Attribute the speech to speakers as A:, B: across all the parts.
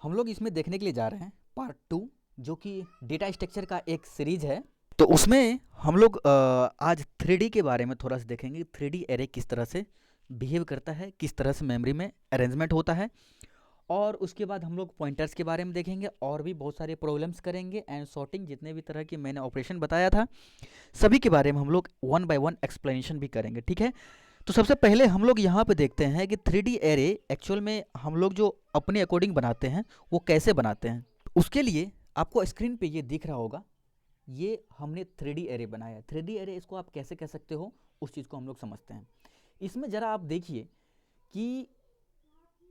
A: हम लोग इसमें देखने के लिए जा रहे हैं पार्ट 2, जो कि डेटा स्ट्रक्चर का एक सीरीज है। तो उसमें हम लोग आज 3D के बारे में थोड़ा सा देखेंगे। 3D एरे किस तरह से बिहेव करता है, किस तरह से मेमोरी में अरेंजमेंट होता है, और उसके बाद हम लोग पॉइंटर्स के बारे में देखेंगे और भी बहुत सारे प्रॉब्लम्स करेंगे एंड सॉर्टिंग, जितने भी तरह के मैंने ऑपरेशन बताया था सभी के बारे में हम लोग वन बाय वन एक्सप्लेनेशन भी करेंगे, ठीक है। तो सबसे पहले हम लोग यहाँ पे देखते हैं कि 3D एरे एक्चुअल में हम लोग जो अपने अकॉर्डिंग बनाते हैं वो कैसे बनाते हैं। उसके लिए आपको स्क्रीन पे ये दिख रहा होगा, ये हमने 3D एरे बनाया है। 3D एरे इसको आप कैसे कह सकते हो, उस चीज़ को हम लोग समझते हैं। इसमें ज़रा आप देखिए कि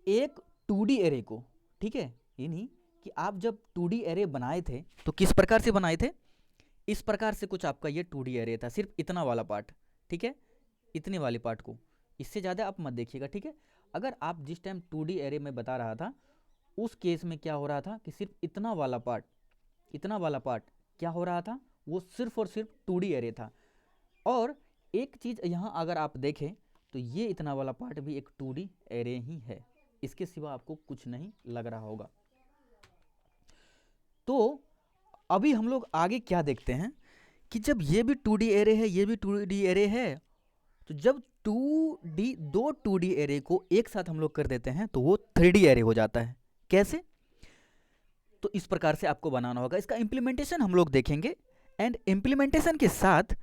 A: एक 2D एरे को, ठीक है, ये नहीं कि आप जब 2D एरे बनाए थे तो किस प्रकार से बनाए थे, इस प्रकार से कुछ आपका ये 2D एरे था, सिर्फ इतना वाला पार्ट, ठीक है, इतने वाले पार्ट को, इससे ज़्यादा आप मत देखिएगा, ठीक है। अगर आप जिस टाइम 2D एरे में बता रहा था उस केस में क्या हो रहा था कि सिर्फ इतना वाला पार्ट, इतना वाला पार्ट क्या हो रहा था, वो सिर्फ और सिर्फ 2D एरे था। और एक चीज़ यहाँ अगर आप देखें तो ये इतना वाला पार्ट भी एक 2D एरे ही है, इसके सिवा आपको कुछ नहीं लग रहा होगा। तो अभी हम लोग आगे क्या देखते हैं कि जब ये भी 2D एरे है, ये भी 2D एरे है, तो जब 2D एरे को एक साथ हम लोग कर देते हैं तो वो 3D एरे हो जाता है। कैसे? तो इस प्रकार से आपको बनाना होगा। इसका इम्प्लीमेंटेशन हम लोग देखेंगे, एंड इम्प्लीमेंटेशन के साथ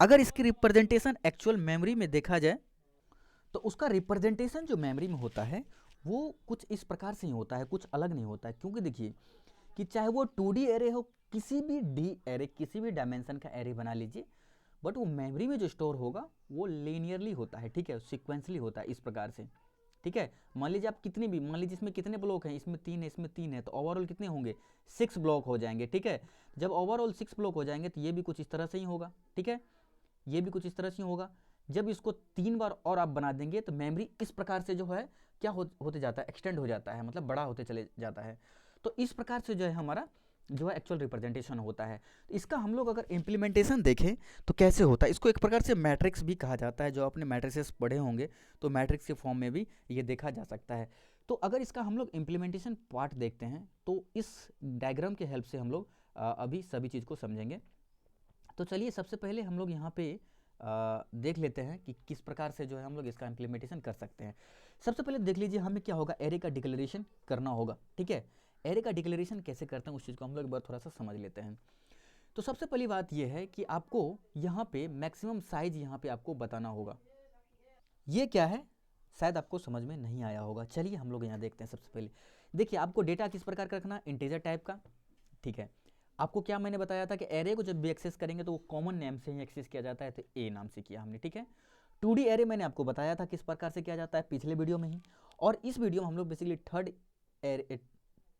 A: अगर इसकी रिप्रेजेंटेशन एक्चुअल मेमोरी में देखा जाए तो उसका रिप्रेजेंटेशन जो मेमोरी में होता है वो कुछ इस प्रकार से ही होता है, कुछ अलग नहीं होता है। क्योंकि देखिए कि चाहे वो 2D एरे हो, किसी भी डी एरे, किसी भी डायमेंशन का एरे बना लीजिए, बट वो मेमोरी में जो स्टोर होगा वो लीनियरली होता है, ठीक है, सिक्वेंसली होता है इस प्रकार से, ठीक है। मान लीजिए आप कितने भी, मान लीजिए इसमें कितने ब्लॉक हैं, इसमें 3 है, इसमें 3 है, तो ओवरऑल कितने होंगे, 6 ब्लॉक हो जाएंगे, ठीक है। जब ओवरऑल 6 ब्लॉक हो जाएंगे तो ये भी कुछ इस तरह से ही होगा, ठीक है, ये भी कुछ इस तरह से ही होगा। जब इसको 3 बार और आप बना देंगे तो मेमोरी इस प्रकार से जो है क्या होते जाता है, एक्सटेंड हो जाता है, मतलब बड़ा होते चले जाता है। तो इस प्रकार से जो है हमारा जो है एक्चुअल रिप्रेजेंटेशन होता है। तो इसका हम लोग अगर इम्प्लीमेंटेशन देखें तो कैसे होता है, इसको एक प्रकार से मैट्रिक्स भी कहा जाता है। जो आपने मैट्रिसेस पढ़े होंगे तो मैट्रिक्स के फॉर्म में भी ये देखा जा सकता है। तो अगर इसका हम लोग इम्प्लीमेंटेशन पार्ट देखते हैं तो इस डायग्राम के हेल्प से हम लोग अभी सभी चीज़ को समझेंगे। तो चलिए सबसे पहले हम लोग यहाँ पे देख लेते हैं कि किस प्रकार से जो है हम लोग इसका इम्प्लीमेंटेशन कर सकते हैं। सबसे पहले देख लीजिए हमें क्या होगा, एरे का डिक्लेरेशन करना होगा, ठीक है। एरे का डिक्लेरेशन कैसे करते हैं उस चीज़ को हम लोग एक बार थोड़ा सा समझ लेते हैं। तो सबसे पहली बात यह है कि आपको यहाँ पे मैक्सिमम साइज यहाँ पे आपको बताना होगा। ये क्या है शायद आपको समझ में नहीं आया होगा। चलिए हम लोग यहाँ देखते हैं। सबसे पहले देखिए आपको डेटा किस प्रकार का रखना, इंटीजर टाइप का, ठीक है। आपको क्या मैंने बताया था कि एरे को जब भी एक्सेस करेंगे तो वो कॉमन नेम से ही एक्सेस किया जाता है, तो ए नाम से किया हमने, ठीक है। 2D एरे मैंने आपको बताया था किस प्रकार से किया जाता है पिछले वीडियो में ही, और इस वीडियो में हम लोग बेसिकली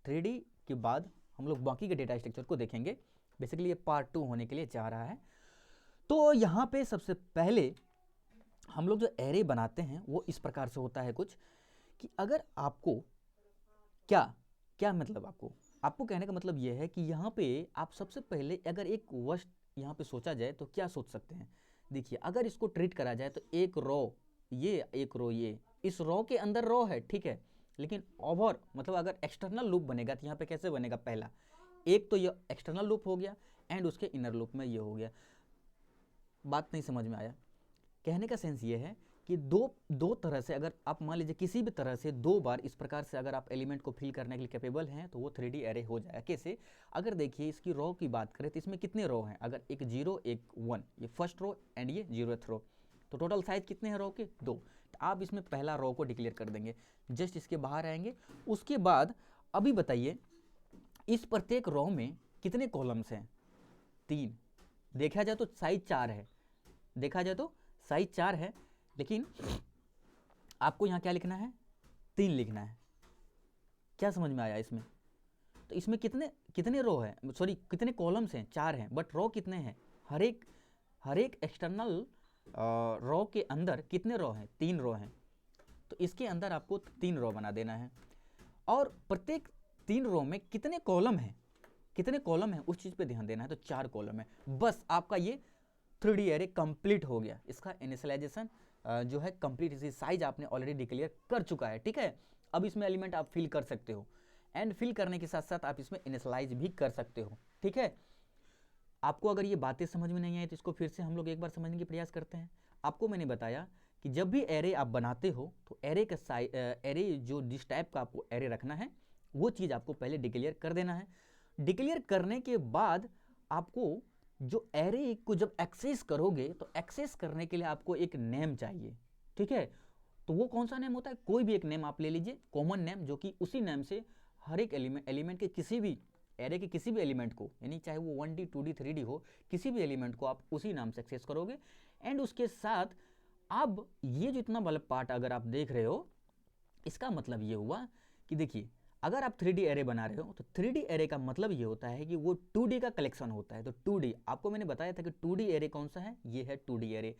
A: 3D के बाद हम लोग बाकी के डेटा स्ट्रक्चर को देखेंगे। बेसिकली ये पार्ट 2 होने के लिए जा रहा है। तो यहाँ पे सबसे पहले हम लोग जो एरे बनाते हैं वो इस प्रकार से होता है कुछ, कि अगर आपको क्या क्या मतलब, आपको कहने का मतलब यह है कि यहाँ पे आप सबसे पहले अगर एक वस्ट यहाँ पे सोचा जाए तो क्या सोच सकते हैं। देखिए अगर इसको ट्रीट करा जाए तो एक रो ये, एक रो ये, इस रो के अंदर रो है, ठीक है, लेकिन ओवर मतलब अगर एक्सटर्नल लूप बनेगा तो यहाँ पे कैसे बनेगा, पहला एक तो ये एक्सटर्नल लूप हो गया एंड उसके इनर लूप में ये हो गया। बात नहीं समझ में आया? कहने का सेंस ये है कि दो तरह से अगर आप मान लीजिए किसी भी तरह से 2 बार इस प्रकार से अगर आप एलिमेंट को फिल करने के लिए कैपेबल हैं तो वो 3D एरे हो जाएगा। कैसे? अगर देखिए इसकी रो की बात करें तो इसमें कितने रो हैं, अगर एक 0 एक 1, ये फर्स्ट रो एंड ये 0th रो, तो टोटल साइज कितने हैं रो के, 2। तो आप इसमें पहला रो को डिक्लेयर कर देंगे, जस्ट इसके बाहर आएंगे। उसके बाद अभी बताइए इस प्रत्येक रो में कितने कॉलम्स हैं, 3। देखा जाए तो साइज 4 है, देखा जाए तो साइज 4 है, लेकिन आपको यहाँ क्या लिखना है, 3 लिखना है। क्या समझ में आया इसमें? तो इसमें कितने कितने रो हैं, सॉरी कितने कॉलम्स हैं, 4 हैं, बट रो कितने हैं, हर एक एक्सटर्नल रो के अंदर कितने रो हैं, 3 रो हैं। तो इसके अंदर आपको 3 रो बना देना है, और प्रत्येक 3 रो में कितने कॉलम हैं, कितने कॉलम हैं उस चीज़ पे ध्यान देना है। तो 4 कॉलम है, बस आपका ये 3D एरे कंप्लीट हो गया। इसका इनिशियलाइजेशन जो है कंप्लीट, इसी साइज आपने ऑलरेडी डिक्लेयर कर चुका है, ठीक है। अब इसमें एलिमेंट आप फिल कर सकते हो। एंड फिल करने के साथ साथ आप इसमें इनिशियलाइज भी कर सकते हो। ठीक है, आपको अगर ये बातें समझ में नहीं आई तो इसको फिर से हम लोग एक बार समझने की प्रयास करते हैं। आपको मैंने बताया कि जब भी एरे आप बनाते हो तो एरे का एरे जो जिस टाइप का आपको एरे रखना है वो चीज़ आपको पहले डिक्लेयर कर देना है। डिक्लेयर करने के बाद आपको जो एरे को जब एक्सेस करोगे तो एक्सेस करने के लिए आपको एक नेम चाहिए। ठीक है, तो वो कौन सा नेम होता है, कोई भी एक नेम आप ले लीजिए, कॉमन नेम, जो कि उसी नेम से हर एक एलिमेंट के किसी भी एरे के किसी भी एलिमेंट को, यानी चाहे वो 1D 2D 3D हो, किसी भी एलिमेंट को आप उसी नाम से एक्सेस करोगे। एंड उसके साथ अब ये जो इतना वाला पार्ट अगर आप देख रहे हो, इसका मतलब ये हुआ कि देखिए अगर आप 3D एरे बना रहे हो तो 3D एरे का मतलब ये होता है कि वो 2D का कलेक्शन होता है। तो 2D आपको मैंने बताया था कि 2D एरे कौन सा है, ये है 2D एरे,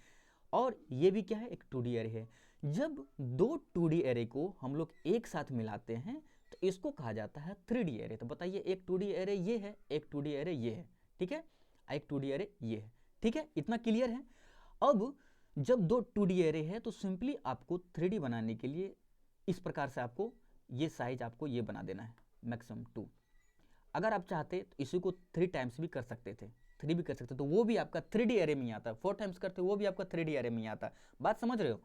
A: और ये भी क्या है, एक 2D एरे है। जब दो 2D एरे को हम लोग एक साथ मिलाते हैं तो इसको कहा जाता है 3D एरे। तो बताइए, एक 2D एरे ये है, एक 2D एरे ये है। ठीक है, एक 2D एरे ये है। ठीक है, इतना क्लियर है। अब जब दो 2D एरे है तो सिंपली आपको 3D बनाने के लिए इस प्रकार से आपको ये साइज आपको ये बना देना है, मैक्सिमम 2। अगर आप चाहते तो इसी को 3 टाइम्स भी कर सकते थे, 3 भी कर सकते, तो वो भी आपका 3D एरे में ही आता है। 4 टाइम्स करते वो भी आपका 3D एरे में ही आता है। बात समझ रहे हो?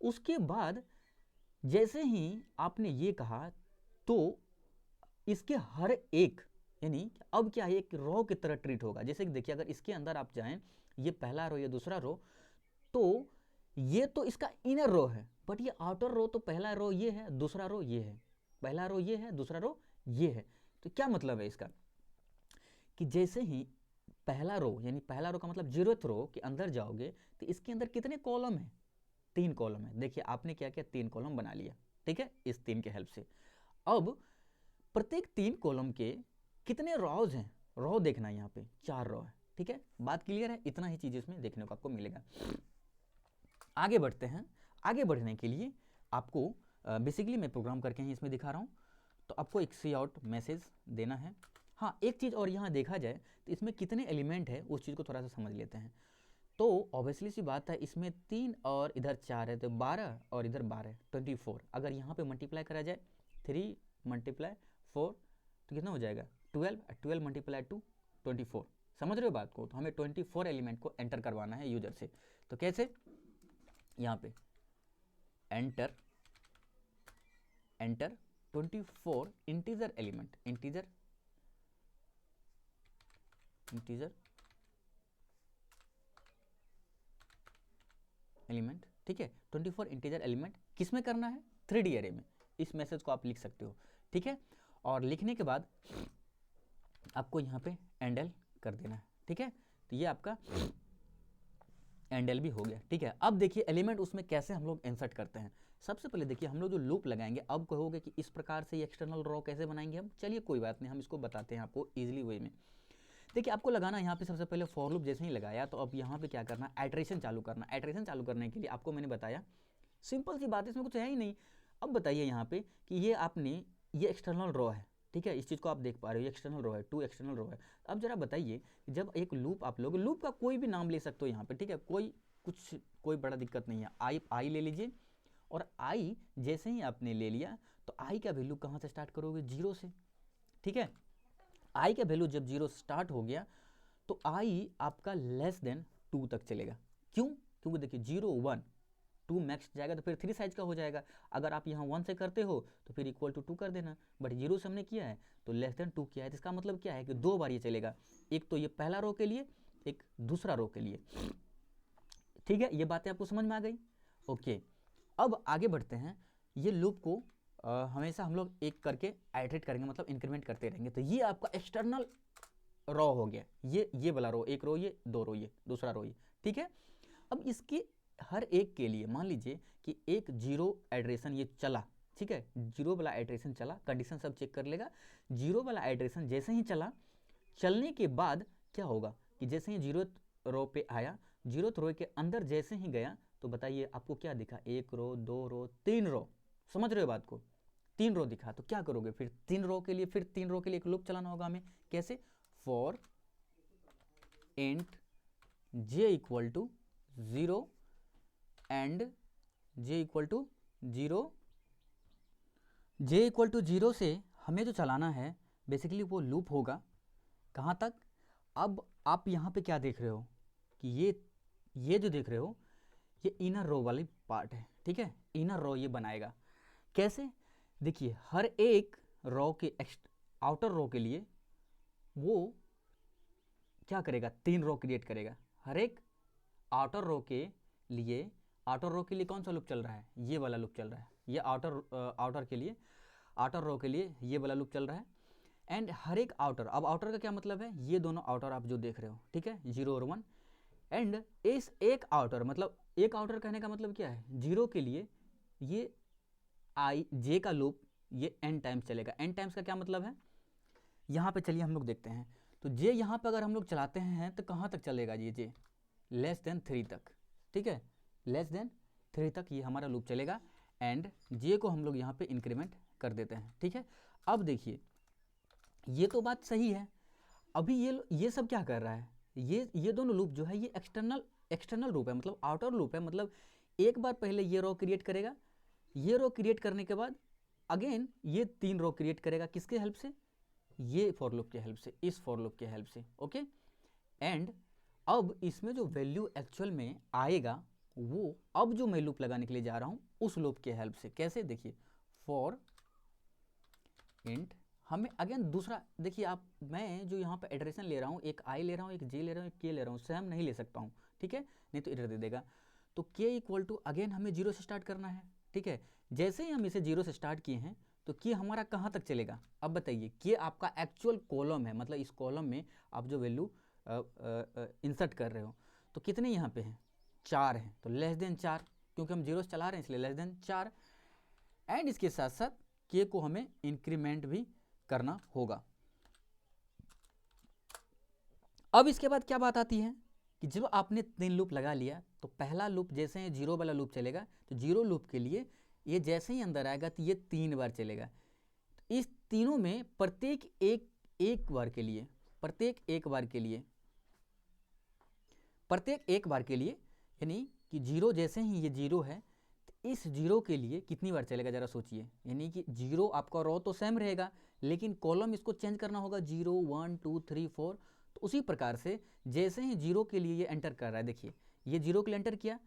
A: उसके बाद जैसे ही आपने ये कहा तो इसके हर एक, यानी अब क्या है, एक रो की तरह ट्रीट होगा। जैसे कि देखिए अगर इसके अंदर आप जाएं, ये पहला रो ये दूसरा रो, तो ये तो इसका इनर रो है, बट ये आउटर रो, तो पहला रो ये है, दूसरा रो ये है, पहला रो ये है, दूसरा रो ये है। तो क्या मतलब है इसका कि जैसे ही पहला रो, यानी पहला रो का मतलब 0th रो के अंदर जाओगे तो इसके अंदर कितने कॉलम है, 3 कॉलम है। देखिए आपने क्या किया, 3 कॉलम बना लिया। ठीक है, इस 3 के हेल्प से अब प्रत्येक 3 कॉलम के कितने रोज हैं, रो देखना है, यहाँ पे 4 रो है। ठीक है, बात क्लियर है? इतना ही चीज इसमें देखने को आपको मिलेगा। आगे बढ़ते हैं। आगे बढ़ने के लिए आपको बेसिकली मैं प्रोग्राम करके ही इसमें दिखा रहा हूँ, तो आपको एक सी आउट मैसेज देना है। हाँ, एक चीज़ और यहाँ देखा जाए तो इसमें कितने एलिमेंट है उस चीज़ को थोड़ा सा समझ लेते हैं। तो ऑब्वियसली सी बात है, इसमें 3 और इधर 4 है, तो 12 और इधर 12, 24। अगर यहाँ पे मल्टीप्लाई करा जाए 3 × 4 तो कितना हो जाएगा, 12, 12 × 2 24। समझ रहे हो बात को? तो हमें 24 एलिमेंट को एंटर करवाना है यूजर से। तो कैसे, यहाँ पे enter 24 integer element, integer element. ठीक है, 24 इंटीजर एलिमेंट किस में करना है, 3D एरे में। इस मैसेज को आप लिख सकते हो। ठीक है, और लिखने के बाद आपको यहाँ पे एंडल कर देना है। ठीक है, तो ये आपका एंडल भी हो गया। ठीक है, अब देखिए एलिमेंट उसमें कैसे हम लोग इंसर्ट करते हैं। सबसे पहले देखिए हम लोग जो लूप लगाएंगे, अब कहोगे कि इस प्रकार से ये एक्सटर्नल रो कैसे बनाएंगे हम, चलिए कोई बात नहीं, हम इसको बताते हैं आपको इजीली वे में। देखिए आपको लगाना यहाँ पे सबसे पहले फॉर लूप जैसे ही लगाया तो अब यहाँ पे क्या करना, आइटरेशन चालू करना। आइटरेशन चालू करने के लिए आपको मैंने बताया, सिंपल सी बात है, इसमें कुछ है ही नहीं। अब बताइए यहाँ पे कि ये आपने, ये एक्सटर्नल रो है। ठीक है, इस चीज़ को आप देख पा रहे हो, ये एक्सटर्नल रो है, 2 एक्सटर्नल रो है। अब जरा बताइए, जब एक लूप आप लोग, लूप का कोई भी नाम ले सकते हो यहाँ पे। ठीक है, कोई बड़ा दिक्कत नहीं है। आई ले लीजिए, और आई जैसे ही आपने ले लिया तो आई का वैल्यू कहाँ से स्टार्ट करोगे, 0 से। ठीक है, आई का वैल्यू जब 0 स्टार्ट हो गया तो आई आपका लेस देन 2 तक चलेगा। क्यों? क्योंकि देखिए 0 1 2 मैक्स जाएगा तो फिर 3 साइज का हो जाएगा। अगर आप यहाँ 1 से करते हो तो फिर इक्वल टू 2 कर देना, बट 0 से हमने किया है तो लेस देन 2 किया है। तो इसका मतलब क्या है कि 2 बार ये चलेगा, एक तो ये पहला रो के लिए, एक दूसरा रो के लिए। ठीक है, ये बातें आपको समझ में आ गई? ओके, अब आगे बढ़ते हैं। ये लूप को हमेशा हम लोग एक करके आइटरेट करेंगे, मतलब इंक्रीमेंट करते रहेंगे। तो ये आपका एक्सटर्नल रो हो गया, ये वाला रो, एक रो ये, 2 रो ये, दूसरा रो ये। ठीक है, अब इसके हर एक के लिए मान लीजिए कि एक 0 एड्रेशन ये चला। ठीक है, 0 वाला एड्रेशन चला, कंडीशन सब चेक कर लेगा। 0 वाला एड्रेशन जैसे ही चला, चलने के बाद क्या होगा कि जैसे ही 0th रो पे आया, 0th रो के अंदर जैसे ही गया तो बताइए आपको क्या दिखा, 1 रो, 2 रो, 3 रो। समझ रहे हो बात को? 3 रो दिखा, तो क्या करोगे फिर 3 रो के लिए, फिर 3 रो के लिए एक लूप चलाना होगा हमें। कैसे? For int j equal to 0 and j equal to 0 से हमें जो चलाना है बेसिकली वो लूप होगा कहाँ तक। अब आप यहाँ पे क्या देख रहे हो कि ये जो देख रहे हो ये इनर रो वाली पार्ट है, ठीक है। इनर रो ये बनाएगा कैसे, देखिए हर एक रो के आउटर रो के लिए वो क्या करेगा, 3 रो क्रिएट करेगा। हर एक आउटर रो के लिए, आउटर रो के लिए कौन सा लूप चल रहा है, ये वाला लूप चल रहा है। ये आउटर के लिए, आउटर रो के लिए ये वाला लूप चल रहा है। एंड हर एक आउटर, अब आउटर का क्या मतलब है, ये दोनों आउटर आप जो देख रहे हो, ठीक है, 0 और 1। एंड इस एक आउटर, मतलब एक आउटर कहने का मतलब क्या है, 0 के लिए ये जे का लूप ये n टाइम्स चलेगा। n टाइम्स का क्या मतलब है, यहाँ पे चलिए हम लोग देखते हैं। तो जे यहाँ पे अगर हम लोग चलाते हैं तो कहाँ तक चलेगा ये जे, लेस देन 3 तक, ठीक है, लेस देन 3 तक ये हमारा लूप चलेगा। एंड जे को हम लोग यहाँ पे इंक्रीमेंट कर देते हैं, ठीक है। अब देखिए ये तो बात सही है। अभी ये सब क्या कर रहा है, ये दोनों लूप जो है ये एक्सटर्नल लूप है, मतलब आउटर लूप है। मतलब एक बार पहले ये रो क्रिएट करेगा, ये रो क्रिएट करने के बाद अगेन ये 3 रो क्रिएट करेगा, किसके हेल्प से, ये फॉर लूप के हेल्प से, इस फॉर लूप के हेल्प से, ओके। एंड अब इसमें जो वैल्यू एक्चुअल में आएगा वो अब जो मैं लूप लगाने के लिए जा रहा हूँ उस लूप के हेल्प से, कैसे, देखिए फॉर इंट, हमें अगेन दूसरा, देखिए आप, मैं जो यहाँ पे एड्रेशन ले रहा हूँ, एक आई ले रहा हूँ, एक जे ले रहा हूँ, एक के ले रहा हूँ, सेम नहीं ले सकता हूँ, ठीक है, नहीं तो एरर दे देगा। तो के इक्वल टू अगेन हमें 0 से स्टार्ट करना है, ठीक है। जैसे ही हम इसे 0 से स्टार्ट किए हैं तो के हमारा कहाँ तक चलेगा, अब बताइए। के आपका एक्चुअल कॉलम है, मतलब इस कॉलम में आप जो वैल्यू इंसर्ट कर रहे हो, तो कितने यहाँ पे हैं, 4 हैं, तो लेस देन 4, क्योंकि हम 0 से चला रहे हैं इसलिए लेस देन 4। एंड इसके साथ साथ के को हमें इंक्रीमेंट भी करना होगा। अब इसके बाद क्या बात आती है कि जब आपने 3 लूप लगा लिया तो पहला लूप जैसे ही 0 वाला लूप चलेगा तो 0 लूप के लिए ये जैसे ही अंदर आएगा तो ये 3 बार चलेगा। तो इस तीनों में प्रत्येक एक बार के लिए, प्रत्येक एक बार के लिए यानी कि 0 जैसे ही ये 0 है तो इस 0 के लिए कितनी बार चलेगा जरा सोचिए। यानी कि 0 आपका रो तो सेम रहेगा लेकिन कॉलम इसको चेंज करना होगा, 0 1 2 3 4। तो उसी प्रकार से जैसे ही 0 के लिए ये एंटर कर रहा है, देखिए ये 0 के लिए एंटर किया,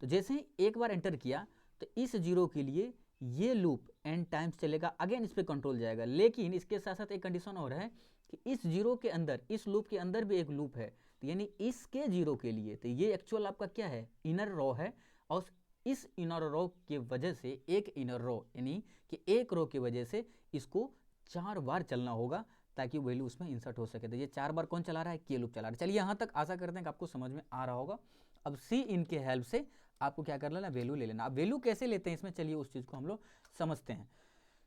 A: तो जैसे ही एक बार एंटर किया तो इस 0 के लिए ये लूप n टाइम्स चलेगा, अगेन इस पर कंट्रोल जाएगा। लेकिन इसके साथ साथ एक कंडीशन और है कि इस 0 के अंदर, इस लूप के अंदर भी एक लूप है, तो यानी इसके 0 के लिए, तो ये एक्चुअल आपका क्या है, इनर रो है। और इस इनर रो के वजह से, एक इनर रो यानी कि एक रो की वजह से इसको 4 बार चलना होगा ताकि वैल्यू उसमें इंसर्ट हो सके। तो ये 4 बार कौन चला रहा है, के लूप चला रहा है। चलिए यहाँ तक आशा करते हैं कि आपको समझ में आ रहा होगा। अब सी इन के हेल्प से आपको क्या कर लेना, वैल्यू ले लेना। अब वैल्यू कैसे लेते हैं इसमें, चलिए उस चीज़ को हम लोग समझते हैं।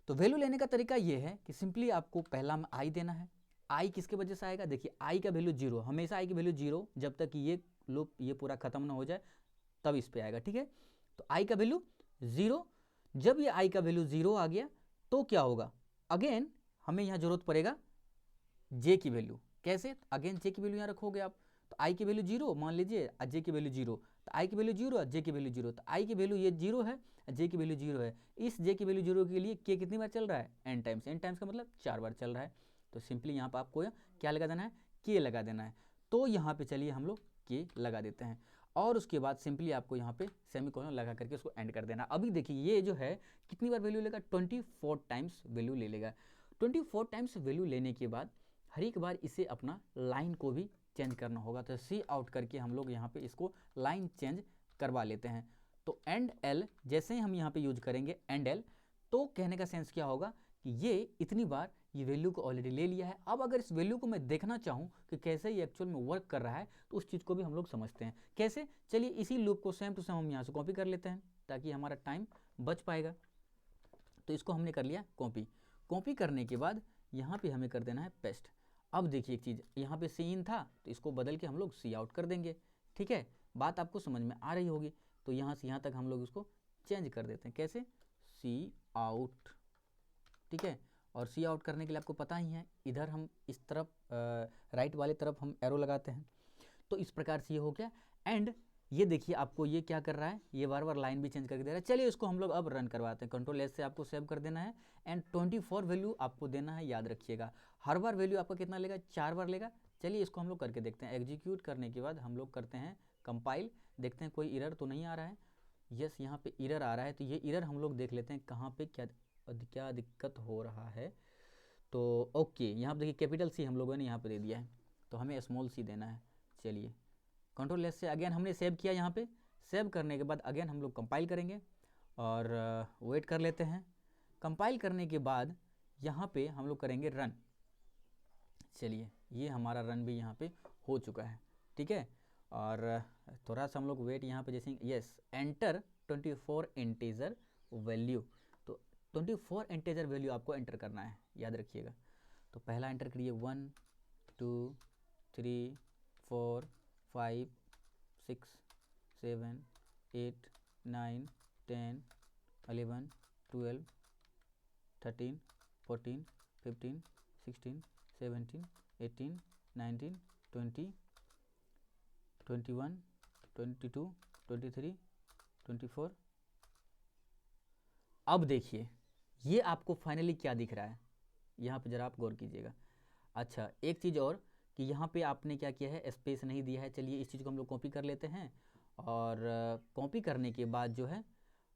A: तो वैल्यू लेने का तरीका ये है कि सिंपली आपको पहला में आई देना है। आई किसके वजह से आएगा, देखिए आई का वैल्यू 0, हमेशा आई की वैल्यू 0 जब तक ये लूप ये पूरा खत्म ना हो जाए तब इस पे आएगा, ठीक है। तो आई का वैल्यू 0, जब ये आई का वैल्यू 0 आ गया तो क्या होगा, अगेन हमें यहाँ जरूरत पड़ेगा जे की वैल्यू। कैसे, अगेन जे की वैल्यू यहाँ रखोगे आप, तो आई की वैल्यू 0 मान लीजिए और जे की वैल्यू 0, तो आई की वैल्यू 0 और जे की वैल्यू 0, तो आई की वैल्यू ये 0 है, जे की वैल्यू 0 है। इस जे की वैल्यू 0 के लिए के कितनी बार चल रहा है, एन टाइम्स, एन टाइम्स का मतलब 4 बार चल रहा है। तो सिंपली यहाँ पर आपको क्या लगा देना है, के लगा देना है। तो यहाँ पे चलिए हम लोग के लगा देते हैं और उसके बाद सिंपली आपको यहाँ पे सेमीकोलन लगा करके उसको एंड कर देना। अभी देखिए ये जो है कितनी बार वैल्यू लेगा, 24 टाइम्स वैल्यू ले लेगा। 24 टाइम्स वैल्यू लेने के बाद हर एक बार इसे अपना लाइन को भी चेंज करना होगा। तो सी आउट करके हम लोग यहाँ पे इसको लाइन चेंज करवा लेते हैं। तो एंड एल जैसे ही हम यहाँ पे यूज करेंगे एंड एल, तो कहने का सेंस क्या होगा कि ये इतनी बार ये वैल्यू को ऑलरेडी ले लिया है। अब अगर इस वैल्यू को मैं देखना चाहूँ कि कैसे ये एक्चुअल में वर्क कर रहा है तो उस चीज़ को भी हम लोग समझते हैं। कैसे, चलिए इसी लूप को सेम टू सेम हम यहाँ से कॉपी कर लेते हैं ताकि हमारा टाइम बच पाएगा। तो इसको हमने कर लिया कॉपी करने के बाद यहाँ पे हमें कर देना है पेस्ट। अब देखिए एक चीज़, यहाँ पे सी इन था तो इसको बदल के हम लोग सी आउट कर देंगे, ठीक है। बात आपको समझ में आ रही होगी। तो यहाँ से यहाँ तक हम लोग इसको चेंज कर देते हैं, कैसे, सी आउट, ठीक है। और सी आउट करने के लिए आपको पता ही है इधर हम इस तरफ राइट वाले तरफ हम एरो लगाते हैं। तो इस प्रकार से ये हो गया। एंड ये देखिए आपको ये क्या कर रहा है, ये बार बार लाइन भी चेंज करके दे रहा है। चलिए इसको हम लोग अब रन करवाते हैं। कंट्रोल एस से आपको सेव कर देना है एंड 24 वैल्यू आपको देना है, याद रखिएगा। हर बार वैल्यू आपका कितना लेगा, 4 बार लेगा। चलिए इसको हम लोग करके देखते हैं। एग्जीक्यूट करने के बाद हम लोग करते हैं कंपाइल, देखते हैं कोई एरर तो नहीं आ रहा है। यस, यहाँ पे एरर आ रहा है, तो ये एरर हम लोग देख लेते हैं कहाँ पे क्या दिक्कत हो रहा है। तो ओके, यहाँ पे देखिए कैपिटल सी हम लोगों ने यहाँ पे दे दिया है, तो हमें स्मॉल सी देना है। चलिए कंट्रोल एस से अगेन हमने सेव किया। यहाँ पे सेव करने के बाद अगेन हम लोग कंपाइल करेंगे और वेट कर लेते हैं। कंपाइल करने के बाद यहाँ पे हम लोग करेंगे रन। चलिए ये हमारा रन भी यहाँ पे हो चुका है, ठीक है। और थोड़ा सा हम लोग वेट यहाँ पे, जैसे यस एंटर 24 इंटीजर वैल्यू, तो 24 इंटीजर वैल्यू आपको एंटर करना है, याद रखिएगा। तो पहला एंटर करिए 1 2 3 4 5 6 7 8 9 10 11 12 13 14 15 16 17 18 19 20 21 22 23 24। अब देखिए ये आपको फाइनली क्या दिख रहा है, यहाँ पे ज़रा आप गौर कीजिएगा। अच्छा एक चीज़ और कि यहाँ पे आपने क्या किया है, स्पेस नहीं दिया है। चलिए इस चीज़ को हम लोग कॉपी कर लेते हैं और कॉपी करने के बाद जो है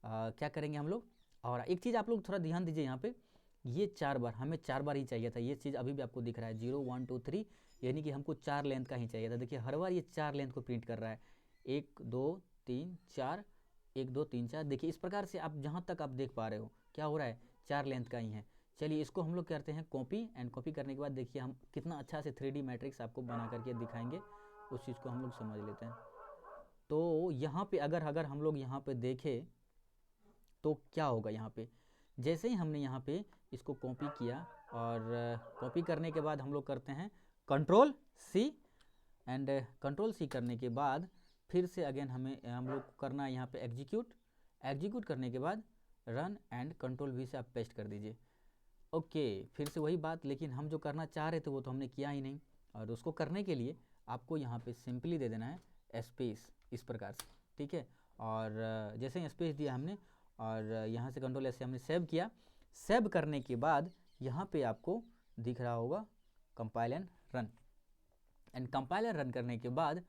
A: क्या करेंगे हम लोग। और एक चीज़ आप लोग थोड़ा ध्यान दीजिए, यहाँ पे ये 4 बार, हमें 4 बार ही चाहिए था। ये चीज़ अभी भी आपको दिख रहा है 0 1 2 3, यानी कि हमको 4 लेंथ का ही चाहिए था। देखिए हर बार ये 4 लेंथ को प्रिंट कर रहा है, 1 2 3 4, 1 2 3 4। देखिए इस प्रकार से आप जहाँ तक आप देख पा रहे हो क्या हो रहा है, 4 लेंथ का ही है। चलिए इसको हम लोग करते हैं कॉपी एंड कॉपी करने के बाद देखिए हम कितना अच्छा से 3D मैट्रिक्स आपको बना करके दिखाएंगे, उस चीज़ को हम लोग समझ लेते हैं। तो यहाँ पे अगर हम लोग यहाँ पे देखें तो क्या होगा, यहाँ पे जैसे ही हमने यहाँ पे इसको कॉपी किया और कॉपी करने के बाद हम लोग करते हैं control C and control C करने के बाद फिर से अगेन हम लोग करना है यहाँ पे एग्जीक्यूट करने के बाद रन एंड कंट्रोल वी से आप पेस्ट कर दीजिए। ओके फिर से वही बात, लेकिन हम जो करना चाह रहे थे वो तो हमने किया ही नहीं। और उसको करने के लिए आपको यहाँ पे सिंपली दे देना है स्पेस, इस प्रकार से, ठीक है। और जैसे ही स्पेस दिया हमने और यहाँ से कंट्रोल ऐसे हमने सेव किया। सेव करने के बाद यहाँ पे आपको दिख रहा होगा compile and run. And compile and run करने के बाद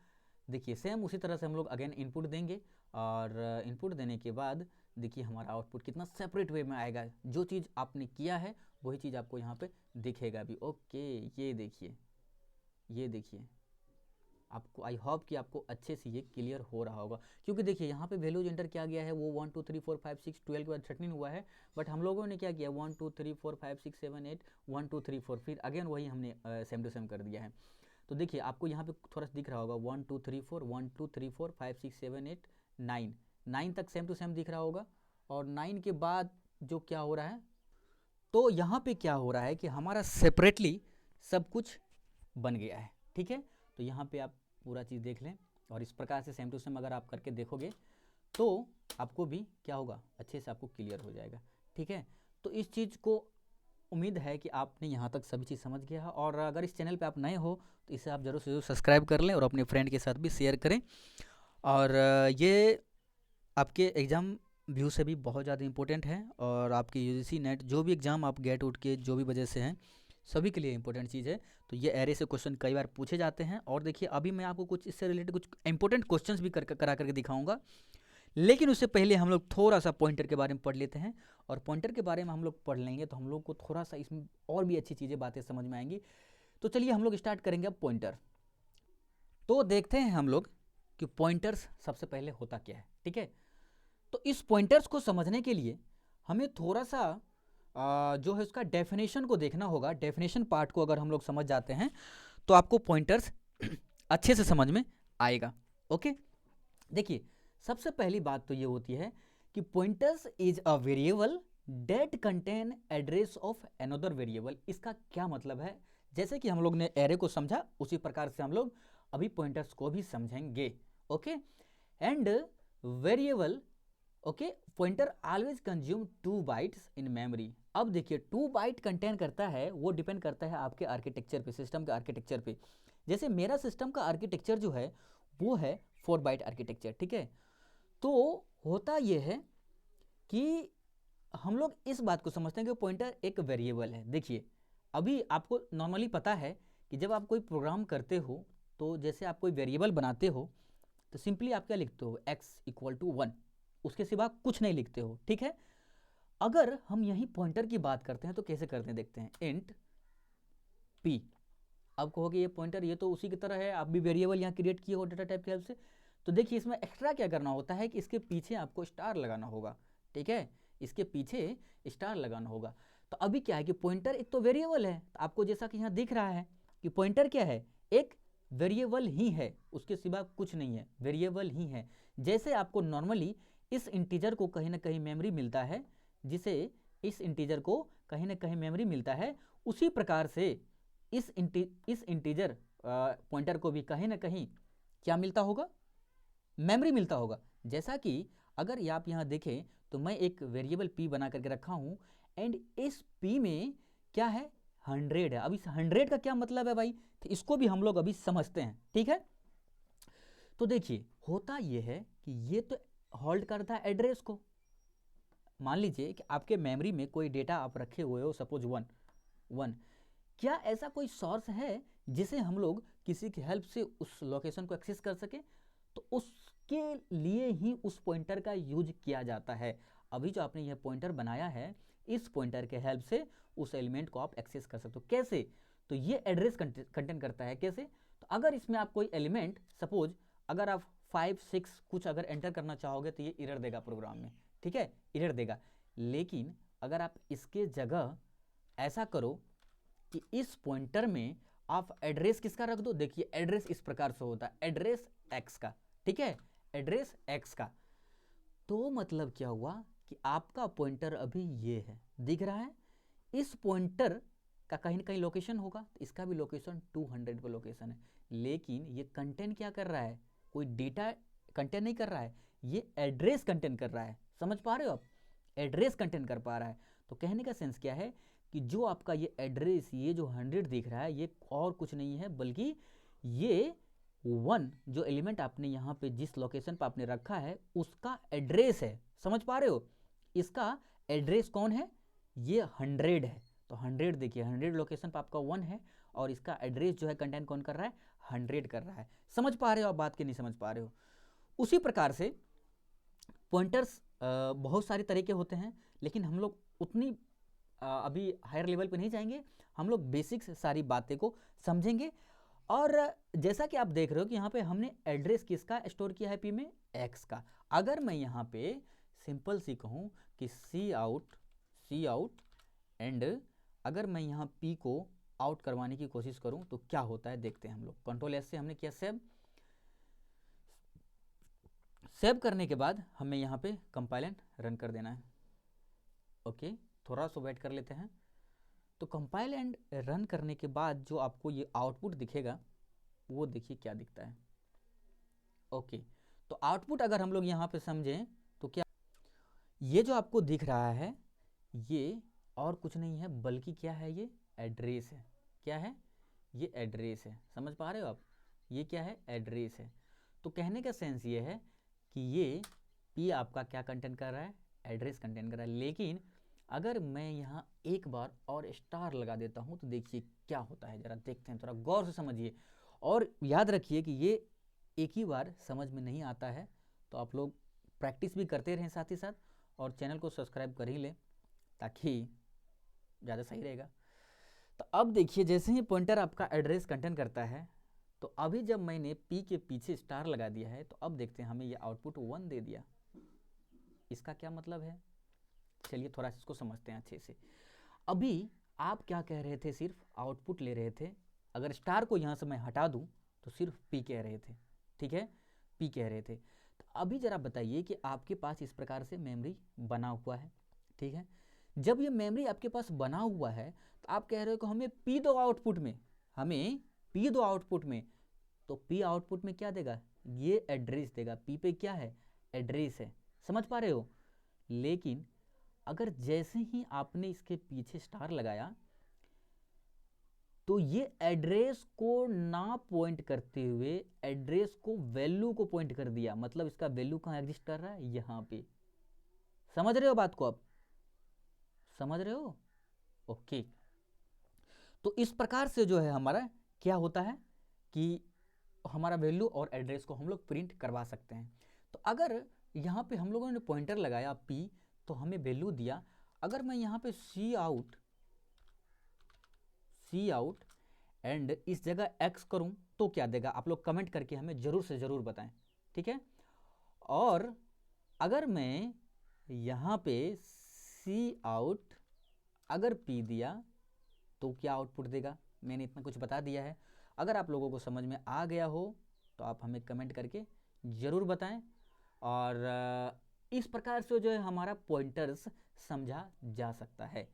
A: देखिए सेम उसी तरह से हम लोग अगेन इनपुट देंगे और इनपुट देने के बाद देखिए हमारा आउटपुट कितना सेपरेट वे में आएगा। जो चीज़ आपने किया है वही चीज़ आपको यहाँ पे दिखेगा भी। ओके ये देखिए आपको, आई होप कि आपको अच्छे से ये क्लियर हो रहा होगा। क्योंकि देखिए यहाँ पे वैल्यूज एंटर किया गया है वो 1 2 3 4 5 6 12 के बाद 13 हुआ है, बट हम लोगों ने क्या किया 1 2 3 4 5 6 7 8 1 2 3 4, फिर अगेन वही हमने सेम टू सेम कर दिया है। तो देखिए आपको यहाँ पे थोड़ा सा दिख रहा होगा 1 2 3 4 1 2 3 4 5 6 7 8 9 तक सेम टू सेम दिख रहा होगा। और 9 के बाद जो क्या हो रहा है, तो यहाँ पे क्या हो रहा है कि हमारा सेपरेटली सब कुछ बन गया है, ठीक है। तो यहाँ पे आप पूरा चीज़ देख लें और इस प्रकार से सेम टू सेम अगर आप करके देखोगे तो आपको भी क्या होगा, अच्छे से आपको क्लियर हो जाएगा, ठीक है। तो इस चीज़ को उम्मीद है कि आपने यहाँ तक सभी चीज़ समझ गया है। और अगर इस चैनल पे आप नए हो तो इसे आप ज़रूर से ज़रूर सब्सक्राइब कर लें और अपने फ्रेंड के साथ भी शेयर करें। और ये आपके एग्ज़ाम व्यू से भी बहुत ज़्यादा इंपॉर्टेंट है और आपके यूजीसी नेट जो भी एग्ज़ाम आप गेट उठ के जो भी वजह से हैं सभी के लिए इंपॉर्टेंट चीज़ है। तो ये एरे से क्वेश्चन कई बार पूछे जाते हैं। और देखिए अभी मैं आपको कुछ इससे रिलेटेड कुछ इंपॉर्टेंट क्वेश्चंस भी करा करके दिखाऊंगा, लेकिन उससे पहले हम लोग थोड़ा सा पॉइंटर के बारे में पढ़ लेते हैं। और पॉइंटर के बारे में हम लोग पढ़ लेंगे तो हम लोग को थोड़ा सा इसमें और भी अच्छी चीज़ें बातें समझ में आएंगी। तो चलिए हम लोग स्टार्ट करेंगे अब पॉइंटर। तो देखते हैं हम लोग कि पॉइंटर्स सबसे पहले होता क्या है, ठीक है। तो इस पॉइंटर्स को समझने के लिए हमें थोड़ा सा जो है उसका डेफिनेशन को देखना होगा। डेफिनेशन पार्ट को अगर हम लोग समझ जाते हैं तो आपको पॉइंटर्स अच्छे से समझ में आएगा। ओके देखिए सबसे पहली बात तो ये होती है कि pointers is a variable that contain address of another variable. इसका क्या मतलब है, जैसे कि हम लोग ने एरे को समझा उसी प्रकार से हम लोग अभी पॉइंटर्स को भी समझेंगे। Okay and variable, okay pointer always consume 2 bytes in memory. अब देखिए 2 बाइट कंटेन करता है, वो डिपेंड करता है आपके आर्किटेक्चर पे, सिस्टम के आर्किटेक्चर पे। जैसे मेरा सिस्टम का आर्किटेक्चर जो है वो है 4 बाइट आर्किटेक्चर, ठीक है। तो होता ये है कि हम लोग इस बात को समझते हैं कि पॉइंटर एक वेरिएबल है। देखिए अभी आपको नॉर्मली पता है कि जब आप कोई प्रोग्राम करते हो तो जैसे आप कोई वेरिएबल बनाते हो तो सिंपली आप क्या लिखते हो, x इक्वल टू 1, उसके सिवा कुछ नहीं लिखते हो, ठीक है। अगर हम यहीं पॉइंटर की बात करते हैं तो कैसे करते हैं देखते हैं, इंट p। अब कहोगे ये पॉइंटर ये तो उसी की तरह है, आप भी वेरिएबल यहाँ क्रिएट किए हो डेटा टाइप की हेल्प से। तो देखिए इसमें एक्स्ट्रा क्या करना होता है कि इसके पीछे आपको स्टार लगाना होगा, ठीक है, इसके पीछे स्टार लगाना होगा। तो अभी क्या है कि पॉइंटर एक तो वेरिएबल है, तो आपको जैसा कि यहाँ दिख रहा है कि पॉइंटर क्या है, एक वेरिएबल ही है, उसके सिवा कुछ नहीं है, वेरिएबल ही है। जैसे आपको नॉर्मली इस इंटीजर को कहीं ना कहीं मेमोरी मिलता है, जिसे इस इंटीजर को कहीं ना कहीं मेमोरी मिलता है, उसी प्रकार से इस इंटीजर पॉइंटर को भी कहीं ना कहीं क्या मिलता होगा, मेमोरी मिलता होगा। जैसा कि अगर आप यहाँ देखें तो मैं एक वेरिएबल p बना करके रखा हूँ एंड इस p में क्या है, 100 है। अब इस 100 का क्या मतलब है भाई, तो इसको भी हम लोग अभी समझते हैं, ठीक है। तो देखिए होता ये है कि ये तो होल्ड करता है एड्रेस को। मान लीजिए कि आपके मेमोरी में कोई डेटा आप रखे हुए हो, सपोज 1, क्या ऐसा कोई सोर्स है जिसे हम लोग किसी की हेल्प से उस लोकेशन को एक्सेस कर सके, तो उसके लिए ही उस पॉइंटर का यूज किया जाता है। अभी जो आपने यह पॉइंटर बनाया है, इस पॉइंटर के हेल्प से उस एलिमेंट को आप एक्सेस कर सकते हो। कैसे, तो ये एड्रेस कंटेन करता है। कैसे, तो अगर इसमें आप कोई एलिमेंट, सपोज अगर आप 5 6 कुछ अगर एंटर करना चाहोगे तो ये एरर देगा प्रोग्राम में, ठीक है, एरर देगा। लेकिन अगर आप इसके जगह ऐसा करो कि इस पॉइंटर में आप एड्रेस किसका रख दो, देखिए एड्रेस इस प्रकार से होता है, एड्रेस x का, ठीक है, एड्रेस x का। तो मतलब क्या हुआ कि आपका पॉइंटर अभी ये है, दिख रहा है। इस पॉइंटर का कहीं ना कहीं लोकेशन होगा, तो इसका भी लोकेशन 200 पर लोकेशन है। लेकिन ये कंटेंट क्या कर रहा है, कोई डेटा कंटेंट नहीं कर रहा है, ये एड्रेस कंटेंट कर रहा है। समझ पा रहे हो आप, एड्रेस कंटेंट कर पा रहा है। तो कहने का सेंस क्या है कि जो आपका ये एड्रेस, ये जो 100 दिख रहा है, ये और कुछ नहीं है बल्कि ये 1 जो एलिमेंट आपने यहाँ पे जिस लोकेशन पर आपने रखा है उसका एड्रेस है। समझ पा रहे हो, इसका एड्रेस कौन है, ये 100 है। तो 100 देखिए, 100 लोकेशन पर आपका 1 है और इसका एड्रेस जो है कंटेंट कौन कर रहा है, 100 कर रहा है। समझ पा रहे हो आप बात की नहीं समझ पा रहे हो। उसी प्रकार से पॉइंटर्स बहुत सारे तरह के होते हैं, लेकिन हम लोग उतनी अभी हायर लेवल पे नहीं जाएंगे, हम लोग बेसिक्स सारी बातें को समझेंगे। और जैसा कि आप देख रहे हो कि यहाँ पे हमने एड्रेस किसका स्टोर किया है, पी में एक्स का। अगर मैं यहाँ पे सिंपल सी कहूँ कि सी आउट एंड अगर मैं यहाँ पी को आउट करवाने की कोशिश करूँ तो क्या होता है देखते हैं हम लोग। कंट्रोल एस से हमने किया सेव करने के बाद हमें यहाँ पे कंपाइल एंड रन कर देना है। ओके, थोड़ा सा वेट कर लेते हैं। तो कंपाइल एंड रन करने के बाद जो आपको ये आउटपुट दिखेगा वो देखिए क्या दिखता है। ओके, तो आउटपुट अगर हम लोग यहाँ पे समझें तो क्या, ये जो आपको दिख रहा है ये और कुछ नहीं है बल्कि क्या है, ये एड्रेस है। क्या है, ये एड्रेस है। समझ पा रहे हो आप, ये क्या है, एड्रेस है। तो कहने का सेंस ये है कि ये पी आपका क्या कंटेंट कर रहा है, एड्रेस कंटेंट कर रहा है। लेकिन अगर मैं यहाँ एक बार और स्टार लगा देता हूँ तो देखिए क्या होता है, जरा देखते हैं, थोड़ा गौर से समझिए। और याद रखिए कि ये एक ही बार समझ में नहीं आता है, तो आप लोग प्रैक्टिस भी करते रहें साथ ही साथ, और चैनल को सब्सक्राइब कर ही लें ताकि ज़्यादा सही रहेगा। तो अब देखिए जैसे ही पॉइंटर आपका एड्रेस कंटेंट करता है, तो अभी जब मैंने पी के पीछे स्टार लगा दिया है तो अब देखते हैं हमें ये आउटपुट 1 दे दिया। इसका क्या मतलब है, चलिए थोड़ा सा इसको समझते हैं अच्छे से। अभी आप क्या कह रहे थे, सिर्फ आउटपुट ले रहे थे। अगर स्टार को यहाँ से मैं हटा दूँ तो सिर्फ पी कह रहे थे, ठीक है, पी कह रहे थे। तो अभी जरा बताइए कि आपके पास इस प्रकार से मेमोरी बना हुआ है, ठीक है। जब ये मेमोरी आपके पास बना हुआ है तो आप कह रहे हो कि हमें पी दो आउटपुट में, हमें पी दो आउटपुट में। तो पी आउटपुट में क्या देगा, ये एड्रेस देगा। पी पे क्या है, एड्रेस है। समझ पा रहे हो। लेकिन अगर जैसे ही आपने इसके पीछे स्टार लगाया तो तो ये एड्रेस को ना पॉइंट करते हुए एड्रेस को वैल्यू को पॉइंट कर दिया, मतलब इसका वैल्यू कहाँ एग्जिस्ट कर रहा है, यहाँ पे। समझ रहे हो बात को आप? समझ रहे हो? ओके। तो इस प्रकार से जो है हमारा क्या होता है कि हमारा वैल्यू और एड्रेस को हम लोग प्रिंट करवा सकते हैं। तो अगर यहाँ पे हम लोगों ने पॉइंटर लगाया p, तो हमें वैल्यू दिया। अगर मैं यहाँ पे सी आउट एंड इस जगह x करूँ तो क्या देगा, आप लोग कमेंट करके हमें जरूर से जरूर बताएं, ठीक है। और अगर मैं यहाँ पे सी आउट अगर p दिया तो क्या आउटपुट देगा, मैंने इतना कुछ बता दिया है। अगर आप लोगों को समझ में आ गया हो तो आप हमें कमेंट करके ज़रूर बताएं। और इस प्रकार से जो है हमारा पॉइंटर्स समझा जा सकता है।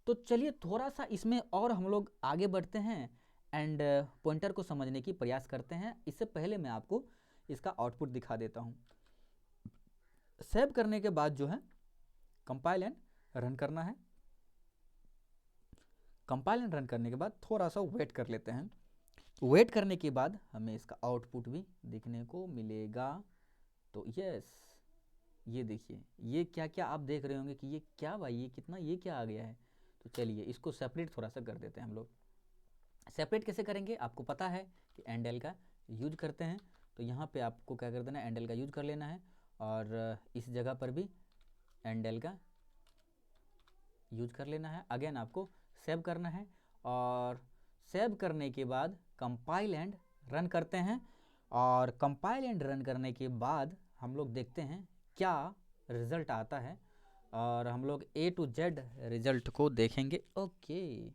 A: तो चलिए थोड़ा सा इसमें और हम लोग आगे बढ़ते हैं एंड पॉइंटर को समझने की प्रयास करते हैं। इससे पहले मैं आपको इसका आउटपुट दिखा देता हूँ। सेव करने के बाद जो है कंपाइल एंड रन करना है। कंपाइल एंड रन करने के बाद थोड़ा सा वेट कर लेते हैं। वेट करने के बाद हमें इसका आउटपुट भी देखने को मिलेगा। तो यस, ये देखिए, ये क्या क्या आप देख रहे होंगे कि ये क्या भाई, ये कितना, ये क्या आ गया है। तो चलिए इसको सेपरेट थोड़ा सा कर देते हैं हम लोग। सेपरेट कैसे करेंगे, आपको पता है कि एंडल का यूज करते हैं। तो यहाँ पे आपको क्या कर देना है, एंडल का यूज कर लेना है। और इस जगह पर भी एंडल का यूज कर लेना है। अगेन आपको सेव करना है और सेव करने के बाद कंपाइल एंड रन करते हैं। और कंपाइल एंड रन करने के बाद हम लोग देखते हैं क्या रिज़ल्ट आता है और हम लोग A to Z रिज़ल्ट को देखेंगे। ओके,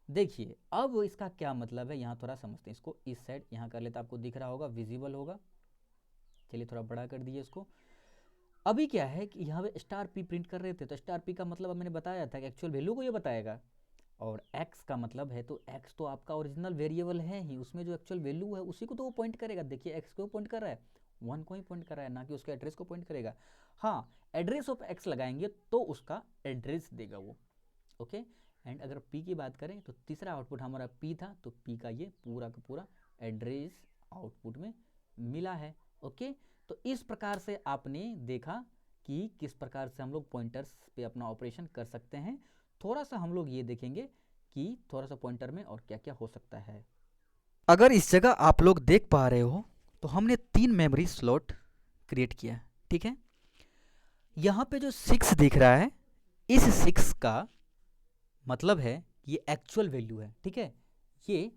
A: देखिए अब इसका क्या मतलब है, यहाँ थोड़ा समझते हैं इसको। इस साइड यहाँ कर लेते, आपको दिख रहा होगा, विजिबल होगा। चलिए थोड़ा बड़ा कर दिए इसको। अभी क्या है कि यहाँ पे स्टार पी प्रिंट कर रहे थे, तो स्टार पी का मतलब अब मैंने बताया था कि एक्चुअल वैल्यू को ये बताएगा। और x का मतलब है, तो x तो आपका ओरिजिनल वेरिएबल है ही, उसमें जो एक्चुअल वैल्यू है उसी को तो वो पॉइंट करेगा। देखिए x को पॉइंट कर रहा है, 1 को ही पॉइंट कर रहा है, ना कि उसके एड्रेस को पॉइंट करेगा। हाँ, एड्रेस ऑफ x लगाएंगे तो उसका एड्रेस देगा वो। ओके। एंड अगर p की बात करें तो तीसरा आउटपुट हमारा p था, तो p का ये पूरा का पूरा एड्रेस आउटपुट में मिला है। ओके। तो इस प्रकार से आपने देखा कि किस प्रकार से हम लोग पॉइंटर्स पे अपना ऑपरेशन कर सकते हैं। थोड़ा सा हम लोग ये देखेंगे कि थोड़ा सा पॉइंटर में और क्या क्या हो सकता है। अगर इस जगह आप लोग देख पा रहे हो तो हमने 3 मेमोरी स्लॉट क्रिएट किया है, ठीक है। यहाँ पे जो 6 दिख रहा है, इस 6 का मतलब है ये एक्चुअल वैल्यू है, ठीक है। ये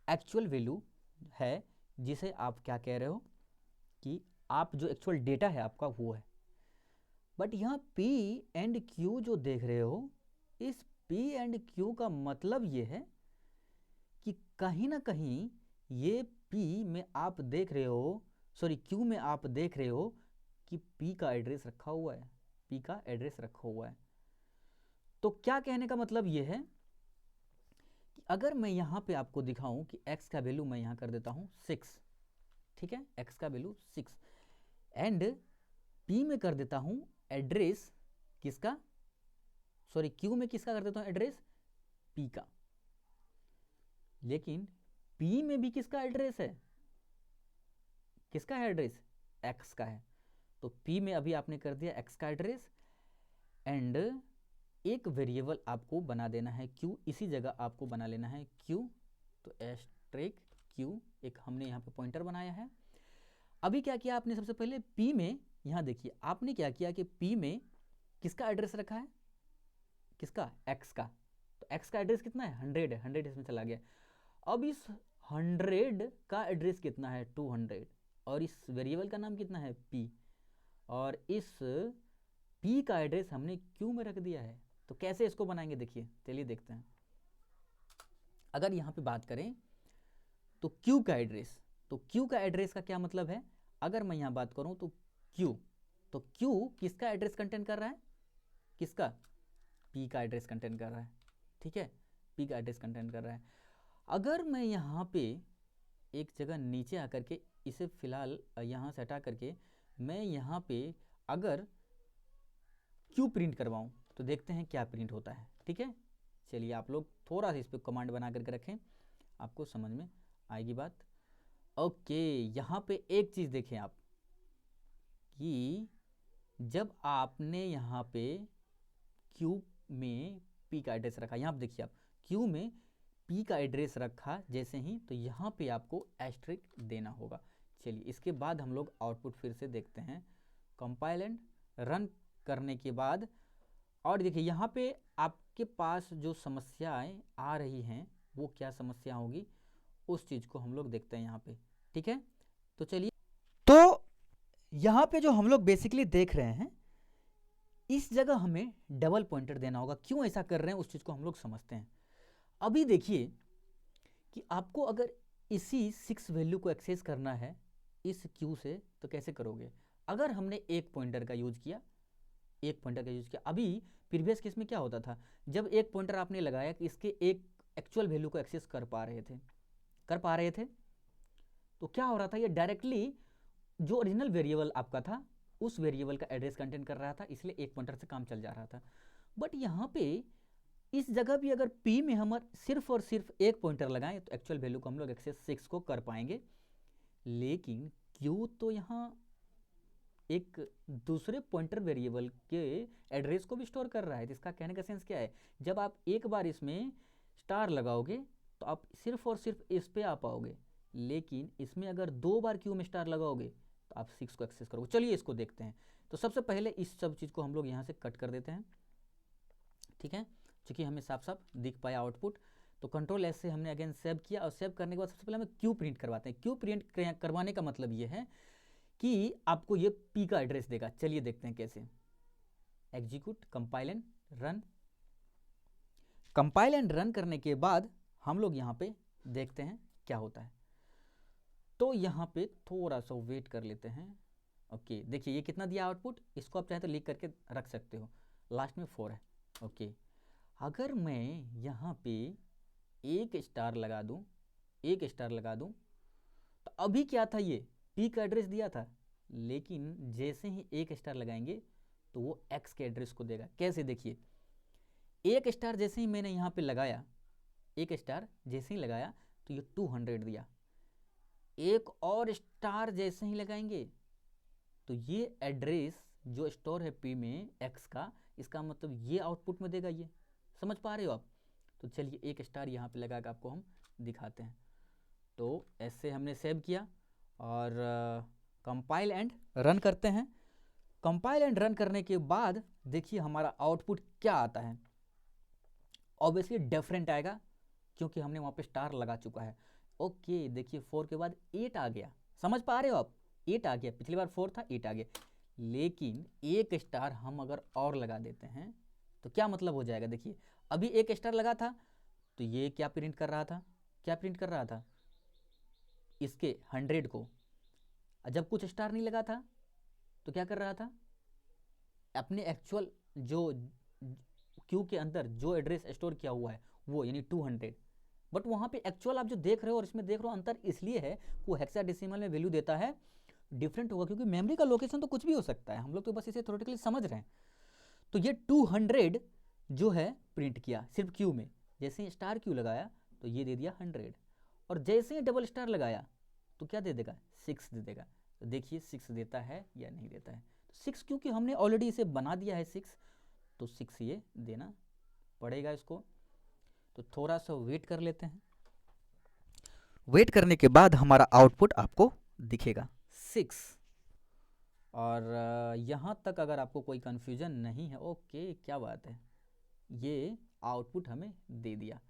A: एक्चुअल वैल्यू है जिसे आप क्या कह रहे हो कि आप जो एक्चुअल डेटा है आपका वो है। बट यहाँ P एंड Q जो देख रहे हो, इस P एंड Q का मतलब ये है कि कहीं ना कहीं ये P में आप देख रहे हो, सॉरी Q में आप देख रहे हो कि P का एड्रेस रखा हुआ है, P का एड्रेस रखा हुआ है। तो क्या कहने का मतलब ये है कि अगर मैं यहाँ पे आपको दिखाऊं कि x का वैल्यू मैं यहाँ कर देता हूँ 6, ठीक है, x का वैल्यू 6 एंड P में कर देता हूँ एड्रेस किसका, सॉरी Q में किसका कर देता हूँ एड्रेस, P का। लेकिन P में भी किसका एड्रेस है, किसका है एड्रेस, x का है। तो P में अभी आपने कर दिया x का एड्रेस एंड एक वेरिएबल आपको बना देना है Q, इसी जगह आपको बना लेना है Q। तो एस्ट्रिक Q एक हमने यहाँ पे पॉइंटर बनाया है। अभी क्या किया आपने, सबसे पहले P में, यहाँ देखिए आपने क्या किया कि P में किसका एड्रेस रखा है, किसका, x का। तो x का एड्रेस कितना है, 100 है, 100 इसमें चला गया। अब इस 100 का एड्रेस कितना है, 200, और इस वेरिएबल का नाम कितना है, P, और इस P का एड्रेस हमने Q में रख दिया है। तो कैसे इसको बनाएंगे, देखिए चलिए देखते हैं। अगर यहाँ पे बात करें तो Q का एड्रेस, तो Q का एड्रेस का क्या मतलब है, अगर मैं यहाँ बात करूँ तो Q, तो Q किसका एड्रेस कंटेन कर रहा है, किसका, P का एड्रेस कंटेन कर रहा है, ठीक है, P का एड्रेस कंटेन कर रहा है। अगर मैं यहाँ पे एक जगह नीचे आकर के इसे फिलहाल यहाँ से हटा करके मैं यहाँ पे अगर Q प्रिंट करवाऊँ तो देखते हैं क्या प्रिंट होता है, ठीक है। चलिए आप लोग थोड़ा सा इस पर कमांड बना करके रखें। आपको समझ में आएगी बात। ओके, यहाँ पे एक चीज़ देखें आप कि जब आपने यहाँ पे क्यू में पी का एड्रेस रखा, यहाँ पे देखिए आप क्यू में पी का एड्रेस रखा जैसे ही, तो यहाँ पे आपको एस्ट्रिक देना होगा। चलिए इसके बाद हम लोग आउटपुट फिर से देखते हैं। कंपाइल एंड रन करने के बाद, और देखिए यहाँ पे आपके पास जो समस्याएं आ रही हैं वो क्या समस्या होगी, उस चीज़ को हम लोग देखते हैं यहाँ पे। ठीक है, तो चलिए, तो यहाँ पे जो हम लोग बेसिकली देख रहे हैं, इस जगह हमें डबल पॉइंटर देना होगा। क्यों ऐसा कर रहे हैं उस चीज़ को हम लोग समझते हैं। अभी देखिए कि आपको अगर इसी 6 वैल्यू को एक्सेस करना है इस क्यू से, तो कैसे करोगे। अगर हमने एक पॉइंटर का यूज किया, अभी प्रीवियस केस में क्या होता था, जब एक पॉइंटर आपने लगाया कि इसके एक एक्चुअल वैल्यू को एक्सेस कर पा रहे थे, तो क्या हो रहा था, ये डायरेक्टली जो ओरिजिनल वेरिएबल आपका था उस वेरिएबल का एड्रेस कंटेंट कर रहा था, इसलिए एक पॉइंटर से काम चल जा रहा था। बट यहाँ पे इस जगह भी अगर P में हम सिर्फ और सिर्फ एक पॉइंटर लगाएं तो एक्चुअल वैल्यू को हम लोग एक्सेस 6 को कर पाएंगे। लेकिन Q तो यहाँ एक दूसरे पॉइंटर वेरिएबल के एड्रेस को भी स्टोर कर रहा है। इसका कहने का सेंस क्या है, जब आप एक बार इसमें स्टार लगाओगे तो आप सिर्फ और सिर्फ इस पे आ पाओगे, लेकिन इसमें अगर 2 बार Q में स्टार लगाओगे तो आप 6 को एक्सेस करोगे। चलिए इसको देखते हैं। तो सबसे पहले इस सब चीज़ को हम लोग यहाँ से कट कर देते हैं। ठीक है, चूँकि हमें साफ साफ दिख पाया आउटपुट, तो कंट्रोल एस से हमने अगेन सेव किया, और सेव करने के बाद सबसे पहले हमें क्यू प्रिंट करवाते हैं। क्यू प्रिंट करवाने का मतलब ये है कि आपको ये पी का एड्रेस देगा। चलिए देखते हैं कैसे। Execute, compile and run. Compile and run करने के बाद हम लोग यहाँ पे देखते हैं क्या होता है। तो यहाँ पे थोड़ा सा वेट कर लेते हैं। ओके, देखिए ये कितना दिया आउटपुट, इसको आप चाहे तो लिख करके रख सकते हो, लास्ट में 4 है। ओके, अगर मैं यहाँ पे एक स्टार लगा दूँ, तो अभी क्या था, ये पी का एड्रेस दिया था, लेकिन जैसे ही एक स्टार लगाएंगे तो वो एक्स के एड्रेस को देगा। कैसे, देखिए एक स्टार जैसे ही मैंने यहाँ पे लगाया, तो ये 200 दिया। एक और स्टार जैसे ही लगाएंगे तो ये एड्रेस जो स्टोर है पी में एक्स का, इसका मतलब ये आउटपुट में देगा। ये समझ पा रहे हो आप। तो चलिए एक स्टार यहाँ पे लगा कर आपको हम दिखाते हैं। तो ऐसे हमने सेव किया और कंपाइल एंड रन करते हैं। कंपाइल एंड रन करने के बाद देखिए हमारा आउटपुट क्या आता है। ऑब्वियसली डिफरेंट आएगा क्योंकि हमने वहाँ पे स्टार लगा चुका है। ओके, देखिए 4 के बाद 8 आ गया। समझ पा रहे हो आप, 8 आ गया। पिछली बार 4 था, 8 आ गया। लेकिन एक स्टार हम अगर और लगा देते हैं तो क्या मतलब हो जाएगा। देखिए अभी एक स्टार लगा था तो ये क्या प्रिंट कर रहा था, इसके 100 को। जब कुछ स्टार नहीं लगा था तो क्या कर रहा था, अपने एक्चुअल जो क्यू के अंदर जो एड्रेस स्टोर किया हुआ है वो, यानी 200। बट वहाँ पे एक्चुअल आप जो देख रहे हो और इसमें देख रहे हो, अंतर इसलिए है वो हेक्साडेसिमल में वैल्यू देता है, डिफरेंट होगा, क्योंकि मेमोरी का लोकेशन तो कुछ भी हो सकता है। हम लोग तो बस इसे थ्योरेटिकली समझ रहे हैं। तो ये 200 जो है प्रिंट किया सिर्फ क्यू में। जैसे ही स्टार क्यू लगाया तो ये दे दिया 100, और जैसे ही डबल स्टार लगाया तो क्या दे देगा, 6 दे देगा। तो देखिए 6 देता है या नहीं देता है। तो 6, क्योंकि हमने ऑलरेडी इसे बना दिया है 6, तो 6 ये देना पड़ेगा इसको। तो थोड़ा सा वेट कर लेते हैं। वेट करने के बाद हमारा आउटपुट आपको दिखेगा 6। और यहाँ तक अगर आपको कोई कन्फ्यूजन नहीं है, ओके क्या बात है, ये आउटपुट हमें दे दिया।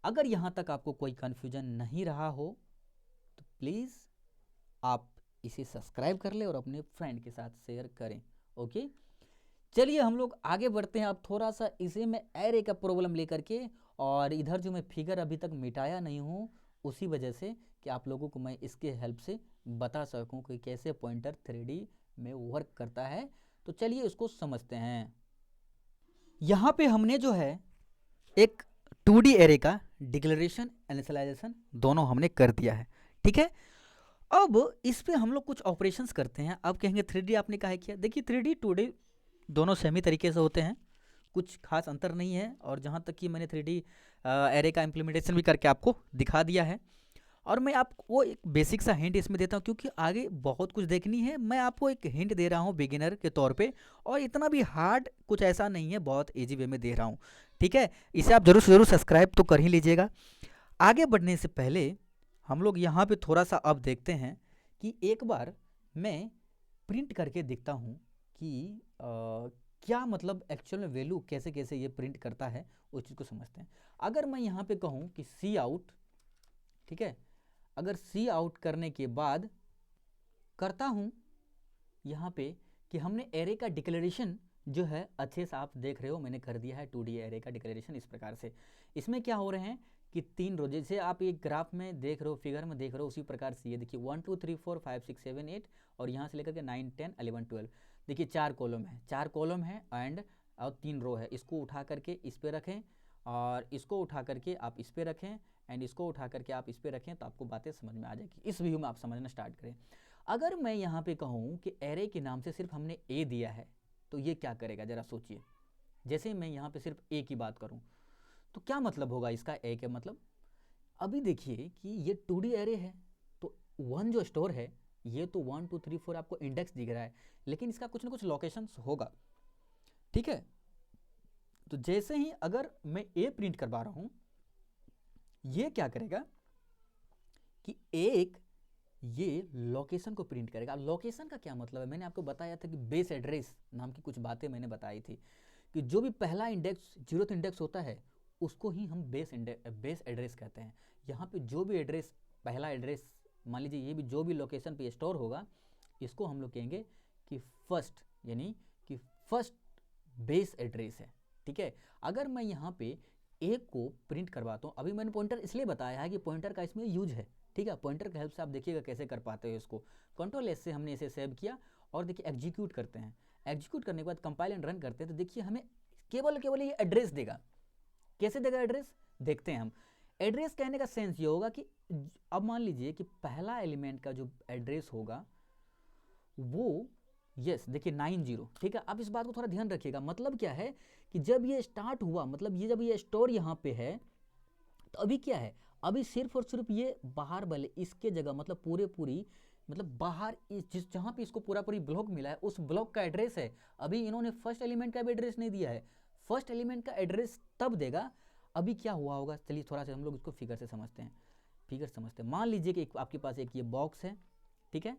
A: अगर यहाँ तक आपको कोई कन्फ्यूजन नहीं रहा हो तो प्लीज़ आप इसे सब्सक्राइब कर ले और अपने फ्रेंड के साथ शेयर करें। ओके, चलिए हम लोग आगे बढ़ते हैं। अब थोड़ा सा इसे मैं एरे का प्रॉब्लम लेकर के, और इधर जो मैं फिगर अभी तक मिटाया नहीं हूँ उसी वजह से कि आप लोगों को मैं इसके हेल्प से बता सकूँ कि कैसे पॉइंटर 3D में वर्क करता है। तो चलिए इसको समझते हैं। यहाँ पे हमने जो है एक 2D एरे का डिक्लेरेशन, इनिशियलाइजेशन दोनों हमने कर दिया है। ठीक है, अब इस पे हम लोग कुछ ऑपरेशंस करते हैं। अब कहेंगे 3D आपने काहे किया। देखिए 3D 2D दोनों सेमी तरीके से होते हैं। कुछ खास अंतर नहीं है, और जहाँ तक कि मैंने 3D एरे का इम्प्लीमेंटेशन भी करके आपको दिखा दिया है। और मैं आपको एक बेसिक सा हिंट इसमें देता हूँ, क्योंकि आगे बहुत कुछ देखनी है। मैं आपको एक हिंट दे रहा हूँ बिगिनर के तौर पे, और इतना भी हार्ड कुछ ऐसा नहीं है, बहुत इजी वे में दे रहा हूँ, ठीक है। इसे आप जरूर से जरूर सब्सक्राइब तो कर ही लीजिएगा। आगे बढ़ने से पहले हम लोग यहाँ पे थोड़ा सा अब देखते हैं कि एक बार मैं प्रिंट करके दिखता हूँ कि क्या मतलब एक्चुअल में वैल्यू कैसे कैसे ये प्रिंट करता है, उस चीज़ को समझते हैं। अगर मैं यहाँ पे कहूँ कि सी आउट, ठीक है, अगर सी आउट करने के बाद करता हूँ यहाँ पे कि हमने एरे का डिक्लेरेशन जो है अच्छे से आप देख रहे हो, मैंने कर दिया है 2D एरे का डिक्लेरेशन इस प्रकार से। इसमें क्या हो रहे हैं कि 3 रो, जैसे आप एक ग्राफ में देख रहे हो, फिगर में देख रहे हो, उसी प्रकार से ये देखिए 1 2 3 4 5 6 7 8 और यहाँ से लेकर के 9 10 11 12, देखिए 4 कॉलम है, 4 कॉलम है एंड और 3 रो है। इसको उठा करके इस पे रखें और इसको उठा करके आप इस पे रखें एंड इसको उठा करके आप इस पे रखें, तो आपको बातें समझ में आ जाएगी। इस व्यू में आप समझना स्टार्ट करें। अगर मैं यहाँ पे कहूँ कि एरे के नाम से सिर्फ हमने ए दिया है, तो ये क्या करेगा जरा सोचिए। जैसे मैं यहाँ पे सिर्फ ए की बात करूँ तो क्या मतलब होगा इसका, ए के मतलब। अभी देखिए कि ये 2D एरे है, तो 1 जो स्टोर है ये तो 1 2 3 4 आपको इंडेक्स दिख रहा है, लेकिन इसका कुछ ना कुछ लोकेशंस होगा, ठीक है। तो जैसे ही अगर मैं ए प्रिंट करवा रहा हूँ, ये क्या करेगा कि एक ये लोकेशन को प्रिंट करेगा। लोकेशन का क्या मतलब है, मैंने आपको बताया था कि बेस एड्रेस नाम की कुछ बातें मैंने बताई थी कि जो भी पहला इंडेक्स 0th इंडेक्स होता है उसको ही हम बेस एड्रेस कहते हैं। यहाँ पे जो भी एड्रेस, पहला एड्रेस मान लीजिए, ये भी जो भी लोकेशन पे स्टोर होगा, इसको हम लोग कहेंगे कि फर्स्ट, यानी कि फर्स्ट बेस एड्रेस है, ठीक है। अगर मैं यहाँ पे एक को प्रिंट करवाता हूँ, अभी मैंने पॉइंटर इसलिए बताया है कि पॉइंटर का इसमें यूज है, ठीक है। पॉइंटर की हेल्प से आप देखिएगा कैसे कर पाते हो इसको। कंट्रोल एस से हमने इसे सेव किया और देखिए एग्जीक्यूट करते हैं। एग्जीक्यूट करने के बाद कंपाइल एंड रन करते हैं, तो देखिए हमें केवल ये एड्रेस देगा। कैसे देगा एड्रेस, देखते हैं हम। एड्रेस कहने का सेंस ये होगा कि अब मान लीजिए कि पहला एलिमेंट का जो एड्रेस होगा वो यस देखिए 90, ठीक है। अब इस बात को थोड़ा ध्यान रखिएगा, मतलब क्या है कि जब ये स्टार्ट हुआ, मतलब ये जब ये स्टोर यहाँ पे है, तो अभी क्या है, अभी सिर्फ और सिर्फ ये बाहर वाले इसके जगह, मतलब पूरी मतलब बाहर जिस जहाँ पे इसको पूरी ब्लॉक मिला है उस ब्लॉक का एड्रेस है। अभी इन्होंने फर्स्ट एलिमेंट का भी एड्रेस नहीं दिया है। फर्स्ट एलिमेंट का एड्रेस तब देगा अभी क्या हुआ होगा। चलिए थोड़ा सा हम लोग इसको फिगर से समझते हैं, फिगर समझते हैं। मान लीजिए कि आपके पास एक ये बॉक्स है, ठीक है,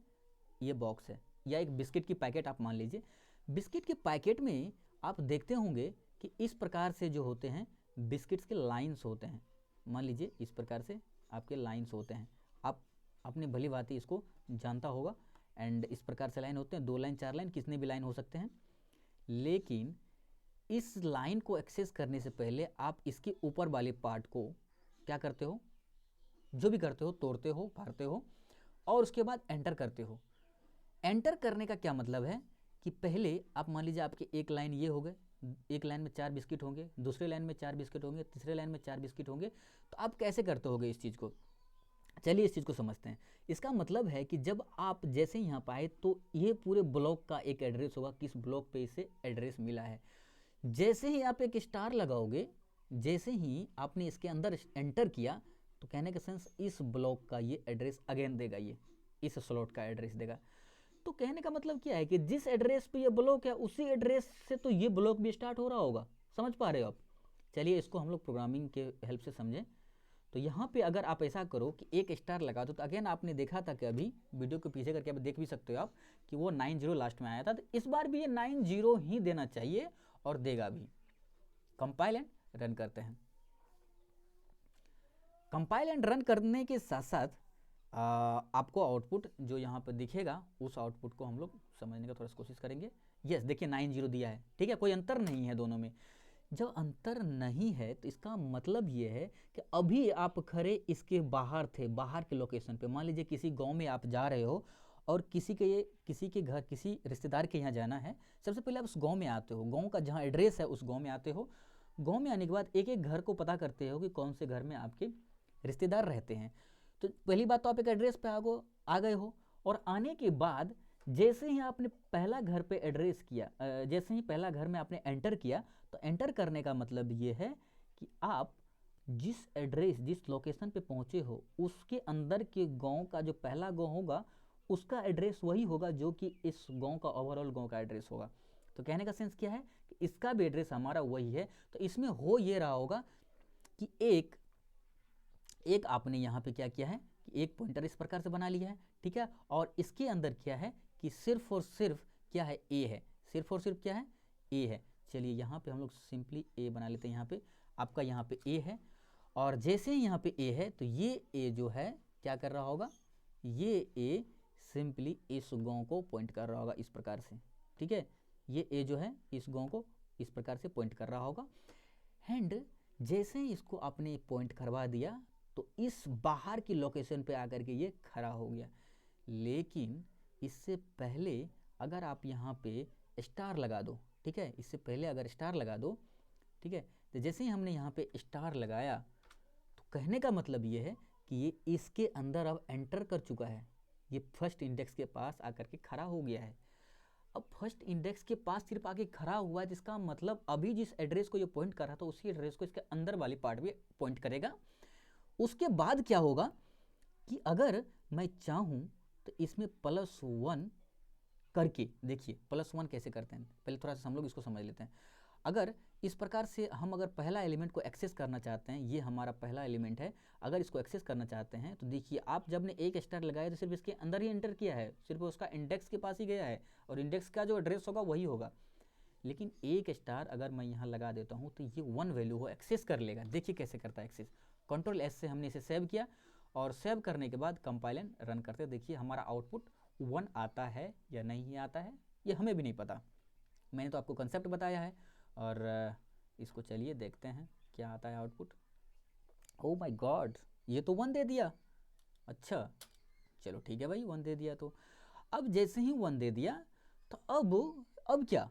A: ये बॉक्स है, या एक बिस्किट की पैकेट आप मान लीजिए। बिस्किट के पैकेट में आप देखते होंगे कि इस प्रकार से जो होते हैं बिस्किट्स के लाइन्स होते हैं। मान लीजिए इस प्रकार से आपके लाइन्स होते हैं, आप अपनी भली भांति इसको जानता होगा। एंड इस प्रकार से लाइन होते हैं, 2 लाइन 4 लाइन कितने भी लाइन हो सकते हैं। लेकिन इस लाइन को एक्सेस करने से पहले आप इसके ऊपर वाले पार्ट को क्या करते हो, जो भी करते हो, तोड़ते हो, फाड़ते हो और उसके बाद एंटर करते हो। एंटर करने का क्या मतलब है कि पहले आप मान लीजिए आपके एक लाइन ये हो गए, एक लाइन में 4 बिस्किट होंगे, दूसरे लाइन में 4 बिस्किट होंगे, तीसरे लाइन में 4 बिस्किट होंगे। तो आप कैसे करते होगे इस चीज़ को, चलिए इस चीज़ को समझते हैं। इसका मतलब है कि जब आप जैसे यहाँ पर आए तो ये पूरे ब्लॉक का एक एड्रेस होगा, किस ब्लॉक पे इसे एड्रेस मिला है। जैसे ही आप एक स्टार लगाओगे, जैसे ही आपने इसके अंदर एंटर किया, तो कहने का सेंस इस ब्लॉक का ये एड्रेस अगेन देगा, ये इस स्लॉट का एड्रेस देगा। तो कहने का मतलब क्या है कि जिस एड्रेस पे ये ब्लॉक है उसी एड्रेस से तो ये ब्लॉक भी स्टार्ट हो रहा होगा। समझ पा रहे हो आप। चलिए इसको हम लोग प्रोग्रामिंग के हेल्प से समझें। तो यहाँ पे अगर आप ऐसा करो कि एक स्टार लगा दो, तो अगेन आपने देखा था कि अभी वीडियो को पीछे करके आप देख भी सकते हो आप कि वो 90 लास्ट में आया था। तो इस बार भी ये 90 ही देना चाहिए और देगा भी। कंपाइल एंड रन करते हैं। कंपाइल एंड रन करने के साथ साथ आपको आउटपुट जो यहाँ पर दिखेगा उस आउटपुट को हम लोग समझने का थोड़ा सा कोशिश करेंगे। यस देखिए 90 दिया है, ठीक है, कोई अंतर नहीं है दोनों में। जब अंतर नहीं है तो इसका मतलब ये है कि अभी आप खड़े इसके बाहर थे, बाहर के लोकेशन पे। मान लीजिए किसी गांव में आप जा रहे हो और किसी के घर, किसी रिश्तेदार के यहाँ जाना है। सबसे पहले आप उस गांव में आते हो, गांव का जहाँ एड्रेस है उस गांव में आते हो। गांव में आने के बाद एक एक घर को पता करते हो कि कौन से घर में आपके रिश्तेदार रहते हैं। तो पहली बात तो आप एक एड्रेस पे आ गए हो, और आने के बाद जैसे ही आपने पहला घर पे एड्रेस किया, जैसे ही पहला घर में आपने एंटर किया, तो तो एंटर करने का मतलब ये है कि आप जिस एड्रेस, जिस लोकेशन पे पहुंचे हो, उसके अंदर के गांव का जो पहला गांव होगा उसका एड्रेस वही होगा जो कि इस गांव का ओवरऑल गांव का एड्रेस होगा। तो कहने का सेंस क्या है कि इसका भी एड्रेस हमारा वही है। तो इसमें हो ये रहा होगा कि एक आपने यहाँ पे क्या किया है कि एक पॉइंटर इस प्रकार से बना लिया है, ठीक है, और इसके अंदर क्या है कि सिर्फ और सिर्फ क्या है, ए है, सिर्फ और सिर्फ क्या है, ए है। चलिए यहाँ पे हम लोग सिंपली ए बना लेते हैं। यहाँ पे आपका यहाँ पे ए है, और जैसे ही यहाँ पे ए है तो ये ए जो है क्या कर रहा होगा, ये ए सिंपली इस गांव को पॉइंट कर रहा होगा इस प्रकार से, ठीक है। ये ए जो है इस गांव को इस प्रकार से पॉइंट कर रहा होगा। एंड जैसे ही इसको आपने पॉइंट करवा दिया तो इस बाहर की लोकेशन पे आकर के ये खड़ा हो गया। लेकिन इससे पहले अगर आप यहाँ पे स्टार लगा दो, ठीक है, इससे पहले अगर स्टार लगा दो, ठीक है, तो जैसे ही हमने यहाँ पे स्टार लगाया तो कहने का मतलब ये है कि ये इसके अंदर अब एंटर कर चुका है, ये फर्स्ट इंडेक्स के पास आकर के खड़ा हो गया है। अब फर्स्ट इंडेक्स के पास सिर्फ आके खड़ा हुआ है, जिसका मतलब अभी जिस एड्रेस को ये पॉइंट कर रहा था उसी एड्रेस को इसके अंदर वाली पार्ट भी पॉइंट करेगा। उसके बाद क्या होगा कि अगर मैं चाहूँ तो इसमें +1 करके, देखिए +1 कैसे करते हैं, पहले थोड़ा सा हम लोग इसको समझ लेते हैं। अगर इस प्रकार से हम अगर पहला एलिमेंट को एक्सेस करना चाहते हैं, ये हमारा पहला एलिमेंट है, अगर इसको एक्सेस करना चाहते हैं तो देखिए आप जब ने एक स्टार लगाया तो सिर्फ इसके अंदर ही एंटर किया है, सिर्फ उसका इंडेक्स के पास ही गया है, और इंडेक्स का जो एड्रेस होगा वही होगा। लेकिन एक स्टार अगर मैं यहाँ लगा देता हूँ तो ये 1 वैल्यू हो एक्सेस कर लेगा। देखिए कैसे करता है एक्सेस, Ctrl+S से हमने इसे सेव किया, और सेव करने के बाद कंपाइल एंड रन करते, देखिए हमारा आउटपुट 1 आता है या नहीं आता है ये हमें भी नहीं पता। मैंने तो आपको कंसेप्ट बताया है, और इसको चलिए देखते हैं क्या आता है आउटपुट। ओह माय गॉड, ये तो 1 दे दिया। अच्छा चलो ठीक है भाई, 1 दे दिया। तो अब जैसे ही 1 दे दिया तो अब क्या,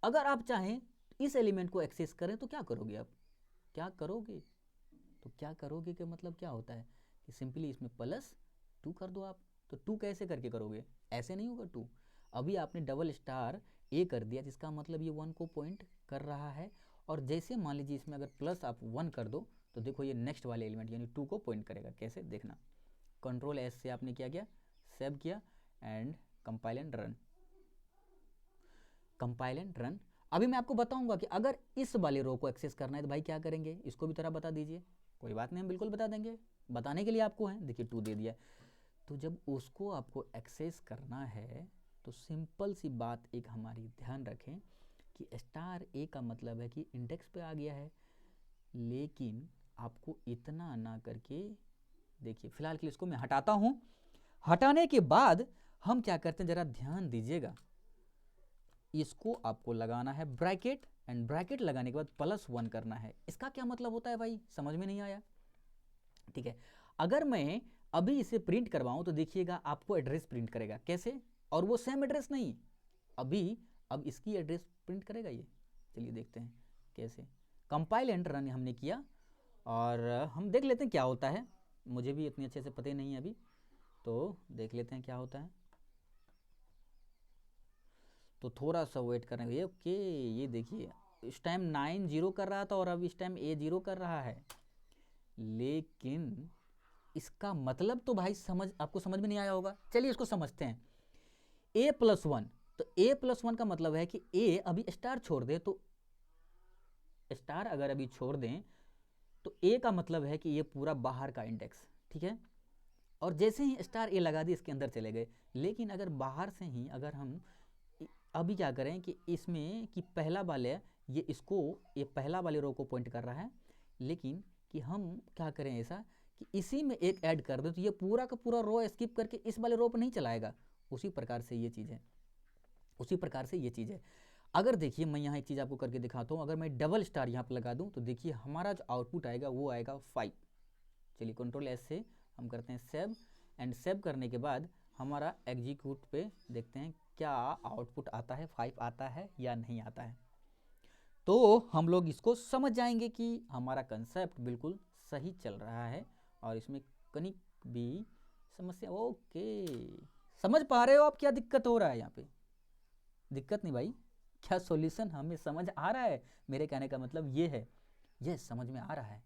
A: अगर आप चाहें इस एलिमेंट को एक्सेस करें तो क्या करोगे, आप क्या करोगे, तो क्या करोगे कि मतलब क्या होता है कि सिंपली इसमें +2 कर दो आप। तो 2 कैसे करके करोगे, ऐसे नहीं होगा 2, अभी आपने डबल स्टार ए कर दिया जिसका मतलब ये 1 को पॉइंट कर रहा है, और जैसे मान लीजिए इसमें अगर प्लस आप 1 कर दो तो देखो ये नेक्स्ट वाले एलिमेंट यानी 2 को पॉइंट करेगा। कैसे देखना, Ctrl+S से आपने क्या किया, सेव किया and compile and run, compile and run. अभी मैं आपको बताऊंगा कि अगर इस वाले रो को एक्सेस करना है तो भाई क्या करेंगे, इसको भी थोड़ा बता दीजिए। कोई बात नहीं, हम बिल्कुल बता देंगे, बताने के लिए आपको है। देखिए 2 दे दिया, तो जब उसको आपको एक्सेस करना है तो सिंपल सी बात एक हमारी ध्यान रखें कि स्टार ए का मतलब है कि इंडेक्स पे आ गया है। लेकिन आपको इतना ना करके, देखिए फिलहाल के लिए इसको मैं हटाता हूँ। हटाने के बाद हम क्या करते हैं जरा ध्यान दीजिएगा, इसको आपको लगाना है ब्रैकेट, एंड ब्रैकेट लगाने के बाद +1 करना है। इसका क्या मतलब होता है भाई, समझ में नहीं आया, ठीक है। अगर मैं अभी इसे प्रिंट करवाऊं तो देखिएगा आपको एड्रेस प्रिंट करेगा, कैसे, और वो सेम एड्रेस नहीं, अब इसकी एड्रेस प्रिंट करेगा ये। चलिए देखते हैं कैसे। कंपाइल एंड रन हमने किया, और हम देख लेते हैं क्या होता है, मुझे भी इतनी अच्छे से पता ही नहीं है अभी, तो देख लेते हैं क्या होता है। तो थोड़ा सा वेट करना है। ओके, ये देखिए इस टाइम 9 0 कर रहा था और अब इस टाइम A 0 कर रहा है, लेकिन इसका मतलब तो भाई आपको समझ में नहीं आया होगा। चलिए इसको समझते हैं। A+1, तो A+1 का मतलब है कि A अभी स्टार छोड़ दे, तो स्टार अगर अभी छोड़ दें तो A का मतलब है कि ये पूरा बाहर का इंडेक्स, ठीक है, और जैसे ही स्टार A लगा दी इसके अंदर चले गए। लेकिन अगर बाहर से ही अगर हम अभी क्या करें कि इसमें कि पहला वाले ये पहला वाले रो को पॉइंट कर रहा है, लेकिन कि हम क्या करें ऐसा कि इसी में एक ऐड कर दे तो ये पूरा का पूरा रो स्किप करके इस वाले रो पर नहीं चलाएगा। उसी प्रकार से ये चीज़ है, अगर देखिए मैं यहाँ एक चीज़ आपको करके दिखाता हूँ। अगर मैं डबल स्टार यहाँ पर लगा दूँ तो देखिए हमारा जो आउटपुट आएगा वो आएगा 5। चलिए Ctrl+S से हम करते हैं सेव, एंड सेव करने के बाद हमारा एग्जीक्यूट पे देखते हैं क्या आउटपुट आता है, 5 आता है या नहीं आता है। तो हम लोग इसको समझ जाएंगे कि हमारा कंसेप्ट बिल्कुल सही चल रहा है और इसमें कहीं भी समस्या। ओके, समझ पा रहे हो आप क्या दिक्कत हो रहा है यहाँ पे, दिक्कत नहीं भाई, क्या सॉल्यूशन हमें समझ आ रहा है? मेरे कहने का मतलब ये है, ये समझ में आ रहा है।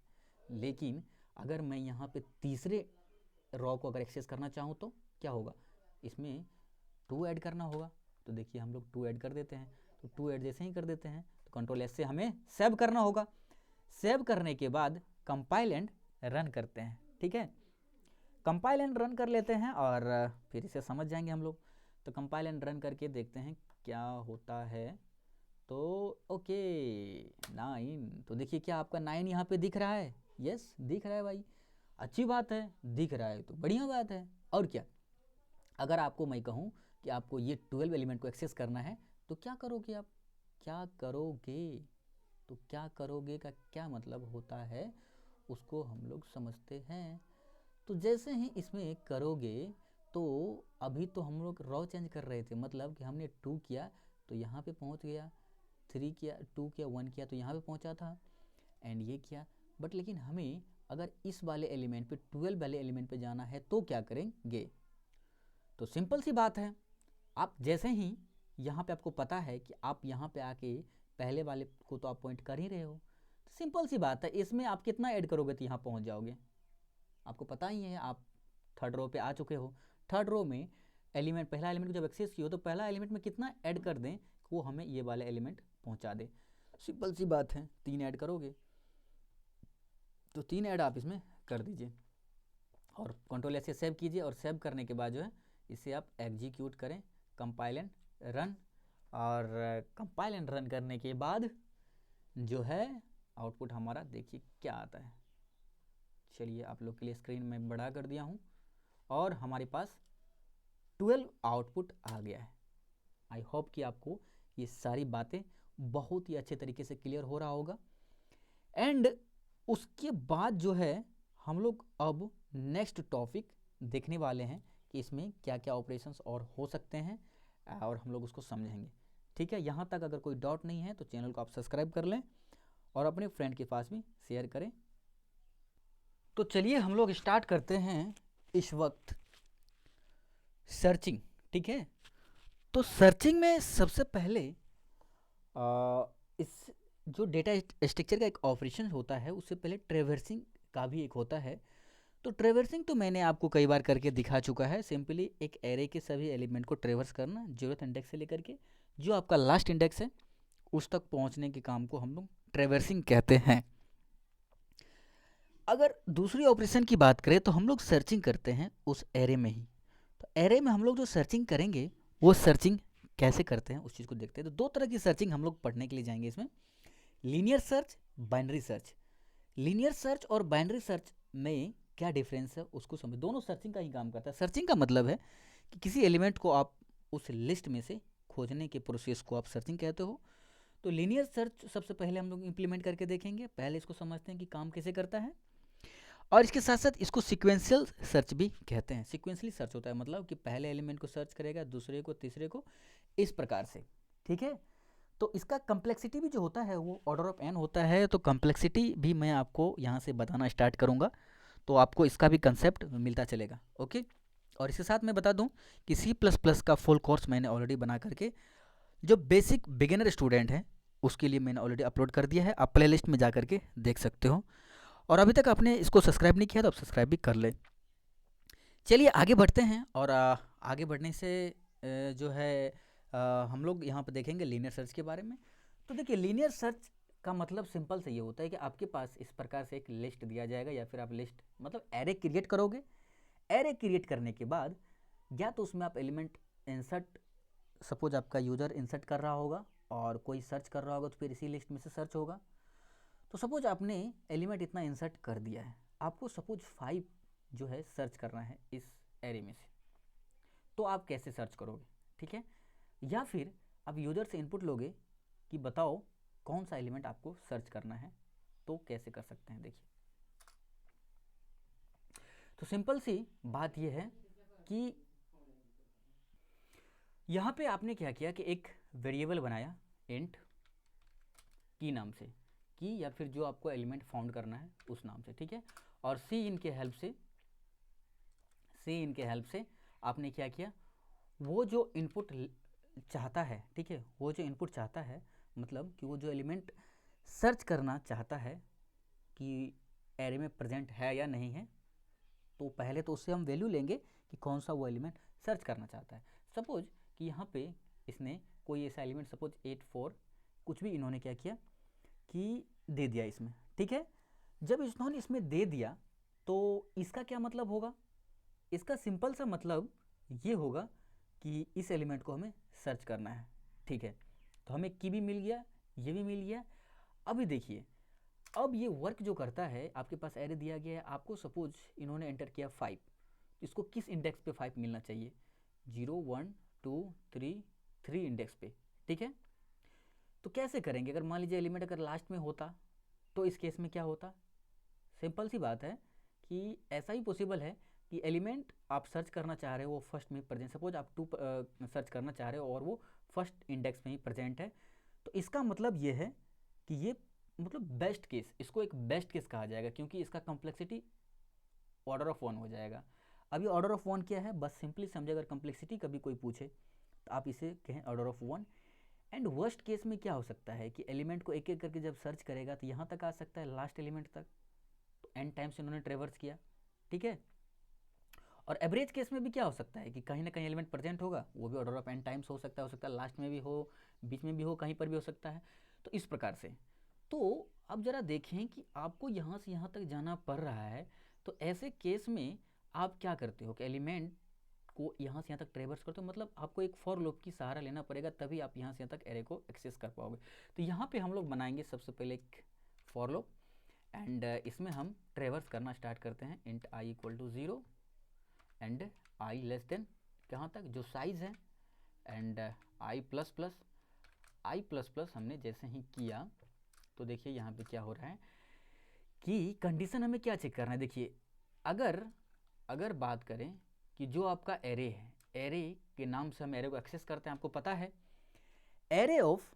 A: लेकिन अगर मैं यहाँ पे तीसरे रॉ को अगर एक्सेस करना चाहूँ तो क्या होगा? इसमें 2 ऐड करना होगा। तो देखिए हम लोग 2 ऐड कर देते हैं। तो 2 ऐड जैसे ही कर देते हैं तो कंट्रोल एस से हमें सेव करना होगा। सेव करने के बाद कंपाइल एंड रन करते हैं, ठीक है। कंपाइल एंड रन कर लेते हैं और फिर इसे समझ जाएंगे हम लोग। तो कंपाइल एंड रन करके देखते हैं क्या होता है। तो ओके 9, तो देखिए क्या आपका 9 यहाँ पे दिख रहा है? यस दिख रहा है भाई, अच्छी बात है, दिख रहा है तो बढ़िया बात है। और क्या, अगर आपको मैं कहूँ कि आपको ये 12 एलिमेंट को एक्सेस करना है तो क्या करोगे आप? क्या करोगे? तो क्या करोगे का क्या मतलब होता है उसको हम लोग समझते हैं। तो जैसे ही इसमें करोगे तो अभी तो हम लोग रॉ चेंज कर रहे थे, मतलब कि हमने 2 किया तो यहाँ पे पहुँच गया, 3 किया, 2 किया, 1 किया तो यहाँ पे पहुँचा था, एंड ये किया। बट लेकिन हमें अगर इस वाले एलिमेंट पे 12 वाले एलिमेंट पे जाना है तो क्या करेंगे? तो सिंपल सी बात है, आप जैसे ही यहाँ पे आपको पता है कि आप यहाँ पे आके पहले वाले को तो आप पॉइंट कर ही रहे हो, तो सिंपल सी बात है, इसमें आप कितना ऐड करोगे तो यहाँ पहुँच जाओगे। आपको पता ही है, आप थर्ड रो पे आ चुके हो। थर्ड रो में एलिमेंट, पहला एलिमेंट को जब एक्सेस किया तो पहला एलिमेंट में कितना ऐड कर दें कि वो हमें ये वाला एलिमेंट पहुँचा दे। सिंपल सी बात है, 3 ऐड करोगे तो 3 ऐड आप इसमें कर दीजिए और कंट्रोल ऐसे सेव कीजिए। और सेव करने के बाद जो है इसे आप एग्जीक्यूट करें, कंपाइल एंड रन। और कंपाइल एंड रन करने के बाद जो है आउटपुट हमारा देखिए क्या आता है। चलिए आप लोग के लिए स्क्रीन में बड़ा कर दिया हूँ और हमारे पास 12 आउटपुट आ गया है। आई होप कि आपको ये सारी बातें बहुत ही अच्छे तरीके से क्लियर हो रहा होगा। एंड उसके बाद जो है हम लोग अब नेक्स्ट टॉपिक देखने वाले हैं कि इसमें क्या क्या ऑपरेशंस और हो सकते हैं और हम लोग उसको समझेंगे, ठीक है। यहाँ तक अगर कोई डाउट नहीं है तो चैनल को आप सब्सक्राइब कर लें और अपने फ्रेंड के पास भी शेयर करें। तो चलिए हम लोग स्टार्ट करते हैं इस वक्त सर्चिंग, ठीक है। तो सर्चिंग में सबसे पहले इस जो डेटा स्ट्रक्चर का एक ऑपरेशन होता है उससे पहले ट्रेवर्सिंग का भी एक होता है। तो ट्रेवर्सिंग तो मैंने आपको कई बार करके दिखा चुका है। सिंपली एक एरे के सभी एलिमेंट को ट्रेवर्स करना, 0th इंडेक्स से लेकर के जो आपका लास्ट इंडेक्स है उस तक पहुंचने के काम को हम लोग ट्रेवर्सिंग कहते हैं। अगर दूसरी ऑपरेशन की बात करें तो हम लोग सर्चिंग करते हैं उस एरे में ही। तो एरे में हम लोग जो सर्चिंग करेंगे वो सर्चिंग कैसे करते हैं उस चीज़ को देखते हैं। तो 2 तरह की सर्चिंग हम लोग पढ़ने के लिए जाएंगे इसमें, linear search, binary search. Linear search और बाइनरी सर्च में क्या डिफरेंस है उसको समझ। दोनों सर्चिंग का ही काम करता है। सर्चिंग का मतलब है कि किसी एलिमेंट को आप उस लिस्ट में से खोजने के प्रोसेस को आप सर्चिंग कहते हो। तो लीनियर सर्च सबसे पहले हम लोग इम्प्लीमेंट करके देखेंगे। पहले इसको समझते हैं कि काम कैसे करता है और इसके साथ साथ इसको सीक्वेंशियल सर्च भी कहते हैं। सीक्वेंशियली सर्च होता है मतलब कि पहले एलिमेंट को सर्च करेगा, दूसरे को, तीसरे को, इस प्रकार से, ठीक है। तो इसका कम्प्लेक्सिटी भी जो होता है वो ऑर्डर ऑफ एन होता है। तो कम्प्लेक्सिटी भी मैं आपको यहाँ से बताना स्टार्ट करूँगा तो आपको इसका भी कंसेप्ट मिलता चलेगा, ओके। और इसके साथ मैं बता दूं कि C++ का फुल कोर्स मैंने ऑलरेडी बना करके जो बेसिक बिगिनर स्टूडेंट हैं उसके लिए मैंने ऑलरेडी अपलोड कर दिया है। आप प्ले लिस्ट में जा करके देख सकते हो और अभी तक आपने इसको सब्सक्राइब नहीं किया तो आप सब्सक्राइब भी कर लें। चलिए आगे बढ़ते हैं और आगे बढ़ने से जो है हम लोग यहाँ पर देखेंगे लीनियर सर्च के बारे में। तो देखिए लीनियर सर्च का मतलब सिंपल से ये होता है कि आपके पास इस प्रकार से एक लिस्ट दिया जाएगा या फिर आप लिस्ट मतलब एरे क्रिएट करोगे। एरे क्रिएट करने के बाद या तो उसमें आप एलिमेंट इंसर्ट, सपोज आपका यूज़र इंसर्ट कर रहा होगा और कोई सर्च कर रहा होगा तो फिर इसी लिस्ट में से सर्च होगा। तो सपोज आपने एलिमेंट इतना इंसर्ट कर दिया है, आपको सपोज 5 जो है सर्च करना है इस एरे में से, तो आप कैसे सर्च करोगे, ठीक है। या फिर आप यूज़र से इनपुट लोगे कि बताओ कौन सा एलिमेंट आपको सर्च करना है, तो कैसे कर सकते हैं देखिए। तो सिंपल सी बात यह है कि यहाँ पे आपने क्या किया कि एक वेरिएबल बनाया इंट की नाम से, की या फिर जो आपको एलिमेंट फाउंड करना है उस नाम से, ठीक है। और सी इन के हेल्प से आपने क्या किया, वो जो इनपुट चाहता है, ठीक है, वो जो इनपुट चाहता है, मतलब कि वो जो एलिमेंट सर्च करना चाहता है कि एरे में प्रेजेंट है या नहीं है, तो पहले तो उससे हम वैल्यू लेंगे कि कौन सा वो एलिमेंट सर्च करना चाहता है। सपोज कि यहाँ पे इसने कोई ऐसा एलिमेंट, सपोज 8 4 कुछ भी इन्होंने क्या किया कि दे दिया इसमें, ठीक है। जब इन्होंने इसमें दे दिया तो इसका क्या मतलब होगा, इसका सिंपल सा मतलब ये होगा कि इस एलिमेंट को हमें सर्च करना है, ठीक है। तो हमें की भी मिल गया, ये भी मिल गया। अभी देखिए, अब ये वर्क जो करता है, आपके पास एरे दिया गया है, आपको सपोज इन्होंने एंटर किया 5, इसको किस इंडेक्स पे 5 मिलना चाहिए, 0 1 2 3 3 इंडेक्स पे, ठीक है। तो कैसे करेंगे, अगर मान लीजिए एलिमेंट अगर लास्ट में होता तो इस केस में क्या होता, सिंपल सी बात है कि ऐसा ही पॉसिबल है कि एलिमेंट आप सर्च करना चाह रहे हो वो फर्स्ट में प्रेजेंट, सपोज आप 2 सर्च करना चाह रहे हो और वो फर्स्ट इंडेक्स में ही प्रेजेंट है, तो इसका मतलब ये है कि ये मतलब बेस्ट केस, इसको एक बेस्ट केस कहा जाएगा, क्योंकि इसका कॉम्प्लेक्सिटी ऑर्डर ऑफ 1 हो जाएगा। अब ये ऑर्डर ऑफ 1 क्या है, बस सिंपली समझे, अगर कॉम्प्लेक्सिटी कभी कोई पूछे तो आप इसे कहें order of 1। And worst case में क्या हो सकता है कि एलिमेंट को एक एक करके जब सर्च करेगा तो यहाँ तक आ सकता है, लास्ट एलिमेंट तक, तो एन टाइम्स इन्होंने ट्रेवर्स किया, ठीक है। और एवरेज केस में भी क्या हो सकता है कि कहीं ना कहीं एलिमेंट प्रेजेंट होगा, वो भी ऑर्डर ऑफ एन टाइम्स हो सकता है लास्ट में भी हो, बीच में भी हो, कहीं पर भी हो सकता है। तो इस प्रकार से, तो अब जरा देखें कि आपको यहाँ से यहाँ तक जाना पड़ रहा है, तो ऐसे केस में आप क्या करते हो कि एलिमेंट को यहाँ से यहाँ तक ट्रेवर्स करते हो, मतलब आपको एक फॉर लूप की सहारा लेना पड़ेगा, तभी आप यहाँ से यहाँ तक एरे को एक्सेस कर पाओगे। तो यहाँ पे हम लोग बनाएंगे सबसे पहले एक फॉर लूप, एंड इसमें हम ट्रेवर्स करना स्टार्ट करते हैं, int i equal to 0 and i less than कहाँ तक, जो साइज़ है, एंड आई प्लस प्लस हमने जैसे ही किया तो देखिए यहाँ पे क्या हो रहा है कि कंडीशन हमें क्या चेक करना है। देखिए, अगर बात करें कि जो आपका एरे है, एरे के नाम से हम एरे को एक्सेस करते हैं, आपको पता है एरे ऑफ,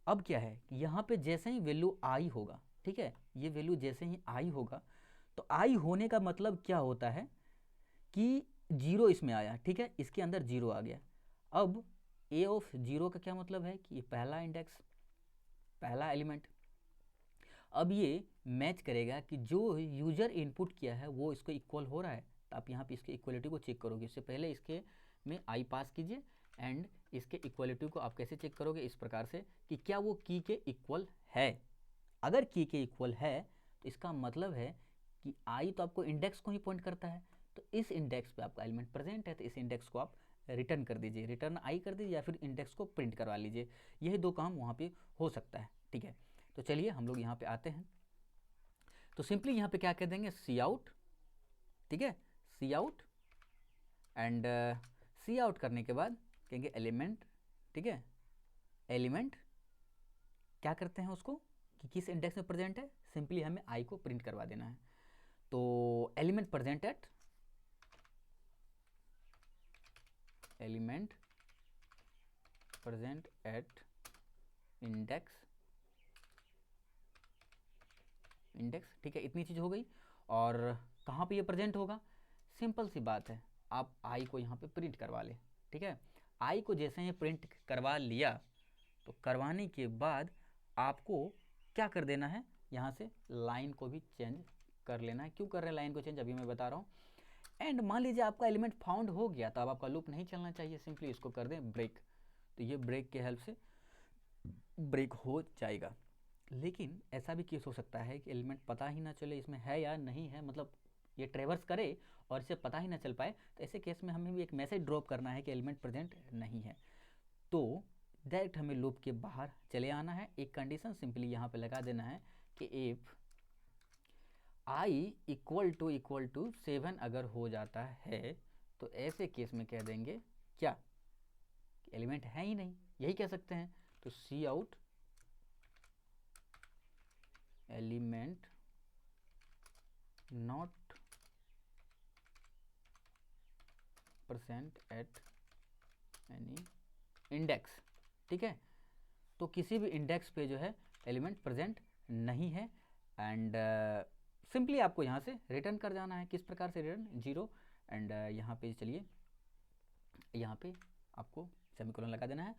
A: अब क्या है कि यहाँ पे जैसे ही वैल्यू आई होगा, ठीक है, ये वैल्यू जैसे ही आई होगा, तो आई होने का मतलब क्या होता है कि 0 इसमें आया, ठीक है, इसके अंदर 0 आ गया। अब ए ऑफ 0 का क्या मतलब है कि ये पहला इंडेक्स, पहला एलिमेंट। अब ये मैच करेगा कि जो यूजर इनपुट किया है वो इसको इक्वल हो रहा है, तो आप यहाँ पे इसके इक्वलिटी को चेक करोगे। इससे पहले इसके में आई पास कीजिए, एंड इसके इक्वलिटी को आप कैसे चेक करोगे, इस प्रकार से कि क्या वो की के इक्वल है। अगर की के इक्वल है तो इसका मतलब है कि आई तो आपको इंडेक्स को ही पॉइंट करता है, तो इस इंडेक्स पे आपका एलिमेंट प्रेजेंट है, तो इस इंडेक्स को आप रिटर्न कर दीजिए, रिटर्न आई कर दीजिए, या फिर इंडेक्स को प्रिंट करवा लीजिए। यही दो काम वहाँ पे हो सकता है, ठीक है। तो चलिए हम लोग यहाँ पे आते हैं, तो सिंपली यहाँ पे क्या कह देंगे, सी आउट, ठीक है, सी आउट, एंड सी आउट करने के बाद कहेंगे एलिमेंट, ठीक है, एलिमेंट क्या करते हैं उसको कि किस इंडेक्स में प्रेजेंट है, सिंपली हमें आई को प्रिंट करवा देना है। तो element present at, element present at index, ठीक है, इतनी चीज़ हो गई। और कहाँ पे ये प्रेजेंट होगा, सिंपल सी बात है, आप आई को यहाँ पे प्रिंट करवा ले, ठीक है। आई को जैसे ही प्रिंट करवा लिया, तो करवाने के बाद आपको क्या कर देना है, यहाँ से लाइन को भी चेंज कर लेना है। क्यों कर रहे हैं लाइन को चेंज, अभी मैं बता रहा हूँ। एंड मान लीजिए आपका एलिमेंट फाउंड हो गया, तो अब आपका लूप नहीं चलना चाहिए, सिंपली इसको कर दें ब्रेक, तो ये ब्रेक के हेल्प से ब्रेक हो जाएगा। लेकिन ऐसा भी केस हो सकता है कि एलिमेंट पता ही ना चले इसमें है या नहीं है, मतलब ये ट्रेवर्स करे और इसे पता ही ना चल पाए, तो ऐसे केस में हमें भी एक मैसेज ड्रॉप करना है कि एलिमेंट प्रेजेंट नहीं है। तो डायरेक्ट हमें लूप के बाहर चले आना है, एक कंडीशन सिंपली यहाँ पे लगा देना है कि इफ आई इक्वल टू 7 अगर हो जाता है, तो ऐसे केस में कह देंगे क्या कि एलिमेंट है ही नहीं, यही कह सकते हैं। तो see out element not percent at any index, ठीक है। तो किसी भी इंडेक्स पे जो है एलिमेंट प्रेजेंट नहीं है, एंड सिंपली आपको यहाँ से रिटर्न कर जाना है। किस प्रकार से रिटर्न, 0, एंड यहाँ पे चलिए, यहाँ पे आपको सेमीकोलन लगा देना है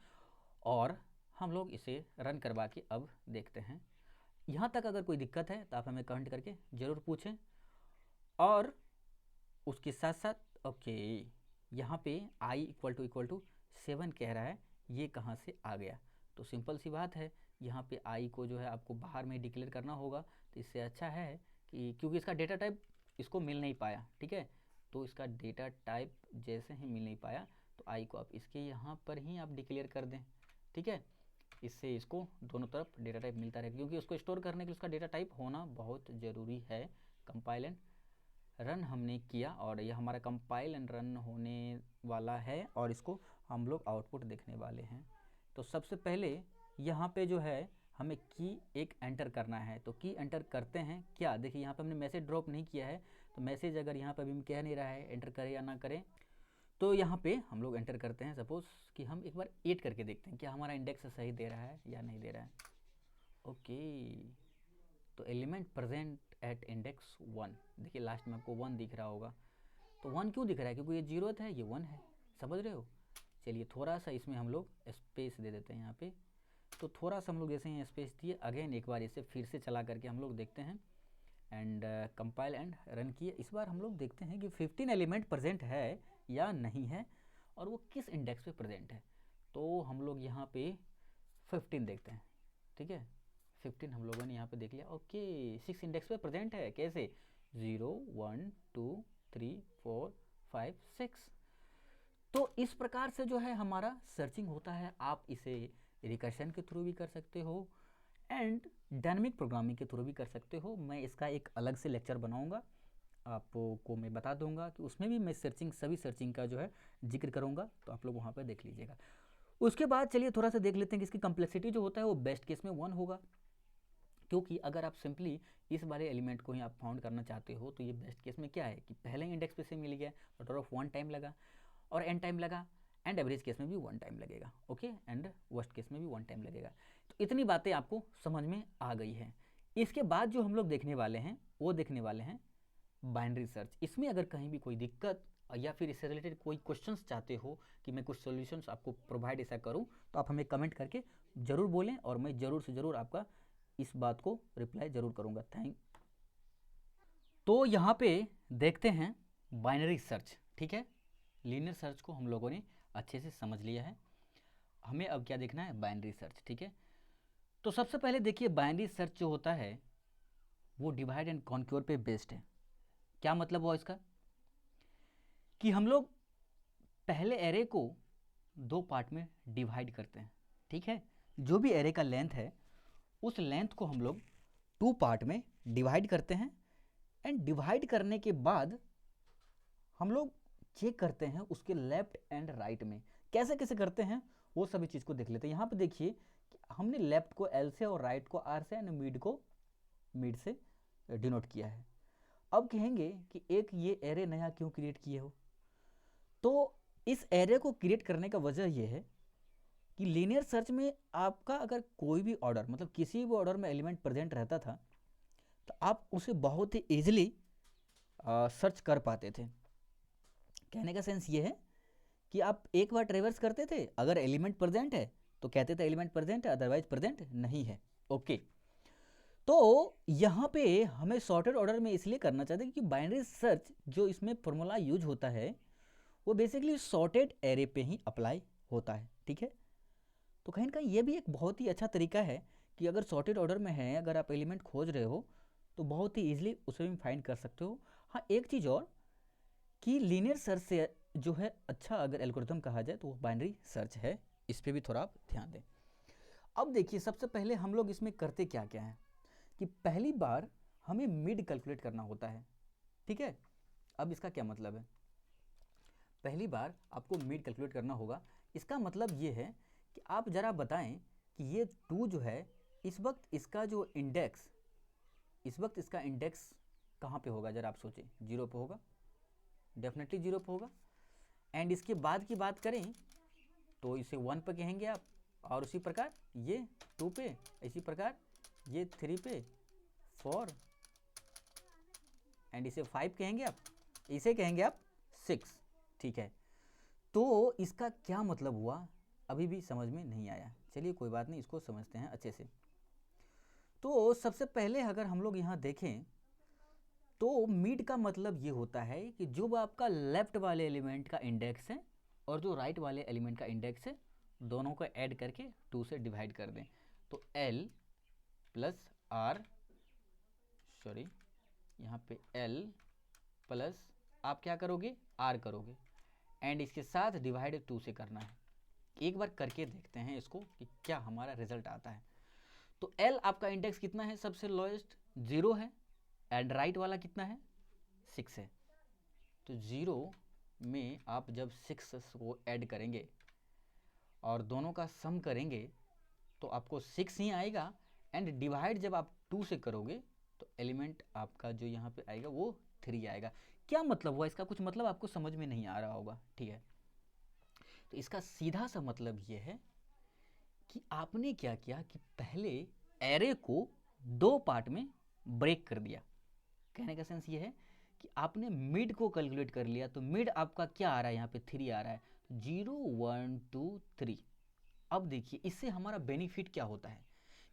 A: और हम लोग इसे रन करवा के अब देखते हैं। यहाँ तक अगर कोई दिक्कत है तो आप हमें कमेंट करके ज़रूर पूछें। और उसके साथ साथ ओके, यहाँ पे i इक्वल टू 7 कह रहा है, ये कहाँ से आ गया? तो सिंपल सी बात है, यहाँ पे i को जो है आपको बाहर में डिक्लेयर करना होगा। तो इससे अच्छा है कि क्योंकि इसका डेटा टाइप इसको मिल नहीं पाया, ठीक है, तो इसका डेटा टाइप जैसे ही मिल नहीं पाया तो i को आप इसके यहाँ पर ही आप डिक्लेयर कर दें, ठीक है। इससे इसको दोनों तरफ डेटा टाइप मिलता रहेगा, क्योंकि उसको स्टोर करने के लिए उसका डेटा टाइप होना बहुत ज़रूरी है। कंपाइल एंड रन हमने किया और यह हमारा कंपाइल एंड रन होने वाला है और इसको हम लोग आउटपुट देखने वाले हैं। तो सबसे पहले यहाँ पे जो है हमें की एक एंटर करना है, तो की एंटर करते हैं। क्या देखिए, यहाँ पे हमने मैसेज ड्रॉप नहीं किया है, तो मैसेज अगर यहाँ पे अभी कह नहीं रहा है एंटर करें या ना करें, तो यहाँ पे हम लोग एंटर करते हैं। सपोज़ कि हम एक बार 8 करके देखते हैं क्या हमारा इंडेक्स सही दे रहा है या नहीं दे रहा है। ओके, तो एलिमेंट प्रेजेंट एट इंडेक्स 1, देखिए लास्ट में आपको 1 दिख रहा होगा। तो 1 क्यों दिख रहा है? क्योंकि ये 0 है, ये 1 है, समझ रहे हो। चलिए थोड़ा सा इसमें हम लोग स्पेस दे देते हैं यहाँ पे। तो थोड़ा सा हम लोग जैसे ही स्पेस दिए, अगेन एक बार इसे फिर से चला करके हम लोग देखते हैं एंड कंपाइल एंड रन किए। इस बार हम लोग देखते हैं कि 15 एलिमेंट प्रेजेंट है या नहीं है और वो किस इंडेक्स पे प्रेजेंट है। तो हम लोग यहाँ पे 15 देखते हैं, ठीक है। 15 हम लोगों ने यहाँ पे देख लिया। ओके, 6 इंडेक्स पे प्रेजेंट है। कैसे? 0 1 2 3 4 5 6। तो इस प्रकार से जो है हमारा सर्चिंग होता है। आप इसे रिकर्शन के थ्रू भी कर सकते हो एंड डायनामिक प्रोग्रामिंग के थ्रू भी कर सकते हो। मैं इसका एक अलग से लेक्चर बनाऊंगा, आपको मैं बता दूंगा कि उसमें भी मैं सभी सर्चिंग का जो है जिक्र करूंगा, तो आप लोग वहाँ पर देख लीजिएगा। उसके बाद चलिए थोड़ा सा देख लेते हैं कि इसकी कम्प्लेक्सिटी जो होता है वो बेस्ट केस में 1 होगा, क्योंकि अगर आप सिंपली इस वाले एलिमेंट को ही आप फाउंड करना चाहते हो तो ये बेस्ट केस में क्या है कि पहले इंडेक्स पे से मिल गया, टोटल ऑफ 1 टाइम लगा और n टाइम लगा, एंड एवरेज केस में भी 1 टाइम लगेगा, ओके, एंड वर्स्ट केस में भी 1 टाइम लगेगा। तो इतनी बातें आपको समझ में आ गई हैं। इसके बाद जो हम लोग देखने वाले हैं वो देखने वाले हैं बाइनरी सर्च। इसमें अगर कहीं भी कोई दिक्कत या फिर इससे रिलेटेड कोई क्वेश्चंस चाहते हो कि मैं कुछ सॉल्यूशंस आपको प्रोवाइड ऐसा करूं, तो आप हमें कमेंट करके ज़रूर बोलें और मैं ज़रूर से ज़रूर आपका इस बात को रिप्लाई ज़रूर करूंगा। थैंक। तो यहाँ पे देखते हैं बाइनरी सर्च, ठीक है। लीनियर सर्च को हम लोगों ने अच्छे से समझ लिया है, हमें अब क्या देखना है? बाइनरी सर्च, ठीक है। तो सबसे पहले देखिए, बाइनरी सर्च जो होता है वो डिवाइड एंड कॉन्क्योर पे बेस्ड है। क्या मतलब हुआ इसका? कि हम लोग पहले एरे को 2 पार्ट में डिवाइड करते हैं, ठीक है। जो भी एरे का लेंथ है उस लेंथ को हम लोग 2 पार्ट में डिवाइड करते हैं एंड डिवाइड करने के बाद हम लोग चेक करते हैं उसके लेफ्ट एंड राइट में। कैसे कैसे करते हैं वो सभी चीज़ को देख लेते हैं। यहाँ पे देखिए कि हमने लेफ्ट को एल से और राइट को आर से एंड मिड को मिड से डिनोट किया है। अब कहेंगे कि एक ये एरे नया क्यों क्रिएट किए हो? तो इस एरे को क्रिएट करने का वजह यह है कि लीनियर सर्च में आपका अगर कोई भी ऑर्डर, मतलब किसी भी ऑर्डर में एलिमेंट प्रेजेंट रहता था तो आप उसे बहुत ही ईजिली सर्च कर पाते थे। कहने का सेंस ये है कि आप एक बार ट्रेवर्स करते थे, अगर एलिमेंट प्रेजेंट है तो कहते थे एलिमेंट प्रेजेंट है, अदरवाइज प्रेजेंट नहीं है, ओके। तो यहाँ पे हमें सॉर्टेड ऑर्डर में इसलिए करना चाहते हैं कि बाइनरी सर्च जो इसमें फॉर्मूला यूज होता है वो बेसिकली सॉर्टेड एरे पे ही अप्लाई होता है, ठीक है। तो कहीं ना कहीं ये भी एक बहुत ही अच्छा तरीका है कि अगर सॉर्टेड ऑर्डर में है, अगर आप एलिमेंट खोज रहे हो तो बहुत ही ईजिली उसे भी फाइंड कर सकते हो। हाँ, एक चीज़ और कि लीनियर सर्च से जो है अच्छा अगर एल्गोरिथम कहा जाए तो वो बाइनरी सर्च है, इस पर भी थोड़ा आप ध्यान दें। अब देखिए, सबसे पहले हम लोग इसमें करते क्या क्या हैं कि पहली बार हमें मिड कैलकुलेट करना होता है, ठीक है। अब इसका क्या मतलब है? पहली बार आपको मिड कैलकुलेट करना होगा। इसका मतलब ये है कि आप ज़रा बताएं कि ये 2 जो है इस वक्त इसका जो इंडेक्स, इस वक्त इसका इंडेक्स कहाँ पे होगा? ज़रा आप सोचें, 0 पे होगा, डेफिनेटली 0 पे होगा। एंड इसके बाद की बात करें तो इसे 1 पे कहेंगे आप, और उसी प्रकार ये 2 पे, इसी प्रकार ये 3 पे, 4 एंड इसे 5 कहेंगे आप, इसे कहेंगे आप 6, ठीक है। तो इसका क्या मतलब हुआ अभी भी समझ में नहीं आया, चलिए कोई बात नहीं, इसको समझते हैं अच्छे से। तो सबसे पहले अगर हम लोग यहाँ देखें तो मिड का मतलब ये होता है कि जो आपका लेफ्ट वाले एलिमेंट का इंडेक्स है और जो राइट वाले एलिमेंट का इंडेक्स है, दोनों को ऐड करके 2 से डिवाइड कर दें। तो L प्लस आर, सॉरी यहाँ पे L प्लस आप क्या करोगे, R करोगे, एंड इसके साथ डिवाइड 2 से करना है। एक बार करके देखते हैं इसको कि क्या हमारा रिजल्ट आता है। तो L आपका इंडेक्स कितना है, सबसे लोएस्ट 0 है, एंड राइट वाला कितना है, 6 है। तो 0 में आप जब 6 को ऐड करेंगे और दोनों का सम करेंगे तो आपको 6 ही आएगा, एंड डिवाइड जब आप 2 से करोगे तो एलिमेंट आपका जो यहाँ पे आएगा वो 3 आएगा। क्या मतलब हुआ इसका, कुछ मतलब आपको समझ में नहीं आ रहा होगा, ठीक है। तो इसका सीधा सा मतलब ये है कि आपने क्या किया कि पहले एरे को 2 पार्ट में ब्रेक कर दिया। कहने का सेंस ये है कि आपने मिड को कैलकुलेट कर लिया, तो मिड आपका क्या आ रहा है, यहाँ पे 3 आ रहा है, 0 1 2 3। अब देखिए इससे हमारा बेनिफिट क्या होता है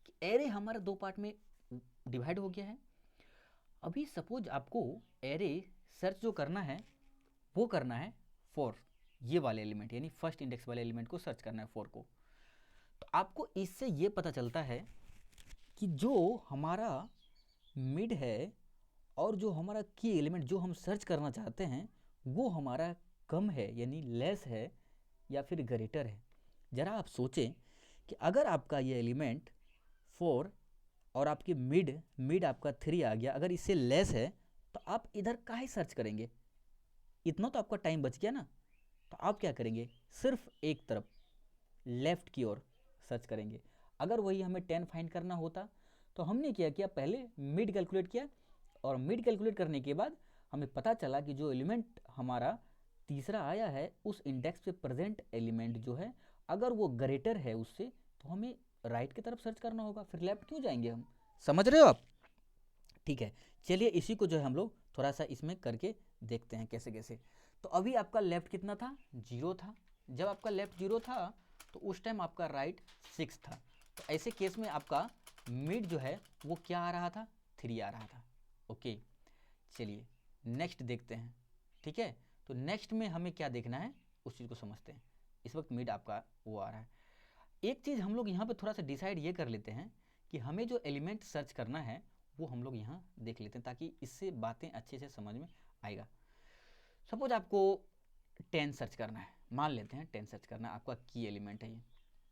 A: कि एरे हमारा 2 पार्ट में डिवाइड हो गया है। अभी सपोज आपको एरे सर्च जो करना है वो करना है 4, ये वाले एलिमेंट यानी फर्स्ट इंडेक्स वाले एलिमेंट को सर्च करना है 4 को। तो आपको इससे ये पता चलता है कि जो हमारा मिड है और जो हमारा की एलिमेंट जो हम सर्च करना चाहते हैं वो हमारा कम है यानी लेस है या फिर ग्रेटर है। ज़रा आप सोचें कि अगर आपका ये एलिमेंट 4 और आपके मिड आपका 3 आ गया, अगर इससे लेस है तो आप इधर काहे सर्च करेंगे, इतना तो आपका टाइम बच गया ना। तो आप क्या करेंगे, सिर्फ एक तरफ लेफ्ट की ओर सर्च करेंगे। अगर वही हमें 10 फाइंड करना होता तो हमने क्या किया, पहले मिड कैलकुलेट किया, और मिड कैलकुलेट करने के बाद हमें पता चला कि जो एलिमेंट हमारा तीसरा आया है उस इंडेक्स पे प्रेजेंट एलिमेंट जो है अगर वो ग्रेटर है उससे तो हमें राइट की तरफ सर्च करना होगा, फिर लेफ्ट क्यों जाएंगे हम, समझ रहे हो आप, ठीक है। चलिए इसी को जो है हम लोग थोड़ा सा इसमें करके देखते हैं कैसे कैसे। तो अभी आपका लेफ्ट कितना था, 0 था। जब आपका लेफ्ट 0 था तो उस टाइम आपका राइट 6 था। तो ऐसे केस में आपका मिड जो है वो क्या आ रहा था, 3 आ रहा था। ओके, चलिए नेक्स्ट देखते हैं, ठीक है। तो नेक्स्ट में हमें क्या देखना है उस चीज़ को समझते हैं। इस वक्त मिड आपका वो आ रहा है। एक चीज़ हम लोग यहाँ पे थोड़ा सा डिसाइड ये कर लेते हैं कि हमें जो एलिमेंट सर्च करना है वो हम लोग यहाँ देख लेते हैं ताकि इससे बातें अच्छे से समझ में आएगा। सपोज आपको 10 सर्च करना है, मान लेते हैं 10 सर्च करना है, आपका की एलिमेंट है, ये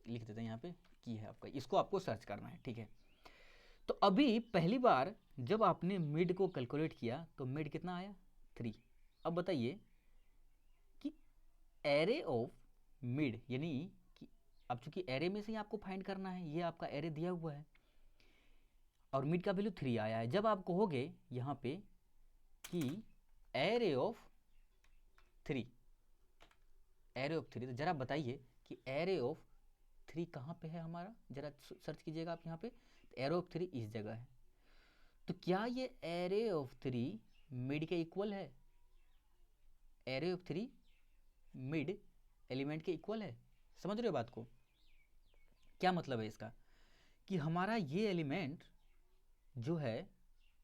A: लिख देते हैं यहाँ पे की है आपका, इसको आपको सर्च करना है, ठीक है। तो अभी पहली बार जब आपने मिड को कैलकुलेट किया तो मिड कितना आया, 3। अब बताइए कि एरे ऑफ मिड यानी कि अब चूंकि एरे में से ही आपको फाइंड करना है, ये आपका एरे दिया हुआ है और मिड का वैल्यू 3 आया है। जब आप कहोगे यहाँ पे कि एरे ऑफ 3, एरे ऑफ 3, तो जरा बताइए कि एरे ऑफ 3 कहाँ पे है हमारा, जरा सर्च कीजिएगा आप यहाँ पे। तो एरे ऑफ 3 इस जगह है। तो क्या ये एरे ऑफ 3 मिड के इक्वल है, एरे ऑफ 3 मिड एलिमेंट के इक्वल है, समझ रहे हो बात को। क्या मतलब है इसका कि हमारा ये एलिमेंट जो है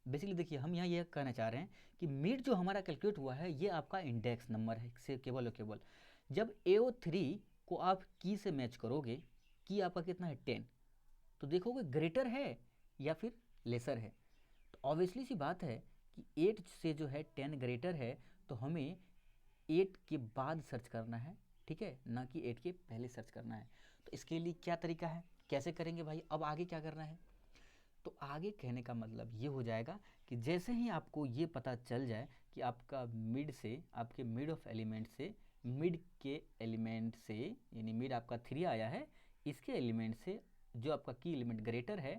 A: बेसिकली देखिए हम यहाँ ये कहना चाह रहे हैं कि मिड जो हमारा कैलकुलेट हुआ है ये आपका इंडेक्स नंबर है से केवल और केवल। जब AO3 को आप की से मैच करोगे, की आपका कितना है 10, तो देखोगे ग्रेटर है या फिर लेसर है। तो ऑब्वियसली सी बात है कि 8 से जो है 10 ग्रेटर है, तो हमें 8 के बाद सर्च करना है, ठीक है, ना कि 8 के पहले सर्च करना है। तो इसके लिए क्या तरीका है, कैसे करेंगे भाई, अब आगे क्या करना है। तो आगे कहने का मतलब ये हो जाएगा कि जैसे ही आपको ये पता चल जाए कि आपका मिड से, आपके मिड ऑफ एलिमेंट से, मिड के एलिमेंट से यानी मिड आपका 3 आया है, इसके एलिमेंट से जो आपका की एलिमेंट ग्रेटर है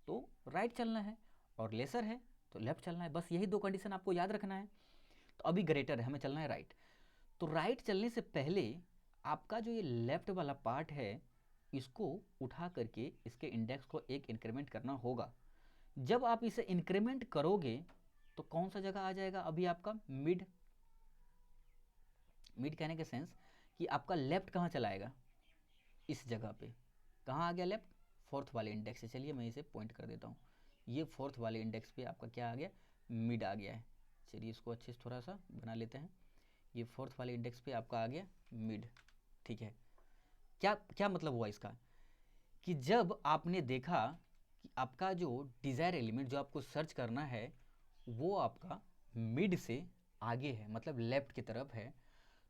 A: तो राइट चलना है और लेसर है तो लेफ्ट चलना है। बस यही 2 कंडीशन आपको याद रखना है। तो अभी ग्रेटर है, हमें चलना है राइट। तो राइट चलने से पहले आपका जो ये लेफ्ट वाला पार्ट है इसको उठा करके इसके इंडेक्स को एक इंक्रीमेंट करना होगा। जब आप इसे इंक्रीमेंट करोगे तो कौन सा जगह आ जाएगा, अभी आपका मिड, मिड कहने के सेंस कि आपका लेफ्ट कहाँ चला आएगा, इस जगह पे कहाँ आ गया लेफ्ट, फोर्थ वाले इंडेक्स से। चलिए मैं इसे पॉइंट कर देता हूँ, ये फोर्थ वाले इंडेक्स पे आपका क्या आ गया, मिड आ गया है। चलिए इसको अच्छे से थोड़ा सा बना लेते हैं, ये फोर्थ वाले इंडेक्स पे आपका आ गया मिड। ठीक है, क्या क्या मतलब हुआ इसका, कि जब आपने देखा कि आपका जो डिज़ायर एलिमेंट जो आपको सर्च करना है वो आपका मिड से आगे है, मतलब लेफ्ट की तरफ है,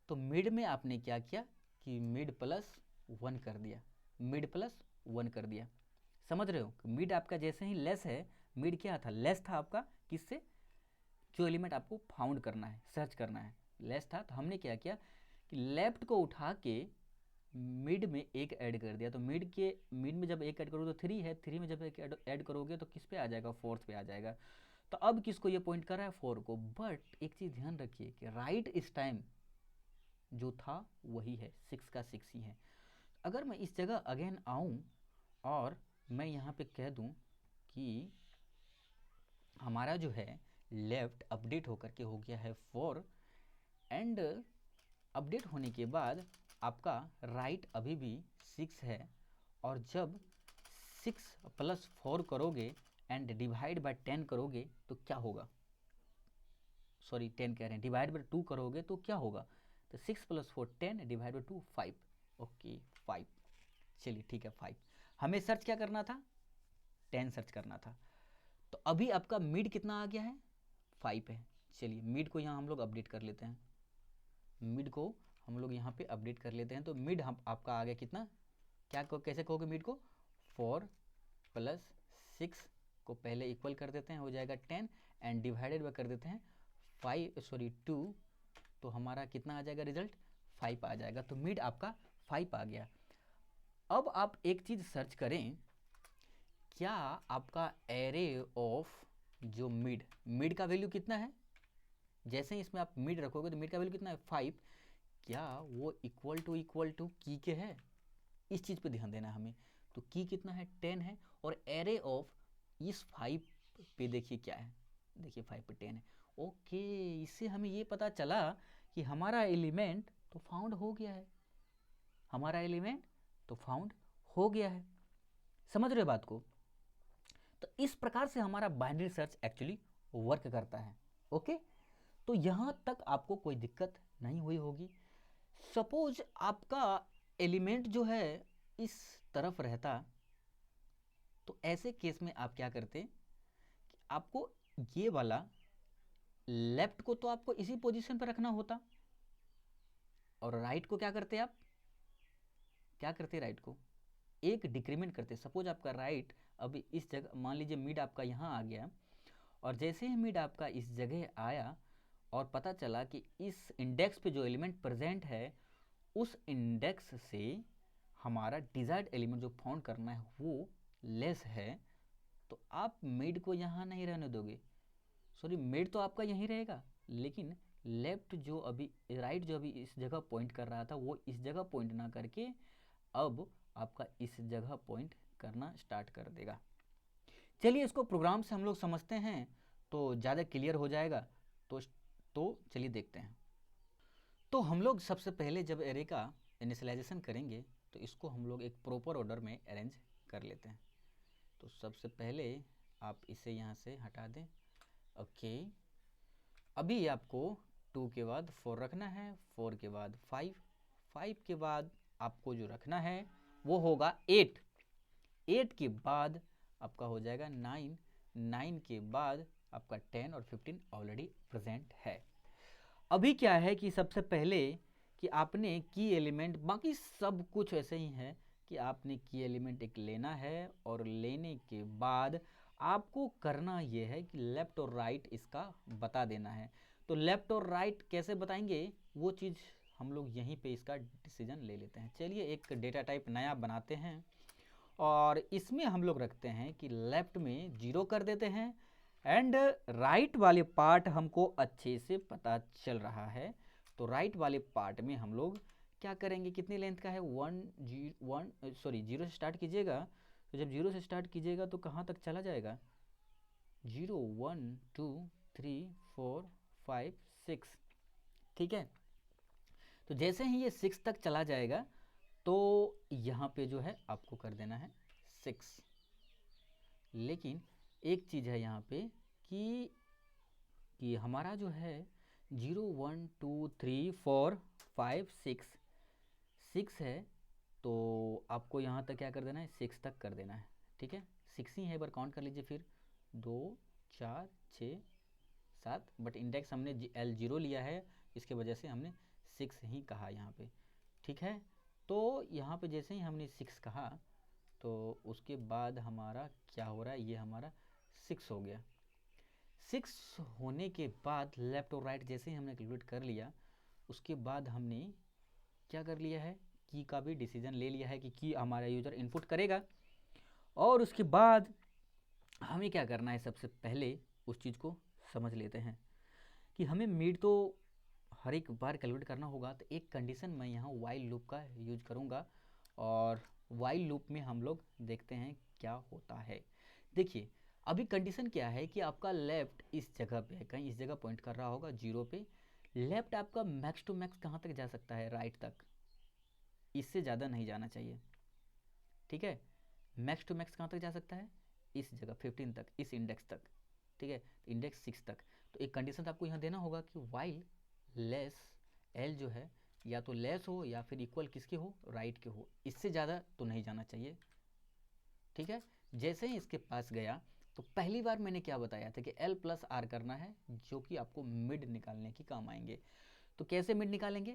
A: तो मिड में आपने क्या किया कि मिड प्लस 1 कर दिया, मिड प्लस 1 कर दिया। समझ रहे हो, मिड आपका जैसे ही लेस है, मिड क्या था, लेस था आपका किससे, जो एलिमेंट आपको फाउंड करना है, सर्च करना है, लेस था। तो हमने क्या किया कि लेफ्ट को उठा के मिड में एक ऐड कर दिया। तो मिड में जब एक ऐड करोगे तो 3 है, 3 में जब एक ऐड करोगे तो किस पे आ जाएगा, फोर्थ पे आ जाएगा। तो अब किसको ये पॉइंट कर रहा है, 4 को। बट एक चीज़ ध्यान रखिए कि राइट इस टाइम जो था वही है, 6 का 6 ही है। अगर मैं इस जगह अगेन आऊँ और मैं यहाँ पे कह दूँ कि हमारा जो है लेफ्ट अपडेट होकर के हो गया है 4, एंड अपडेट होने के बाद आपका राइट अभी भी 6 है, और जब 6 प्लस 4 करोगे एंड डिवाइड बाय 10 करोगे तो क्या होगा, सॉरी 10 कह रहे हैं, डिवाइड बाय 2 करोगे तो क्या होगा, तो 6 प्लस 4 10 डिवाइड बाय 2 5। ओके 5, चलिए ठीक है 5। हमें सर्च क्या करना था, 10 सर्च करना था। तो अभी आपका मिड कितना आ गया है, 5 है। चलिए मिड को यहाँ हम लोग अपडेट कर लेते हैं, मिड को हम लोग यहाँ पे अपडेट कर लेते हैं। तो मिड हम आपका आ गया कितना, क्या कैसे कहोगे मिड को, 4 प्लस 6 को पहले इक्वल कर देते हैं, हो जाएगा 10, एंड डिवाइडेड बाय कर देते हैं 2, तो हमारा कितना आ जाएगा रिजल्ट, 5 आ जाएगा। तो मिड आपका 5 आ गया। अब आप एक चीज़ सर्च करें, क्या आपका एरे ऑफ जो मिड का वैल्यू कितना है, जैसे ही इसमें आप मिड रखोगे तो मिड का वैल्यू कितना है 5, क्या वो इक्वल टू की के है, इस चीज़ पे ध्यान देना है हमें। तो की कितना है 10 है, और एरे ऑफ इस 5 पे देखिए क्या है, देखिए 5 पे 10 है। ओके, इससे हमें ये पता चला कि हमारा एलिमेंट तो फाउंड हो गया है, हमारा एलिमेंट तो फाउंड हो गया है। समझ रहे हो बात को, तो इस प्रकार से हमारा बाइनरी सर्च एक्चुअली वर्क करता है। ओके, तो यहाँ तक आपको कोई दिक्कत नहीं हुई होगी। सपोज आपका एलिमेंट जो है इस तरफ रहता, तो ऐसे केस में आप क्या करते कि आपको ये वाला लेफ्ट को तो आपको इसी पोजीशन पर रखना होता, और राइट को क्या करते आप, क्या करते राइट को एक डिक्रीमेंट करते। सपोज आपका राइट अभी इस जगह, मान लीजिए मिड आपका यहाँ आ गया, और जैसे ही मिड आपका इस जगह आया और पता चला कि इस इंडेक्स पे जो एलिमेंट प्रेजेंट है उस इंडेक्स से हमारा डिजायर्ड एलिमेंट जो फाउंड करना है वो लेस है, तो आप मिड को यहाँ नहीं रहने दोगे, सॉरी मिड तो आपका यहीं रहेगा, लेकिन लेफ्ट जो अभी, राइट जो अभी इस जगह पॉइंट कर रहा था वो इस जगह पॉइंट ना करके अब आपका इस जगह पॉइंट करना स्टार्ट कर देगा। चलिए इसको प्रोग्राम से हम लोग समझते हैं तो ज़्यादा क्लियर हो जाएगा। तो चलिए देखते हैं। तो हम लोग सबसे पहले जब एरे का इनिशियलाइजेशन करेंगे तो इसको हम लोग एक प्रॉपर ऑर्डर में अरेंज कर लेते हैं। तो सबसे पहले आप इसे यहाँ से हटा दें। ओके, अभी आपको 2 के बाद 4 रखना है, 4 के बाद 5, 5 के बाद आपको जो रखना है वो होगा 8, 8 के बाद आपका हो जाएगा 9, 9 के बाद आपका 10 और 15 ऑलरेडी प्रेजेंट है। अभी क्या है कि सबसे पहले कि आपने की एलिमेंट, बाकी सब कुछ ऐसे ही है कि आपने की एलिमेंट एक लेना है, और लेने के बाद आपको करना ये है कि लेफ़्ट और राइट इसका बता देना है। तो लेफ़्ट और राइट कैसे बताएंगे वो चीज़ हम लोग यहीं पे इसका डिसीजन ले लेते हैं। चलिए एक डेटा टाइप नया बनाते हैं, और इसमें हम लोग रखते हैं कि लेफ़्ट में 0 कर देते हैं, एंड राइट वाले पार्ट हमको अच्छे से पता चल रहा है। तो राइट वाले पार्ट में हम लोग क्या करेंगे, कितनी लेंथ का है, 0 से स्टार्ट कीजिएगा। तो जब 0 से स्टार्ट कीजिएगा तो कहाँ तक चला जाएगा, 0 1 2 3 4 5 6, ठीक है। तो जैसे ही ये 6 तक चला जाएगा तो यहाँ पे जो है आपको कर देना है 6। लेकिन एक चीज़ है यहाँ पे कि हमारा जो है 0 1 2 3 4 5 6 6 है, तो आपको यहाँ तक क्या कर देना है, 6 तक कर देना है। ठीक है, 6 ही है, एक बार काउंट कर लीजिए फिर 2 4 6 7, बट इंडेक्स हमने L0 लिया है, इसके वजह से हमने 6 ही कहा यहाँ पे। ठीक है, तो यहाँ पे जैसे ही हमने 6 कहा तो उसके बाद हमारा क्या हो रहा है, ये हमारा 6 हो गया। 6 होने के बाद लेफ़्ट और राइट जैसे ही हमने कैलकुलेट कर लिया, उसके बाद हमने क्या कर लिया है, की का भी डिसीजन ले लिया है कि की हमारा यूज़र इनपुट करेगा। और उसके बाद हमें क्या करना है, सबसे पहले उस चीज़ को समझ लेते हैं कि हमें मिड तो हर एक बार कैलकुलेट करना होगा। तो एक कंडीशन मैं यहाँ वाइल लूप का यूज करूँगा, और वाइल लूप में हम लोग देखते हैं क्या होता है। देखिए अभी कंडीशन क्या है कि आपका लेफ्ट इस जगह पे है, कहीं इस जगह पॉइंट कर रहा होगा 0 पे। लेफ्ट आपका मैक्स टू मैक्स कहाँ तक जा सकता है, राइट तक, इससे ज़्यादा नहीं जाना चाहिए। ठीक है, मैक्स टू मैक्स कहाँ तक जा सकता है, इस जगह 15 तक, इस इंडेक्स तक। ठीक है, इंडेक्स 6 तक। तो एक कंडीशन आपको यहाँ देना होगा कि वाइल लेस एल जो है या तो लेस हो या फिर इक्वल किसके हो, राइट के हो, इससे ज़्यादा तो नहीं जाना चाहिए। ठीक है, जैसे ही इसके पास गया तो पहली बार मैंने क्या बताया था कि L प्लस आर करना है, जो कि आपको मिड निकालने की काम आएंगे। तो कैसे मिड निकालेंगे,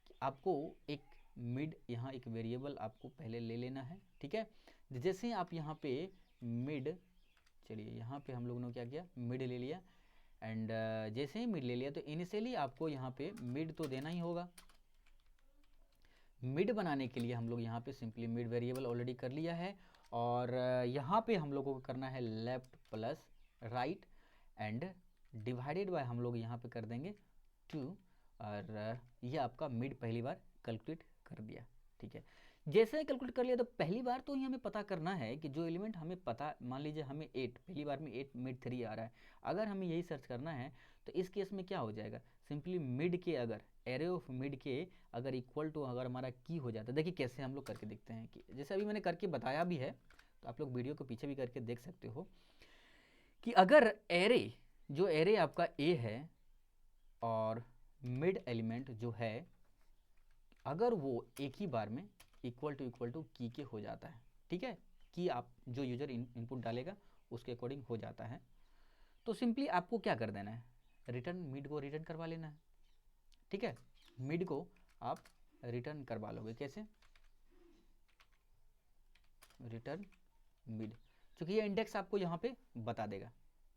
A: कि आपको एक मिड यहाँ एक वेरिएबल आपको पहले ले लेना है। ठीक है, जैसे आप यहाँ पे मिड, चलिए यहाँ पे हम लोगों ने क्या किया, मिड ले लिया। एंड जैसे ही मिड ले लिया तो इनिशियली आपको यहाँ पे मिड तो देना ही होगा। मिड बनाने के लिए हम लोग यहाँ पे सिंपली मिड वेरिएबल ऑलरेडी कर लिया है, और यहाँ पे हम लोगों को करना है left plus right, and divided by हम लोग यहाँ पे कर देंगे 2, और ये आपका मिड पहली बार कैलकुलेट कर दिया। ठीक है, जैसे ही कैलकुलेट कर लिया तो पहली बार तो ये हमें पता करना है कि जो एलिमेंट हमें पता, मान लीजिए हमें 8, पहली बार में 8 मिड 3 आ रहा है, अगर हमें यही सर्च करना है तो इस केस में क्या हो जाएगा, सिंपली मिड के अगर एरे ऑफ मिड के अगर इक्वल टू अगर हमारा की हो जाता है, देखिए कैसे हम लोग करके देखते हैं, कि जैसे अभी मैंने करके बताया भी है, तो आप लोग वीडियो को पीछे भी करके देख सकते हो कि अगर एरे, जो एरे आपका ए है और मिड एलिमेंट जो है, अगर वो एक ही बार में इक्वल टू की के हो जाता है, ठीक है, की आप जो यूजर इनपुट डालेगा उसके अकॉर्डिंग हो जाता है, तो सिंपली आपको क्या कर देना है, रिटर्न मिड को रिटर्न करवा लेना है। ठीक है, मिड को आप रिटर्न करवा लोगे, कैसे, रिटर्न मिड, क्योंकि ये इंडेक्स आपको यहाँ पे बता देगा।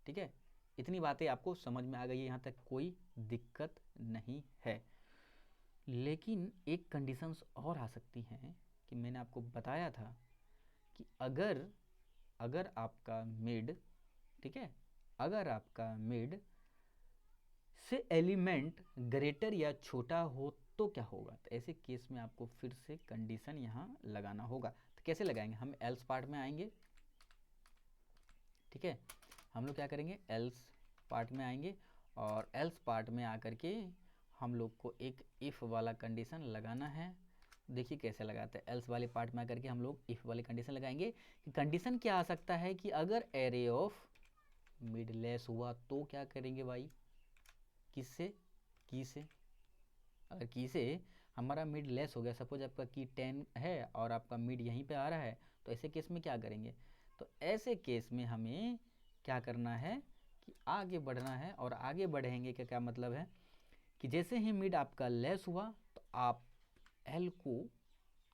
A: ठीक है, इतनी बातें आपको समझ में आ गई है, यहाँ तक कोई दिक्कत नहीं है। लेकिन एक कंडीशंस और आ सकती हैं कि मैंने आपको बताया था कि अगर अगर आपका मिड, ठीक है, अगर आपका मिड से एलिमेंट ग्रेटर या छोटा हो तो क्या होगा, तो ऐसे केस में आपको फिर से कंडीशन यहाँ लगाना होगा। तो कैसे लगाएंगे, हम एल्स पार्ट में आएंगे। ठीक है, हम लोग क्या करेंगे, एल्स पार्ट में आएंगे, और एल्स पार्ट में आकर के हम लोग को एक इफ़ वाला कंडीशन लगाना है। देखिए कैसे लगाते हैं, एल्स वाले पार्ट में आकर के हम लोग इफ़ वाले कंडीशन लगाएंगे कि कंडीशन क्या आ सकता है कि अगर एरे ऑफ मिड लेस हुआ तो क्या करेंगे भाई, किससे, की से। अगर की से हमारा मिड लेस हो गया, सपोज आपका की 10 है और आपका मिड यहीं पे आ रहा है, तो ऐसे केस में क्या करेंगे, तो ऐसे केस में हमें क्या करना है कि आगे बढ़ना है, और आगे बढ़ेंगे का क्या मतलब है कि जैसे ही मिड आपका लेस हुआ तो आप एल को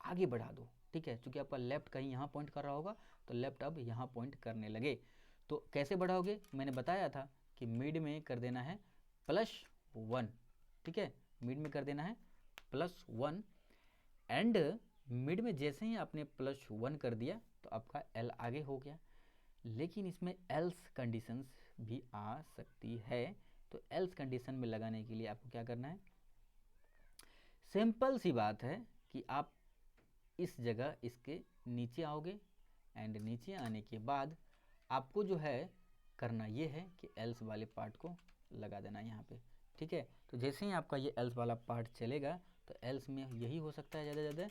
A: आगे बढ़ा दो। ठीक है, क्योंकि आपका लेफ्ट कहीं यहाँ पॉइंट कर रहा होगा, तो लेफ्ट अब यहाँ पॉइंट करने लगे। तो कैसे बढ़ाओगे, मैंने बताया था कि मिड में कर देना है +1। ठीक है, मिड में कर देना है +1, एंड मिड में जैसे ही आपने +1 कर दिया तो आपका एल आगे हो गया। लेकिन इसमें एल्स कंडीशंस भी आ सकती है, तो एल्स कंडीशन में लगाने के लिए आपको क्या करना है, सिंपल सी बात है कि आप इस जगह इसके नीचे आओगे, एंड नीचे आने के बाद आपको जो है करना ये है कि एल्स वाले पार्ट को लगा देना यहाँ पे। ठीक है, तो जैसे ही आपका ये एल्स वाला पार्ट चलेगा तो एल्स में यही हो सकता है ज़्यादा से ज़्यादा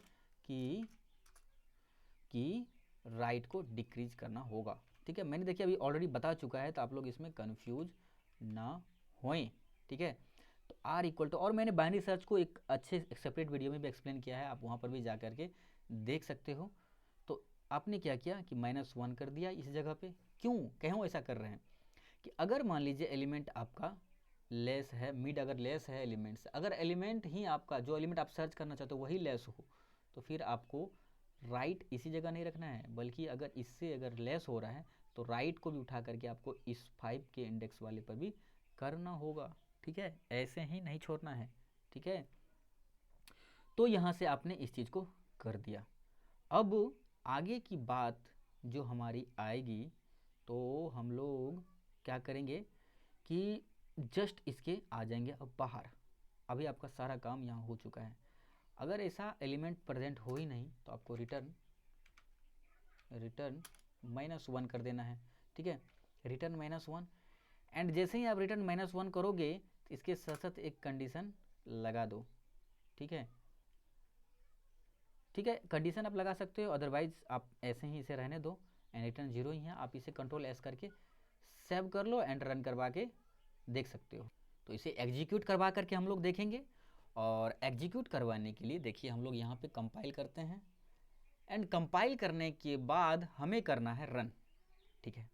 A: कि राइट को डिक्रीज करना होगा। ठीक है, मैंने देखिए अभी ऑलरेडी बता चुका है, तो आप लोग इसमें कंफ्यूज ना होएं। ठीक है, तो आर इक्वल टू, और मैंने बाइनरी सर्च को एक अच्छे सेपरेट वीडियो में भी एक्सप्लेन किया है, आप वहाँ पर भी जा करके देख सकते हो। तो आपने क्या किया कि -1 कर दिया इस जगह पे। क्यों ऐसा कर रहे हैं कि अगर मान लीजिए एलिमेंट आपका लेस है, मिड अगर लेस है एलिमेंट से, अगर एलिमेंट ही आपका जो एलिमेंट आप सर्च करना चाहते हो वही लेस हो, तो फिर आपको राइट इसी जगह नहीं रखना है, बल्कि अगर इससे अगर लेस हो रहा है तो राइट को भी उठा करके आपको इस 5 के इंडेक्स वाले पर भी करना होगा। ठीक है, ऐसे ही नहीं छोड़ना है। ठीक है, तो यहाँ से आपने इस चीज़ को कर दिया। अब आगे की बात जो हमारी आएगी, तो हम लोग क्या करेंगे कि जस्ट इसके आ जाएंगे अब बाहर। अभी आपका सारा काम यहाँ हो चुका है। अगर ऐसा एलिमेंट प्रेजेंट हो ही नहीं तो आपको रिटर्न -1 कर देना है। ठीक है, रिटर्न -1, एंड जैसे ही आप रिटर्न -1 करोगे तो इसके साथ साथ एक कंडीशन लगा दो। ठीक है, कंडीशन आप लगा सकते हो, अदरवाइज आप ऐसे ही इसे रहने दो, एंड रिटर्न 0 ही है। आप इसे Ctrl+S करके सेव कर लो एंड रन करवा के देख सकते हो। तो इसे एग्जीक्यूट करवा करके हम लोग देखेंगे, और एग्जीक्यूट करवाने के लिए देखिए हम लोग यहाँ पे कंपाइल करते हैं, एंड कंपाइल करने के बाद हमें करना है रन। ठीक है,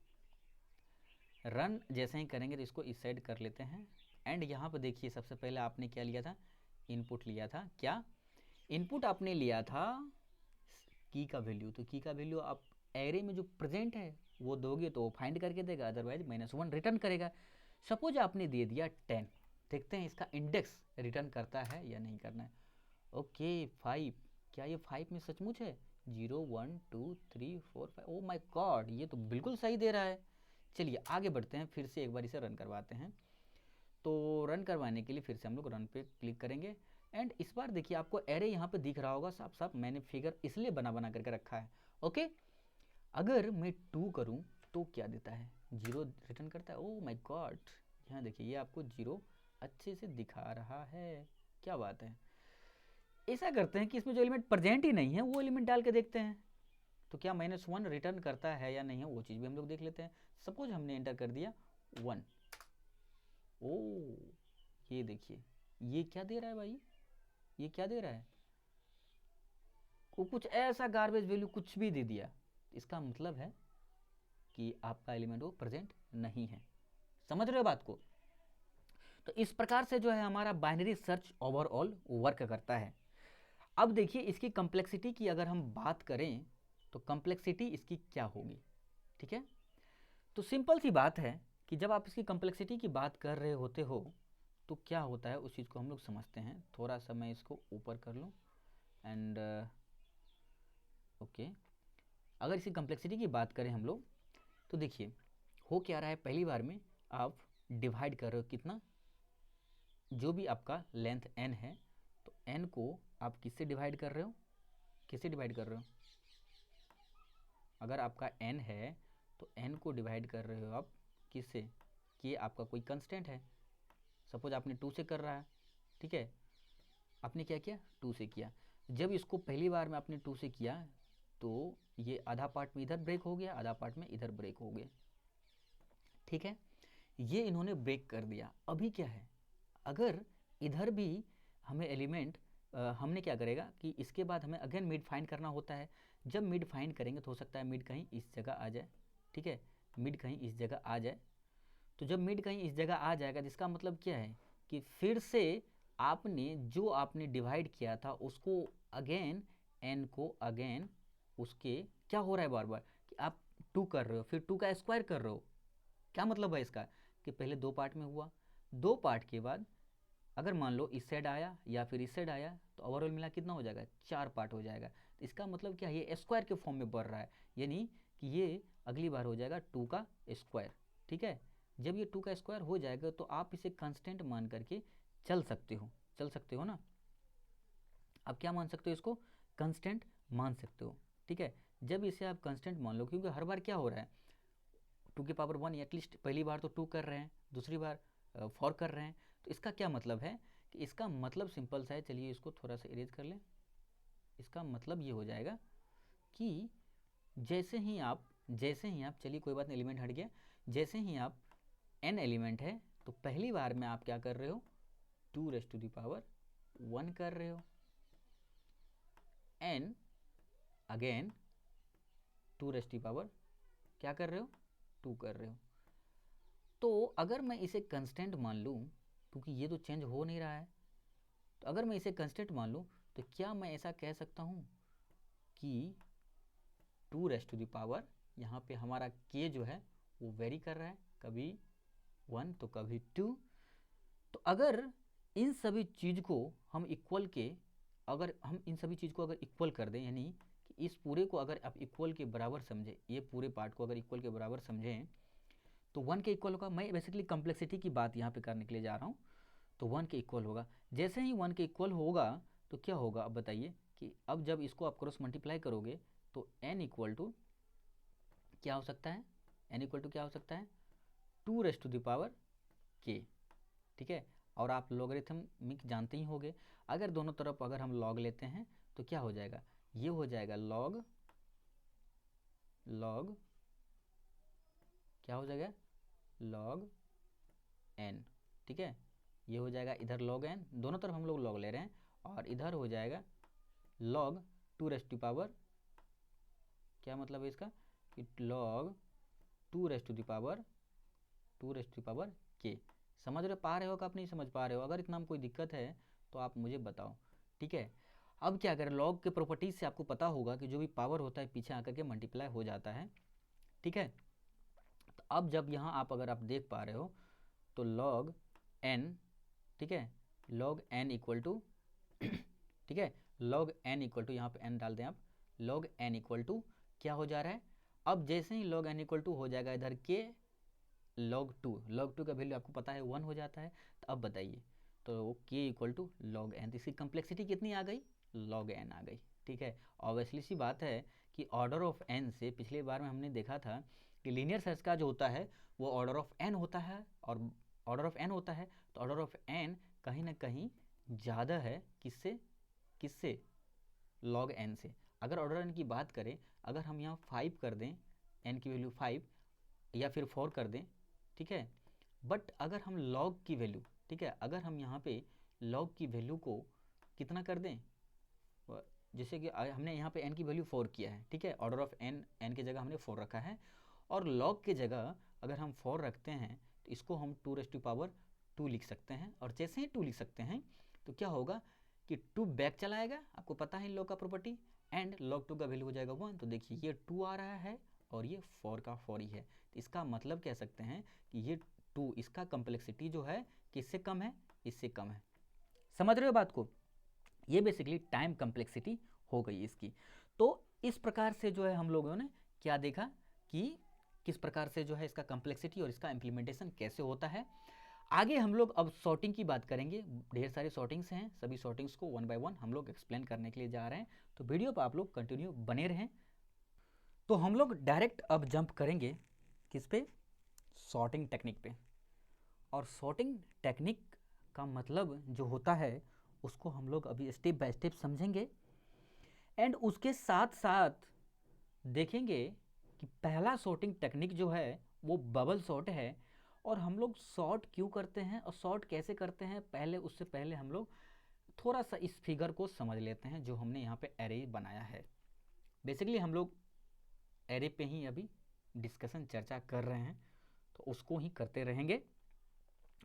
A: रन जैसे ही करेंगे तो इसको इस साइड कर लेते हैं, एंड यहाँ पे देखिए सबसे पहले आपने क्या लिया था, इनपुट लिया था। क्या इनपुट आपने लिया था? की का वैल्यू। तो की का वैल्यू आप एरे में जो प्रेजेंट है वो दोगे तो वो फाइंड करके देगा, अदरवाइज -1 रिटर्न करेगा। सपोज आपने दे दिया 10, देखते हैं इसका इंडेक्स रिटर्न करता है या नहीं करना है। ओके 5, क्या ये 5 में सचमुच है? 0 1 2 3 4 5, ओ माय गॉड, ये तो बिल्कुल सही दे रहा है। चलिए आगे बढ़ते हैं, फिर से एक बार इसे रन करवाते हैं। तो रन करवाने के लिए फिर से हम लोग रन पे क्लिक करेंगे, एंड इस बार देखिए आपको एरे यहाँ पे दिख रहा होगा साफ साफ, मैंने फिगर इसलिए बना करके रखा है। ओके, अगर मैं 2 करूँ तो क्या देता है? 0 रिटर्न करता है। ओह माय गॉड, यहाँ देखिए ये आपको 0 अच्छे से दिखा रहा है। क्या बात है। ऐसा करते हैं कि इसमें जो एलिमेंट प्रेजेंट ही नहीं है वो एलिमेंट डाल के देखते हैं, तो क्या -1 रिटर्न करता है या नहीं है, वो चीज़ भी हम लोग देख लेते हैं। सपोज हमने एंटर कर दिया 1। ओ ये देखिए ये क्या दे रहा है भाई, ये क्या दे रहा है? वो कुछ ऐसा गार्बेज वैल्यू कुछ भी दे दिया। इसका मतलब है कि आपका एलिमेंट वो प्रेजेंट नहीं है। समझ रहे हो बात को? तो इस प्रकार से जो है हमारा बाइनरी सर्च ओवरऑल वर्क करता है। अब देखिए इसकी कम्प्लेक्सिटी की अगर हम बात करें तो कम्प्लेक्सिटी इसकी क्या होगी। ठीक है, तो सिंपल सी बात है कि जब आप इसकी कम्प्लेक्सिटी की बात कर रहे होते हो तो क्या होता है उस चीज़ को हम लोग समझते हैं। थोड़ा सा मैं इसको ऊपर कर लूँ, एंड ओके, अगर इसकी कम्प्लेक्सिटी की बात करें हम लोग तो देखिए हो क्या रहा है। पहली बार में आप डिवाइड कर रहे हो कितना, जो भी आपका लेंथ n है, तो n को आप किससे डिवाइड कर रहे हो? किससे डिवाइड कर रहे हो? अगर आपका n है तो n को डिवाइड कर रहे हो आप किससे? कि आपका कोई कंस्टेंट है। सपोज आपने 2 से कर रहा है। ठीक है, आपने क्या किया? 2 से किया। जब इसको पहली बार में आपने 2 से किया तो ये आधा पार्ट में इधर ब्रेक हो गया, आधा पार्ट में इधर ब्रेक हो गया। ठीक है, ये इन्होंने ब्रेक कर दिया। अभी क्या है, अगर इधर भी हमें एलिमेंट हमने क्या करेगा कि इसके बाद हमें अगेन मिड फाइंड करना होता है। जब मिड फाइंड करेंगे तो हो सकता है मिड कहीं इस जगह आ जाए। ठीक है, मिड कहीं इस जगह आ जाए। तो जब मिड कहीं इस जगह आ जाएगा तो इसका मतलब क्या है कि फिर से आपने जो आपने डिवाइड किया था उसको अगेन n को अगेन उसके क्या हो रहा है बार बार कि आप 2 कर रहे हो, फिर 2 का स्क्वायर कर रहे हो। क्या मतलब है इसका कि पहले 2 पार्ट में हुआ, 2 पार्ट के बाद अगर मान लो इस साइड आया या फिर इस साइड आया तो ओवरऑल मिला कितना हो जाएगा? 4 पार्ट हो जाएगा। तो इसका मतलब क्या है, ये स्क्वायर के फॉर्म में बढ़ रहा है, यानी कि ये अगली बार हो जाएगा 2 का स्क्वायर। ठीक है, जब ये 2 का स्क्वायर हो जाएगा तो आप इसे कांस्टेंट मान करके चल सकते हो ना। आप क्या मान सकते हो? इसको कांस्टेंट मान सकते हो। ठीक है, जब इसे आप कांस्टेंट मान लो, क्योंकि हर बार क्या हो रहा है 2 की पावर 1, एटलीस्ट पहली बार तो 2 कर रहे हैं, दूसरी बार 4 कर रहे हैं। तो इसका क्या मतलब है कि इसका मतलब सिंपल सा है। चलिए इसको थोड़ा सा इरेज कर लें। इसका मतलब ये हो जाएगा कि जैसे ही आप चलिए कोई बात नहीं, एलिमेंट हट गया, जैसे ही आप n एलिमेंट है तो पहली बार में आप क्या कर रहे हो, 2⁻1 कर रहे हो, n अगेन 2⁻, क्या कर रहे हो, 2 कर रहे हो। तो अगर मैं इसे कंस्टेंट मान लूँ, क्योंकि ये तो चेंज हो नहीं रहा है, तो अगर मैं इसे कंस्टेंट मान लूँ तो क्या मैं ऐसा कह सकता हूँ कि 2⁻, यहाँ पे हमारा k जो है वो वेरी कर रहा है, कभी 1 तो कभी 2। तो अगर इन सभी चीज़ को हम इक्वल कर दें, यानी कि इस पूरे को अगर आप इक्वल के बराबर समझें, ये पूरे पार्ट को अगर इक्वल के बराबर समझें तो 1 के इक्वल होगा। मैं बेसिकली कम्प्लेक्सिटी की बात यहाँ पे करने के लिए जा रहा हूँ। तो 1 के इक्वल होगा, जैसे ही 1 के इक्वल होगा तो क्या होगा, अब बताइए कि अब जब इसको आप क्रॉस मल्टीप्लाई करोगे तो n इक्वल टू क्या हो सकता है, n इक्वल टू क्या हो सकता है, 2⁻k, ठीक है। और आप लॉगरिथमिक जानते ही होंगे, अगर दोनों तरफ अगर हम लॉग लेते हैं तो क्या हो जाएगा, ये हो जाएगा लॉग क्या हो जाएगा, log n, ठीक है। ये हो जाएगा इधर log n, दोनों तरफ हम लोग log ले रहे हैं, और इधर हो जाएगा log 2⁻, क्या मतलब है इसका, कि log 2⁻k। समझ रहे पा रहे हो कि आप नहीं समझ पा रहे हो, अगर इतना में कोई दिक्कत है तो आप मुझे बताओ, ठीक है। अब क्या करें, लॉग के प्रॉपर्टीज से आपको पता होगा कि जो भी पावर होता है पीछे आकर के मल्टीप्लाई हो जाता है, ठीक है। तो अब जब यहाँ आप अगर आप देख पा रहे हो तो log n, ठीक है, log n इक्वल टू ठीक है, log n इक्वल टू, यहाँ पे n डाल दें आप, log n इक्वल टू क्या हो जा रहा है, अब जैसे ही log n इक्वल टू हो जाएगा इधर k log 2 का वैल्यू आपको पता है 1 हो जाता है। तो अब बताइए, तो k equal to log n, तो इसकी कम्प्लेक्सिटी कितनी आ गई, log n आ गई, ठीक है। ऑब्वियसली सी बात है कि ऑर्डर ऑफ n से पिछले बार में हमने देखा था कि लीनियर सर्च का जो होता है वो ऑर्डर ऑफ n होता है, और ऑर्डर ऑफ n होता है तो ऑर्डर ऑफ n कहीं ना कहीं ज़्यादा है किससे log n से। अगर ऑर्डर n की बात करें, अगर हम यहाँ 5 कर दें, n की वैल्यू 5 या फिर 4 कर दें, ठीक है, बट अगर हम log की वैल्यू, ठीक है, अगर हम यहाँ पे log की वैल्यू को कितना कर दें, जैसे कि हमने यहाँ पे n की वैल्यू 4 किया है, ठीक है, ऑर्डर ऑफ n की जगह हमने 4 रखा है, और log की जगह अगर हम 4 रखते हैं तो इसको हम 2⁻2 लिख सकते हैं, और जैसे ही 2 लिख सकते हैं तो क्या होगा कि 2 बैक चलाएगा, आपको पता है log का प्रॉपर्टी, एंड log 2 का वैल्यू हो जाएगा 1। तो देखिए ये 2 आ रहा है और ये 4 का 4 ही है, तो इसका मतलब कह सकते हैं कि ये 2, इसका कम्प्लेक्सिटी जो है किससे कम है, इससे कम है। समझ रहे हो बात को, ये बेसिकली टाइम कम्प्लेक्सिटी हो गई इसकी। तो इस प्रकार से जो है हम लोगों ने क्या देखा कि किस प्रकार से जो है इसका कम्प्लेक्सिटी और इसका इम्प्लीमेंटेशन कैसे होता है। आगे हम लोग अब सॉर्टिंग की बात करेंगे, ढेर सारे सॉर्टिंग्स हैं, सभी सॉर्टिंग्स को 1 बाय 1 हम लोग एक्सप्लेन करने के लिए जा रहे हैं, तो वीडियो पर आप लोग कंटिन्यू बने रहें। तो हम लोग डायरेक्ट अब जंप करेंगे किस पे, सॉर्टिंग टेक्निक पे। और सॉर्टिंग टेक्निक का मतलब जो होता है उसको हम लोग अभी स्टेप बाय स्टेप समझेंगे, एंड उसके साथ साथ देखेंगे कि पहला सॉर्टिंग टेक्निक जो है वो बबल सॉर्ट है, और हम लोग सॉर्ट क्यों करते हैं और सॉर्ट कैसे करते हैं, पहले उससे पहले हम लोग थोड़ा सा इस फिगर को समझ लेते हैं जो हमने यहाँ पे एरे बनाया है। बेसिकली हम लोग एरे पे ही अभी डिस्कशन चर्चा कर रहे हैं, तो उसको ही करते रहेंगे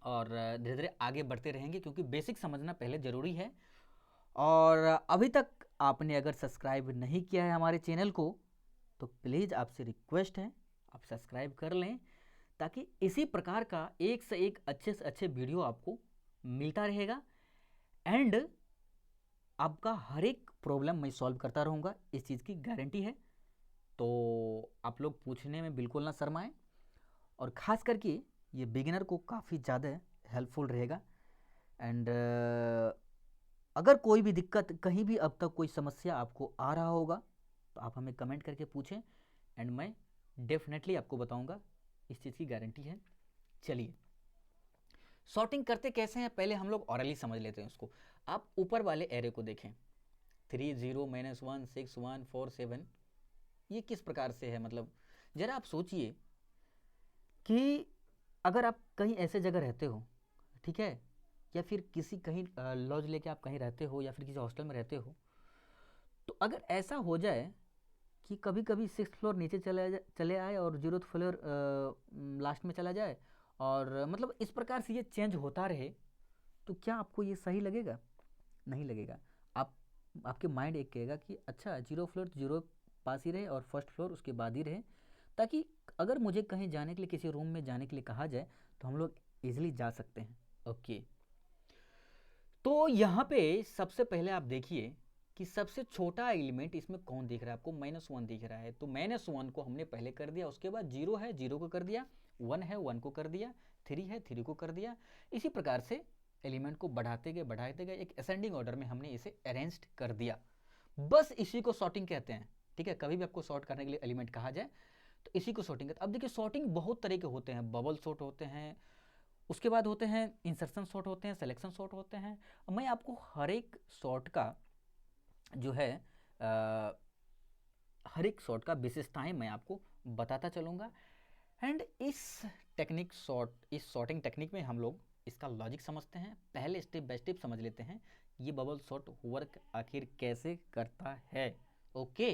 A: और धीरे धीरे आगे बढ़ते रहेंगे, क्योंकि बेसिक समझना पहले ज़रूरी है। और अभी तक आपने अगर सब्सक्राइब नहीं किया है हमारे चैनल को तो प्लीज़ आपसे रिक्वेस्ट है आप सब्सक्राइब कर लें, ताकि इसी प्रकार का एक से एक अच्छे से अच्छे वीडियो आपको मिलता रहेगा, एंड आपका हर एक प्रॉब्लम मैं सॉल्व करता रहूँगा, इस चीज़ की गारंटी है। तो आप लोग पूछने में बिल्कुल ना शर्माएं, और ख़ास करके ये बिगिनर को काफ़ी ज़्यादा हेल्पफुल रहेगा। एंड अगर कोई भी दिक्कत, कहीं भी अब तक कोई समस्या आपको आ रहा होगा तो आप हमें कमेंट करके पूछें, एंड मैं डेफिनेटली आपको बताऊंगा, इस चीज़ की गारंटी है। चलिए सॉर्टिंग करते कैसे हैं, पहले हम लोग ऑरली समझ लेते हैं उसको। आप ऊपर वाले एरे को देखें, 3 0 -1 6 1 4 7, ये किस प्रकार से है? मतलब ज़रा आप सोचिए कि अगर आप कहीं ऐसे जगह रहते हो, ठीक है, या फिर किसी कहीं लॉज लेके आप कहीं रहते हो या फिर किसी हॉस्टल में रहते हो, तो अगर ऐसा हो जाए कि कभी कभी 6th फ्लोर नीचे चले आए और 0th फ्लोर लास्ट में चला जाए, और मतलब इस प्रकार से ये चेंज होता रहे, तो क्या आपको ये सही लगेगा? नहीं लगेगा। आप आपके माइंड एक कहेगा कि अच्छा 0 फ्लोर तो 0 पास ही रहे और फर्स्ट फ्लोर उसके बाद ही रहे, ताकि अगर मुझे कहीं जाने के लिए, किसी रूम में जाने के लिए कहा जाए, तो हम लोग ईजिली जा सकते हैं। ओके, तो यहाँ पे सबसे पहले आप देखिए कि सबसे छोटा एलिमेंट इसमें कौन दिख रहा है आपको? -1 दिख रहा है, तो -1 को हमने पहले कर दिया, उसके बाद 0 है 0 को कर दिया, 1 है 1 को कर दिया, 3 है 3 को कर दिया। इसी प्रकार से एलिमेंट को बढ़ाते गए, एक असेंडिंग ऑर्डर में हमने इसे अरेंज कर दिया। बस इसी को सॉर्टिंग कहते हैं। ठीक है, कभी भी आपको सॉर्ट करने के लिए एलिमेंट कहा जाए तो इसी को सॉर्टिंग कहते हैं। अब देखिए सॉर्टिंग बहुत तरह के होते हैं, बबल सॉर्ट होते हैं, उसके बाद होते हैं इंसर्शन सॉर्ट होते हैं, सिलेक्शन सॉर्ट होते हैं। मैं आपको हर एक सॉर्ट का जो है हर एक सॉर्ट का विशेषताएं मैं आपको बताता चलूँगा। एंड इस सॉर्टिंग टेक्निक में हम लोग इसका लॉजिक समझते हैं। पहले स्टेप बाय स्टेप समझ लेते हैं ये बबल सॉर्ट वर्क आखिर कैसे करता है। ओके,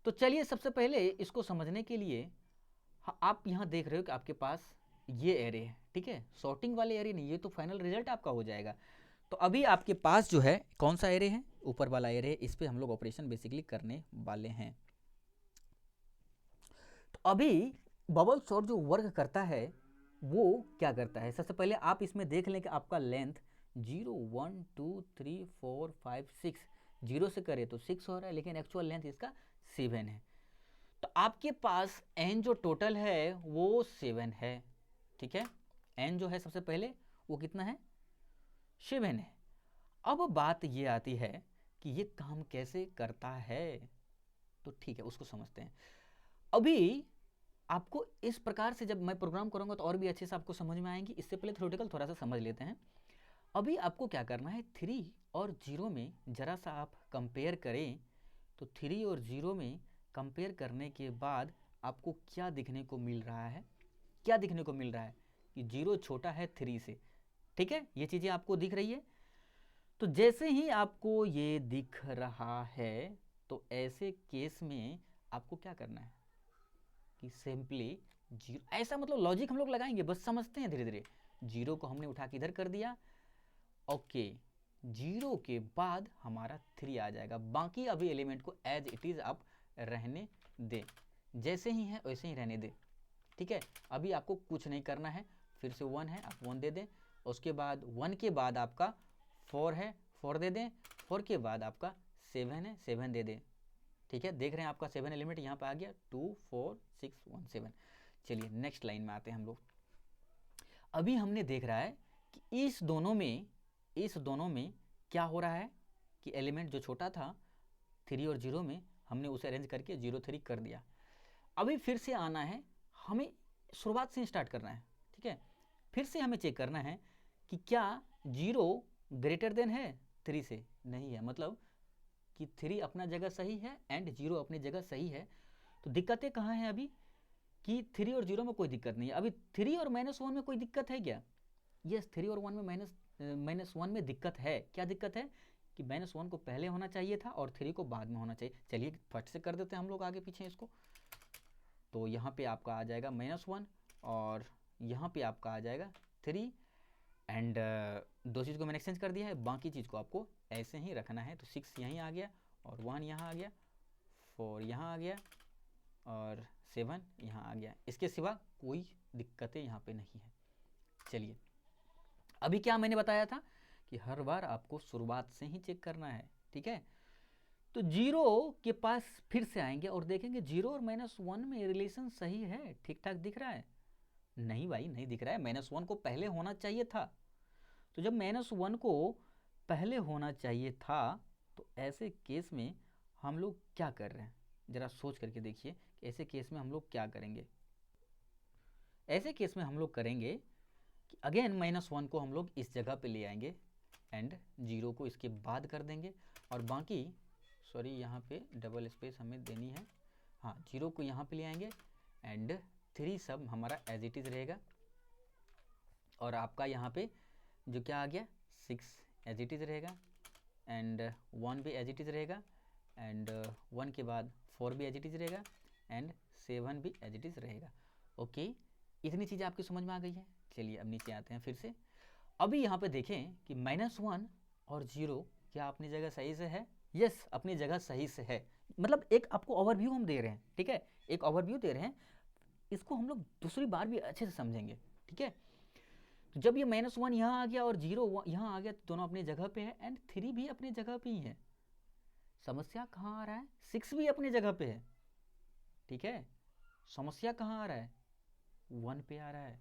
A: तो चलिए सबसे पहले इसको समझने के लिए आप यहाँ देख रहे हो कि आपके पास ये एरे है, ठीक है, सॉर्टिंग वाले एरे नहीं, ये तो फाइनल रिजल्ट आपका हो जाएगा। तो अभी आपके पास जो है कौन सा एरे है? ऊपर वाला एरे है, इस पे हम लोग ऑपरेशन बेसिकली करने वाले हैं। तो अभी बबल सॉर्ट जो वर्क करता है वो क्या करता है? सबसे पहले आप इसमें देख लें कि आपका लेंथ 0 1 2 3 4 5 6, 0 से करे तो 6 हो रहा है, लेकिन एक्चुअल लेंथ इसका 7 है। तो आपके पास n जो टोटल है वो 7 है। ठीक है, n जो है सबसे पहले वो कितना है? 7 है। अब बात ये आती है कि ये काम कैसे करता है, तो ठीक है उसको समझते हैं। अभी आपको इस प्रकार से जब मैं प्रोग्राम करूंगा तो और भी अच्छे से आपको समझ में आएंगी। इससे पहले थ्योरेटिकल थोड़ा सा समझ लेते हैं। अभी आपको क्या करना है, 3 और 0 में जरा सा आप कंपेयर करें, तो 3 और 0 में कंपेयर करने के बाद आपको क्या दिखने को मिल रहा है? क्या दिखने को मिल रहा है कि 0 छोटा है 3 से। ठीक है, ये चीज़ें आपको दिख रही है। तो जैसे ही आपको ये दिख रहा है तो ऐसे केस में आपको क्या करना है कि सिंपली 0, ऐसा मतलब लॉजिक हम लोग लगाएंगे, बस समझते हैं धीरे धीरे। 0 को हमने उठा के इधर कर दिया। ओके, 0 के बाद हमारा 3 आ जाएगा। बाकी अभी एलिमेंट को एज इट इज आप रहने दें, जैसे ही है वैसे ही रहने दें। ठीक है, अभी आपको कुछ नहीं करना है। फिर से 1 है, आप 1 दे दें। उसके बाद 1 के बाद आपका 4 है, 4 दे दें। 4 के बाद आपका 7 है, 7 दे दें। ठीक है, देख रहे हैं आपका 7 एलिमेंट यहाँ पे आ गया, 2 4 6 1 7। चलिए नेक्स्ट लाइन में आते हैं हम लोग। अभी हमने देख रहा है कि इस दोनों में क्या हो रहा है कि एलिमेंट जो छोटा था 3 और 0 में, हमने उसे अरेंज करके 0 3 कर दिया। अभी फिर से आना है, हमें शुरुआत से स्टार्ट करना है। ठीक है, फिर से हमें चेक करना है कि क्या 0 ग्रेटर देन है 3 से? नहीं है, मतलब कि 3 अपना जगह सही है एंड 0 अपनी जगह सही है। तो दिक्कतें कहाँ हैं अभी कि 3 और 0 में कोई दिक्कत नहीं है। अभी 3 और -1 में कोई दिक्कत है क्या? यस, 3 और 1 में -1 में दिक्कत है। क्या दिक्कत है कि -1 को पहले होना चाहिए था और 3 को बाद में होना चाहिए। चलिए फट से कर देते हैं हम लोग आगे पीछे इसको। तो यहाँ पे आपका आ जाएगा -1 और यहाँ पे आपका आ जाएगा 3 एंड दो चीज़ को मैंने एक्सचेंज कर दिया है, बाकी चीज़ को आपको ऐसे ही रखना है। तो 6 यहीं आ गया और 1 यहाँ आ गया, 4 यहाँ आ गया और 7 यहाँ आ गया। इसके सिवा कोई दिक्कतें यहाँ पे नहीं है। चलिए, अभी क्या मैंने बताया था कि हर बार आपको शुरुआत से ही चेक करना है। ठीक है, तो 0 के पास फिर से आएंगे और देखेंगे 0 और -1 में रिलेशन सही है, ठीक ठाक दिख रहा है? नहीं भाई, नहीं दिख रहा है। -1 को पहले होना चाहिए था। तो जब -1 को पहले होना चाहिए था तो ऐसे केस में हम लोग क्या कर रहे हैं, जरा सोच करके देखिए कि ऐसे केस में हम लोग क्या करेंगे। ऐसे केस में हम लोग करेंगे कि अगेन -1 को हम लोग इस जगह पे ले आएंगे एंड 0 को इसके बाद कर देंगे, और बाकी सॉरी यहाँ पे डबल स्पेस हमें देनी है, हाँ 0 को यहाँ पे ले आएंगे एंड 3 सब हमारा एज इट इज़ रहेगा, और आपका यहाँ पे जो क्या आ गया 6 एज इट इज़ रहेगा, एंड 1 भी एज इट इज़ रहेगा, एंड 1 के बाद 4 भी एज इट इज़ रहेगा, एंड 7 भी एज इट इज़ रहेगा। ओके, इतनी चीज़ें आपकी समझ में आ गई है। चलिए अब नीचे आते हैं फिर से। अभी यहाँ पे देखें कि -1 और 0 क्या अपनी जगह सही से है? यस, अपनी जगह सही से है। मतलब एक आपको ओवरव्यू हम दे रहे हैं, ठीक है, एक ओवरव्यू दे रहे हैं, इसको हम लोग दूसरी बार भी अच्छे से समझेंगे, ठीक है। तो जब ये -1 यहाँ आ गया और 0 यहाँ आ गया तो दोनों अपनी जगह पे है, एंड 3 भी अपनी जगह पे ही है। समस्या कहाँ आ रहा है? 6 भी अपनी जगह पे है, ठीक है। समस्या कहाँ आ रहा है? 1 पे आ रहा है।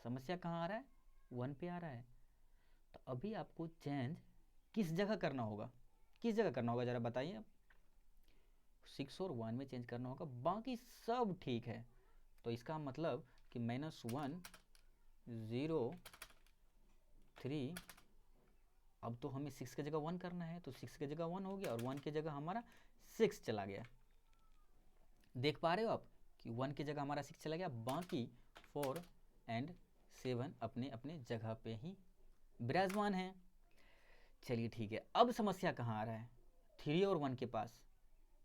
A: समस्या कहाँ आ रहा है? 1 पे आ रहा है। तो अभी आपको चेंज किस जगह करना होगा? किस जगह करना होगा ज़रा बताइए आप। 6 और 1 में चेंज करना होगा, बाकी सब ठीक है। तो इसका मतलब कि -1 0 3, अब तो हमें 6 की जगह 1 करना है, तो 6 की जगह 1 हो गया और 1 की जगह हमारा 6 चला गया। देख पा रहे हो आप कि 1 की जगह हमारा 6 चला गया, बाकी 4 एंड 7 अपने अपने जगह पे ही विराजमान हैं। चलिए ठीक है, अब समस्या कहाँ आ रहा है? 3 और 1 के पास,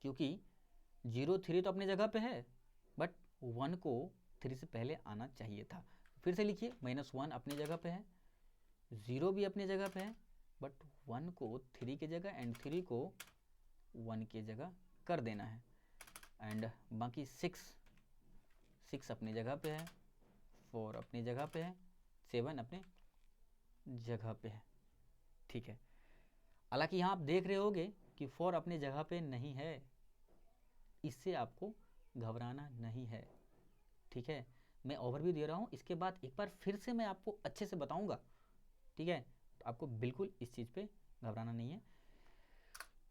A: क्योंकि 0 3 तो अपनी जगह पे है, बट 1 को 3 से पहले आना चाहिए था। फिर से लिखिए, -1 अपनी जगह पे है, 0 भी अपनी जगह पे है, बट 1 को 3 की जगह एंड 3 को 1 की जगह कर देना है, एंड बाकी 6 अपनी जगह पे है, 4 अपनी जगह पे है, 7 अपने जगह पे है, ठीक है। हालांकि यहाँ आप देख रहे होगे कि 4 अपनी जगह पे नहीं है, इससे आपको घबराना नहीं है, ठीक है। मैं ओवरव्यू दे रहा हूँ, इसके बाद एक बार फिर से मैं आपको अच्छे से बताऊंगा, ठीक है। तो आपको बिल्कुल इस चीज़ पे घबराना नहीं है।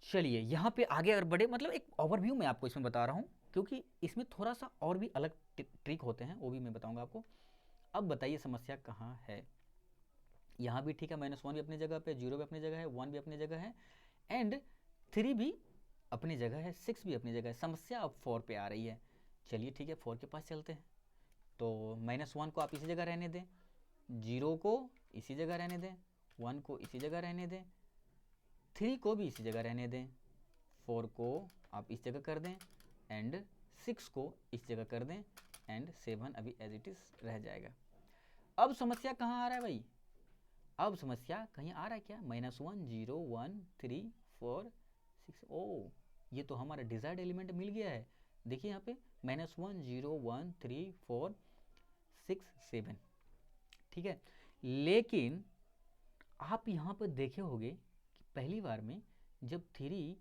A: चलिए यहाँ पे आगे और बढ़े, मतलब एक ओवरव्यू मैं आपको इसमें बता रहा हूँ, क्योंकि इसमें थोड़ा सा और भी अलग ट्रिक होते हैं, वो भी मैं बताऊंगा आपको। अब बताइए समस्या कहाँ है? यहाँ भी ठीक है, -1 भी अपनी जगह पे, 0 भी अपनी जगह है, 1 भी अपनी जगह है, एंड 3 भी अपनी जगह है, 6 भी अपनी जगह है। समस्या अब 4 पे आ रही है। चलिए ठीक है, 4 के पास चलते हैं। तो -1 को आप इसी जगह रहने दें, 0 को इसी जगह रहने दें, 1 को इसी जगह रहने दें, 3 को भी इसी जगह रहने दें, 4 को आप इस जगह कर दें, एंड 6 को इस जगह कर दें, एंड 7 अभी एज इट इज़ रह जाएगा। अब समस्या कहाँ आ रहा है भाई? अब समस्या कहीं आ रहा है क्या? -1 0 1 3 4 6, ओ ये तो हमारा डिजायर्ड एलिमेंट मिल गया है। देखिए यहाँ पे -1 0 1 3 4 6 7, ठीक है। लेकिन आप यहाँ पर देखे होंगे कि पहली बार में जब 3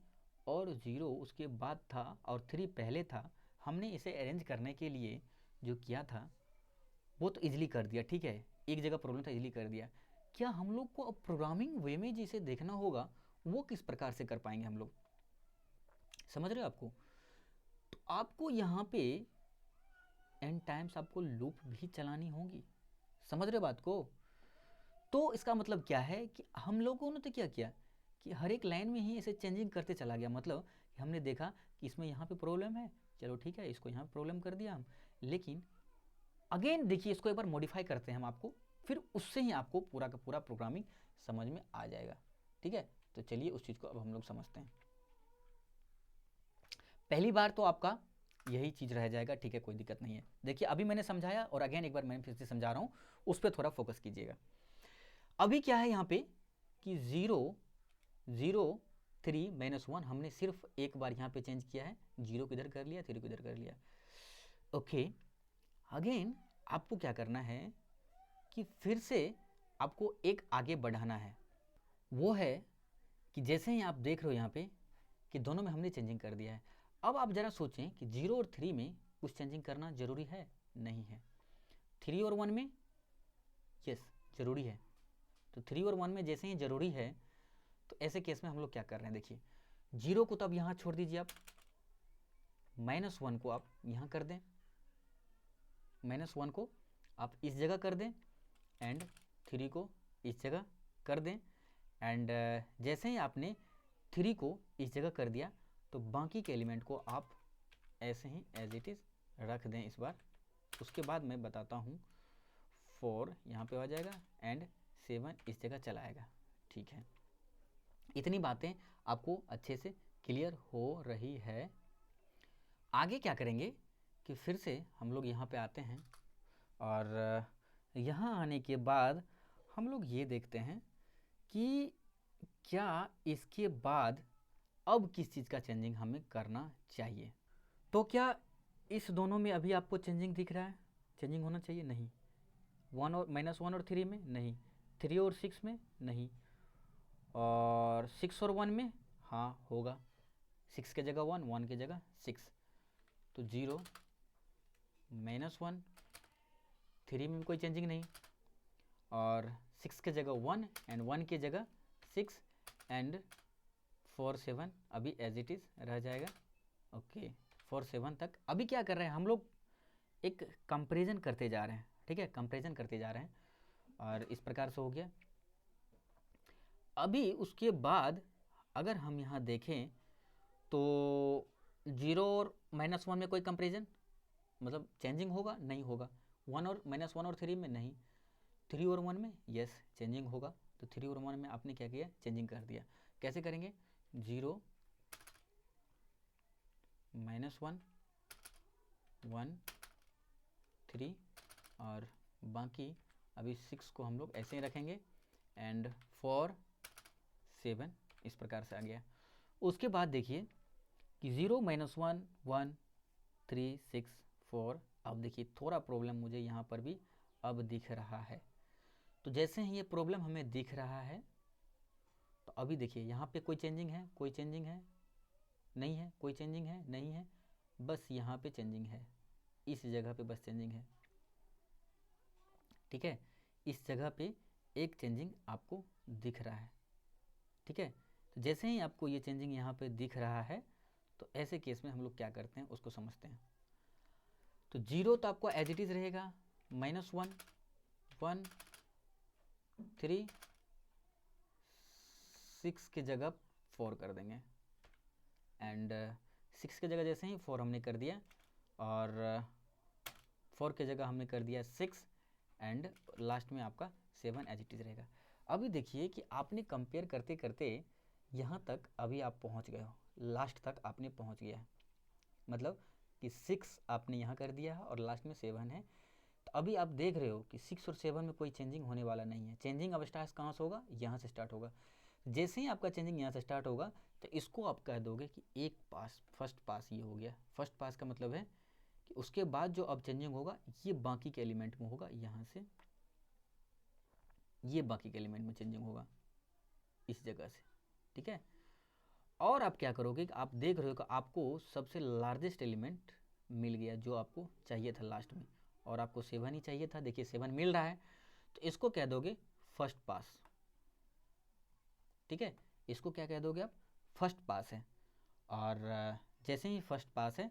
A: और 0 उसके बाद था और 3 पहले था, हमने इसे अरेंज करने के लिए जो किया था वो तो इजीली कर दिया, ठीक है। एक जगह प्रॉब्लम था, इजीली कर दिया। क्या हम लोग को अब प्रोग्रामिंग वे में जिसे देखना होगा वो किस प्रकार से कर पाएंगे हम लोग? समझ रहे हो आपको? तो आपको यहाँ पे एन टाइम्स आपको लूप भी चलानी होगी। समझ रहे हो बात को? तो इसका मतलब क्या है कि हम लोगों ने तो क्या किया कि हर एक लाइन में ही ऐसे चेंजिंग करते चला गया। मतलब कि हमने देखा कि इसमें यहाँ पे प्रॉब्लम है, चलो ठीक है, इसको यहाँ प्रॉब्लम कर दिया हम, लेकिन अगेन देखिए इसको एक बार मॉडिफाई करते हैं हम आपको, फिर उससे ही आपको पूरा का पूरा प्रोग्रामिंग समझ में आ जाएगा, ठीक है। तो चलिए उस चीज़ को अब हम लोग समझते हैं। पहली बार तो आपका यही चीज़ रह जाएगा, ठीक है, कोई दिक्कत नहीं है। देखिए अभी मैंने समझाया और अगेन एक बार मैं फिर से समझा रहा हूँ, उस पर थोड़ा फोकस कीजिएगा। अभी क्या है यहाँ पे कि 0 0 3 -1 हमने सिर्फ एक बार यहाँ पे चेंज किया है, 0 को इधर कर लिया, 3 को इधर कर लिया। ओके, अगेन आपको क्या करना है कि फिर से आपको एक आगे बढ़ाना है। वो है कि जैसे ही आप देख रहे हो यहाँ पे कि दोनों में हमने चेंजिंग कर दिया है। अब आप ज़रा सोचें कि 0 और 3 में कुछ चेंजिंग करना ज़रूरी है? नहीं है। 3 और 1 में यस ज़रूरी है। तो 3 और 1 में जैसे ही ज़रूरी है, तो ऐसे केस में हम लोग क्या कर रहे हैं? देखिए 0 को तो अब यहाँ छोड़ दीजिए आप, -1 को आप यहाँ कर दें, -1 को आप इस जगह कर दें, एंड 3 को इस जगह कर दें, एंड जैसे ही आपने 3 को इस जगह कर दिया तो बाकी के एलिमेंट को आप ऐसे ही एज इट इज़ रख दें इस बार। उसके बाद मैं बताता हूँ 4 यहाँ पे आ जाएगा एंड 7 इस जगह चला आएगा। ठीक है, इतनी बातें आपको अच्छे से क्लियर हो रही है। आगे क्या करेंगे कि फिर से हम लोग यहाँ पे आते हैं और यहाँ आने के बाद हम लोग ये देखते हैं कि क्या इसके बाद अब किस चीज़ का चेंजिंग हमें करना चाहिए। तो क्या इस दोनों में अभी आपको चेंजिंग दिख रहा है? चेंजिंग होना चाहिए? नहीं। 1 और -1 और 3 में नहीं, 3 और 6 में नहीं, और 6 और 1 में हाँ होगा। 6 के जगह 1, 1 के जगह 6, तो 0 -1, 3 में भी कोई चेंजिंग नहीं, और 6 के जगह 1 एंड 1 की जगह 6 एंड 4 7 अभी एज इट इज़ रह जाएगा। ओके, 4 7 तक अभी क्या कर रहे हैं हम लोग, एक कंपैरिजन करते जा रहे हैं। ठीक है, कंपैरिजन करते जा रहे हैं और इस प्रकार से हो गया। अभी उसके बाद अगर हम यहाँ देखें तो 0 और -1 में कोई कंपैरिजन मतलब चेंजिंग होगा? नहीं होगा। 1 और -1 और 3 में नहीं, 3 और 1 में यस चेंजिंग होगा। तो 3 और 1 में आपने क्या किया? चेंजिंग कर दिया। कैसे करेंगे? 0 -1 1 3 और बाकी अभी 6 को हम लोग ऐसे ही रखेंगे एंड 4 7 इस प्रकार से आ गया। उसके बाद देखिए कि 0 -1 1 3 6 4, अब देखिए थोड़ा प्रॉब्लम मुझे यहाँ पर भी अब दिख रहा है। तो जैसे ही ये प्रॉब्लम हमें दिख रहा है तो अभी देखिए यहाँ पे कोई चेंजिंग है? कोई चेंजिंग है? नहीं है। कोई चेंजिंग है? नहीं है। बस यहाँ पे चेंजिंग है, इस जगह पे बस चेंजिंग है। ठीक है, इस जगह पे एक चेंजिंग आपको दिख रहा है। ठीक है, तो जैसे ही आपको ये चेंजिंग यहाँ पे दिख रहा है तो ऐसे केस में हम लोग क्या करते हैं उसको समझते हैं। तो 0 तो आपको एज इट इज़ रहेगा, -1 1 3 6 की जगह 4 कर देंगे एंड 6 की जगह जैसे ही 4 हमने कर दिया और 4 की जगह हमने कर दिया 6 एंड लास्ट में आपका 7 एज इट इज़ रहेगा। अभी देखिए कि आपने कंपेयर करते करते यहाँ तक अभी आप पहुँच गए हो, लास्ट तक आपने पहुँच गया है। मतलब कि 6 आपने यहाँ कर दिया है और लास्ट में 7 है। तो अभी आप देख रहे हो कि 6 और 7 में कोई चेंजिंग होने वाला नहीं है। चेंजिंग अब स्टार्ट कहाँ से होगा? यहाँ से स्टार्ट होगा। जैसे ही आपका चेंजिंग यहाँ से स्टार्ट होगा तो इसको आप कह दोगे कि एक पास, फर्स्ट पास ये हो गया। फर्स्ट पास का मतलब है कि उसके बाद जो अब चेंजिंग होगा ये बाकी के एलिमेंट में होगा, यहाँ से ये बाकी के एलिमेंट में चेंजिंग होगा इस जगह से। ठीक है, और आप क्या करोगे कि आप देख रहे हो कि आपको सबसे लार्जेस्ट एलिमेंट मिल गया जो आपको चाहिए था लास्ट में, और आपको 7 ही चाहिए था। देखिए 7 मिल रहा है तो इसको कह दोगे फर्स्ट पास। ठीक है, इसको क्या कह दोगे आप? फर्स्ट पास है। और जैसे ही फर्स्ट पास है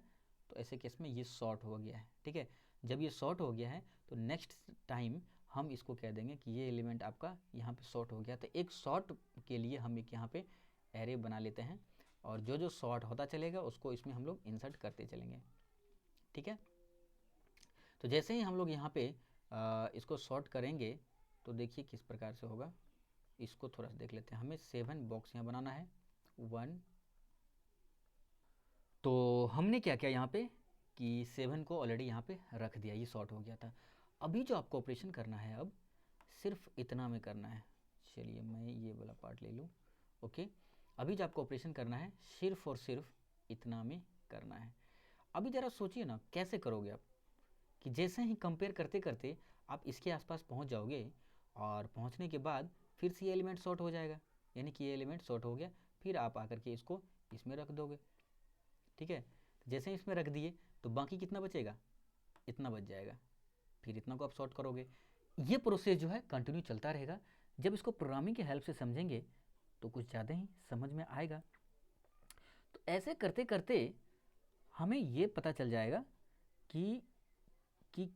A: तो ऐसे केस में ये शॉर्ट हो गया है। ठीक है, जब ये शॉर्ट हो गया है तो नेक्स्ट टाइम हम इसको कह देंगे कि ये एलिमेंट आपका यहाँ पे शॉर्ट हो गया। तो एक शॉर्ट के लिए हम एक यहाँ पे एरे बना लेते हैं और जो जो शॉर्ट होता चलेगा उसको इसमें हम लोग इंसर्ट करते चलेंगे। ठीक है, तो जैसे ही हम लोग यहाँ पे इसको शॉर्ट करेंगे तो देखिए किस प्रकार से होगा। इसको थोड़ा सा देख लेते हैं। हमें 7 बॉक्स यहाँ बनाना है, 1। तो हमने क्या किया यहाँ पे कि 7 को ऑलरेडी यहाँ पे रख दिया, ये शॉर्ट हो गया था। अभी जो आपको ऑपरेशन करना है अब सिर्फ इतना में करना है। चलिए मैं ये वाला पार्ट ले लूँ। ओके, अभी जो आपको ऑपरेशन करना है सिर्फ और सिर्फ इतना में करना है। अभी ज़रा सोचिए ना कैसे करोगे आप, कि जैसे ही कंपेयर करते करते आप इसके आसपास पहुंच जाओगे और पहुंचने के बाद फिर से ये एलिमेंट शॉर्ट हो जाएगा, यानी कि ये एलिमेंट शॉर्ट हो गया, फिर आप आकर के इसको इसमें रख दोगे। ठीक है, जैसे ही इसमें रख दिए तो बाकी कितना बचेगा? इतना बच जाएगा। फिर इतना को आप शॉर्ट करोगे। ये प्रोसेस जो है कंटिन्यू चलता रहेगा। जब इसको प्रोग्रामिंग की हेल्प से समझेंगे तो कुछ ज़्यादा ही समझ में आएगा। तो ऐसे करते करते हमें ये पता चल जाएगा कि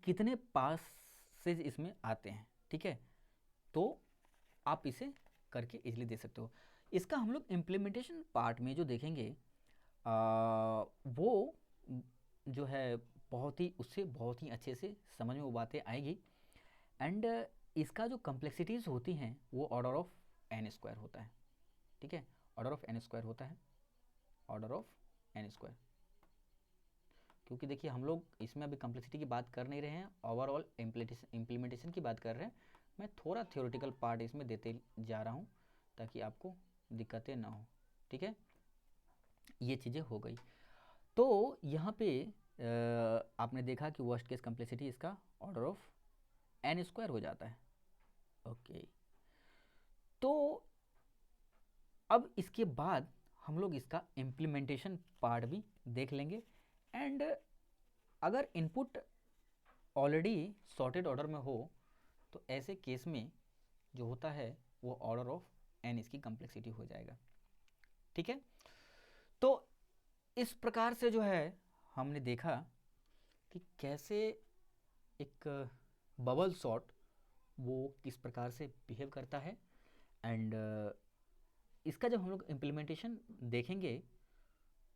A: कितने पासेज इसमें आते हैं। ठीक है, तो आप इसे करके इजीली दे सकते हो। इसका हम लोग इम्प्लीमेंटेशन पार्ट में जो देखेंगे वो जो है बहुत ही उससे बहुत ही अच्छे से समझ में वो बातें आएगी। एंड इसका जो कम्प्लेक्सिटीज़ होती हैं वो ऑर्डर ऑफ एन स्क्वायर होता है, ठीक है, ऑर्डर ऑफ एन स्क्वायर होता है, ऑर्डर ऑफ एन स्क्वायर। क्योंकि देखिए हम लोग इसमें अभी कम्प्लेक्सिटी की बात कर नहीं रहे हैं, ओवरऑल इम्प्लीमेंटेशन की बात कर रहे हैं। मैं थोड़ा थ्योरेटिकल पार्ट इसमें देते जा रहा हूँ ताकि आपको दिक्कतें ना हो, ठीक है। ये चीज़ें हो गई। तो यहाँ पे आपने देखा कि वर्स्ट केस कम्प्लेक्सिटी इसका ऑर्डर ऑफ एन स्क्वायर हो जाता है। ओके, तो अब इसके बाद हम लोग इसका इम्प्लीमेंटेशन पार्ट भी देख लेंगे। एंड अगर इनपुट ऑलरेडी सॉर्टेड ऑर्डर में हो तो ऐसे केस में जो होता है वो ऑर्डर ऑफ एन इसकी कम्प्लेक्सिटी हो जाएगा, ठीक है। तो इस प्रकार से जो है हमने देखा कि कैसे एक बबल सॉर्ट वो किस प्रकार से बिहेव करता है। एंड इसका जब हम लोग इम्प्लीमेंटेशन देखेंगे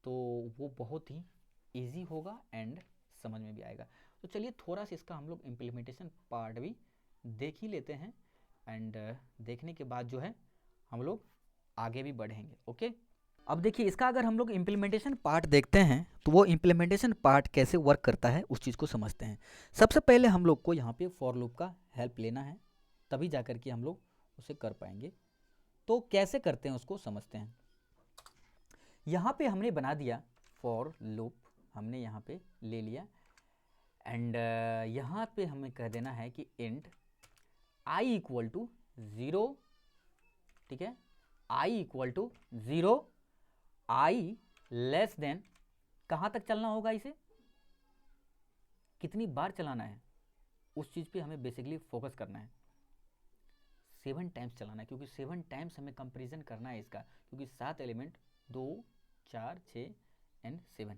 A: तो वो बहुत ही इजी होगा एंड समझ में भी आएगा। तो चलिए थोड़ा सा इसका हम लोग इम्प्लीमेंटेशन पार्ट भी देख ही लेते हैं। एंड देखने के बाद जो है हम लोग आगे भी बढ़ेंगे। ओके, अब देखिए इसका अगर हम लोग इम्प्लीमेंटेशन पार्ट देखते हैं तो वो इम्प्लीमेंटेशन पार्ट कैसे वर्क करता है उस चीज़ को समझते हैं। सबसे पहले हम लोग को यहाँ पे फॉर लूप का हेल्प लेना है, तभी जा कर के हम लोग उसे कर पाएंगे। तो कैसे करते हैं उसको समझते हैं। यहाँ पे हमने बना दिया फॉर लूप, हमने यहाँ पे ले लिया। एंड यहाँ पे हमें कह देना है कि इंट आई इक्वल टू 0, ठीक है, I equal to 0, I less than, कहाँ तक चलना होगा, इसे कितनी बार चलाना है उस चीज़ पे हमें बेसिकली फोकस करना है। 7 टाइम्स चलाना है, क्योंकि 7 टाइम्स हमें कंपेरिजन करना है इसका, क्योंकि 7 एलिमेंट 2 4 6 एंड 7,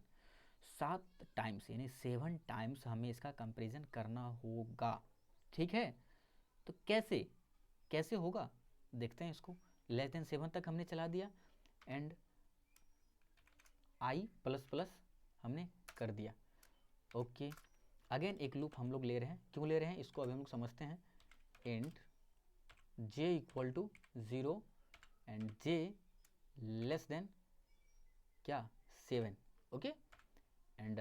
A: 7 टाइम्स यानी 7 टाइम्स हमें इसका कंपेरिजन करना होगा, ठीक है। तो कैसे कैसे होगा देखते हैं इसको। लेस देन 7 तक हमने चला दिया एंड आई प्लस प्लस हमने कर दिया। ओके, अगेन एक लूप हम लोग ले रहे हैं, क्यों ले रहे हैं इसको अभी हम लोग समझते हैं। Int j equal to 0 and j less than क्या 7, okay, and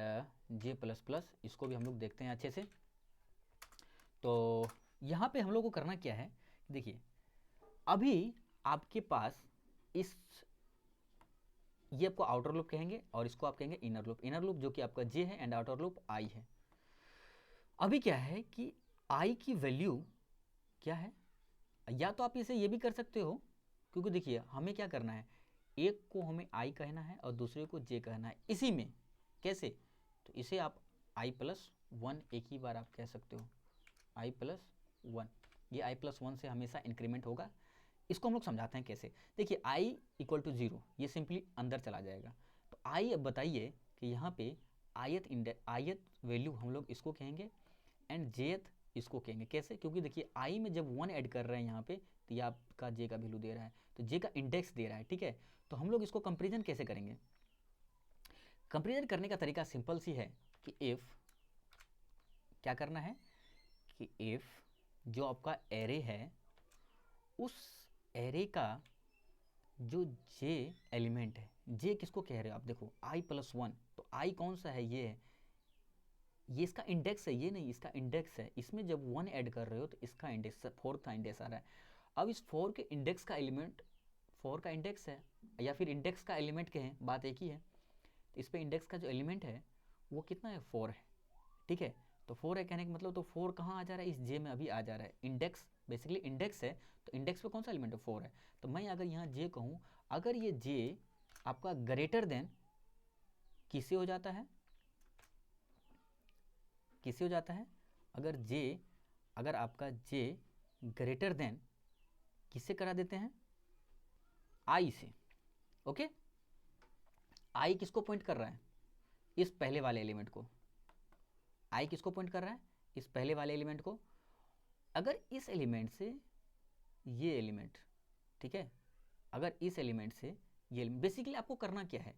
A: j plus plus, इसको भी हम लोग देखते हैं अच्छे से। तो यहाँ पे हम लोग को करना क्या है, देखिए अभी आपके पास इस, ये आपको आउटर लूप कहेंगे और इसको आप कहेंगे इनर लूप। इनर लूप जो कि आपका j है एंड आउटर लूप i है। अभी क्या है कि i की वैल्यू क्या है, या तो आप इसे ये भी कर सकते हो, क्योंकि देखिए हमें क्या करना है, एक को हमें i कहना है और दूसरे को j कहना है। इसी में कैसे, तो इसे आप i प्लस 1 एक ही बार आप कह सकते हो, i प्लस 1, ये i प्लस 1 से हमेशा इंक्रीमेंट होगा। इसको हम लोग समझाते हैं कैसे। देखिए i इक्वल टू 0, ये सिंपली अंदर चला जाएगा। तो i, अब बताइए कि यहाँ पे आयत वैल्यू हम लोग इसको कहेंगे एंड jth इसको कहेंगे। कैसे, क्योंकि देखिए i में जब 1 ऐड कर रहे हैं यहाँ पे तो ये आपका j का वैल्यू दे रहा है, तो j का इंडेक्स दे रहा है, ठीक है। तो हम लोग इसको कंपेरिजन कैसे करेंगे। कंपेरिजन करने का तरीका सिंपल सी है कि इफ, क्या करना है कि इफ जो आपका एरे है उस एरे का जो j एलिमेंट है, j किसको कह रहे हो आप, देखो i प्लस 1, तो i कौन सा है, ये है, ये इसका इंडेक्स है, ये नहीं इसका इंडेक्स है। इसमें जब 1 ऐड कर रहे हो तो इसका इंडेक्स 4 का इंडेक्स आ रहा है। अब इस 4 के इंडेक्स का एलिमेंट 4 का इंडेक्स है, या फिर इंडेक्स का एलिमेंट कहें, बात एक ही है। तो इस पर इंडेक्स का जो एलिमेंट है वो कितना है, 4 है, ठीक है। तो 4 है कहने का मतलब, तो 4 कहाँ आ जा रहा है, इस j में अभी आ जा रहा है। इंडेक्स बेसिकली इंडेक्स है, तो इंडेक्स पे कौन सा एलिमेंट है, 4 है। तो मैं अगर यहाँ j कहूँ, अगर ये j आपका ग्रेटर देन किससे हो जाता है, किससे हो जाता है, अगर j, अगर आपका j ग्रेटर देन किससे करा देते हैं, i से, ओके। i किसको पॉइंट कर रहा है, इस पहले वाले एलिमेंट को। i किसको पॉइंट कर रहा है, इस पहले वाले एलिमेंट को। अगर इस एलिमेंट से ये एलिमेंट, ठीक है। अगर इस एलिमेंट से ये बेसिकली आपको करना क्या है,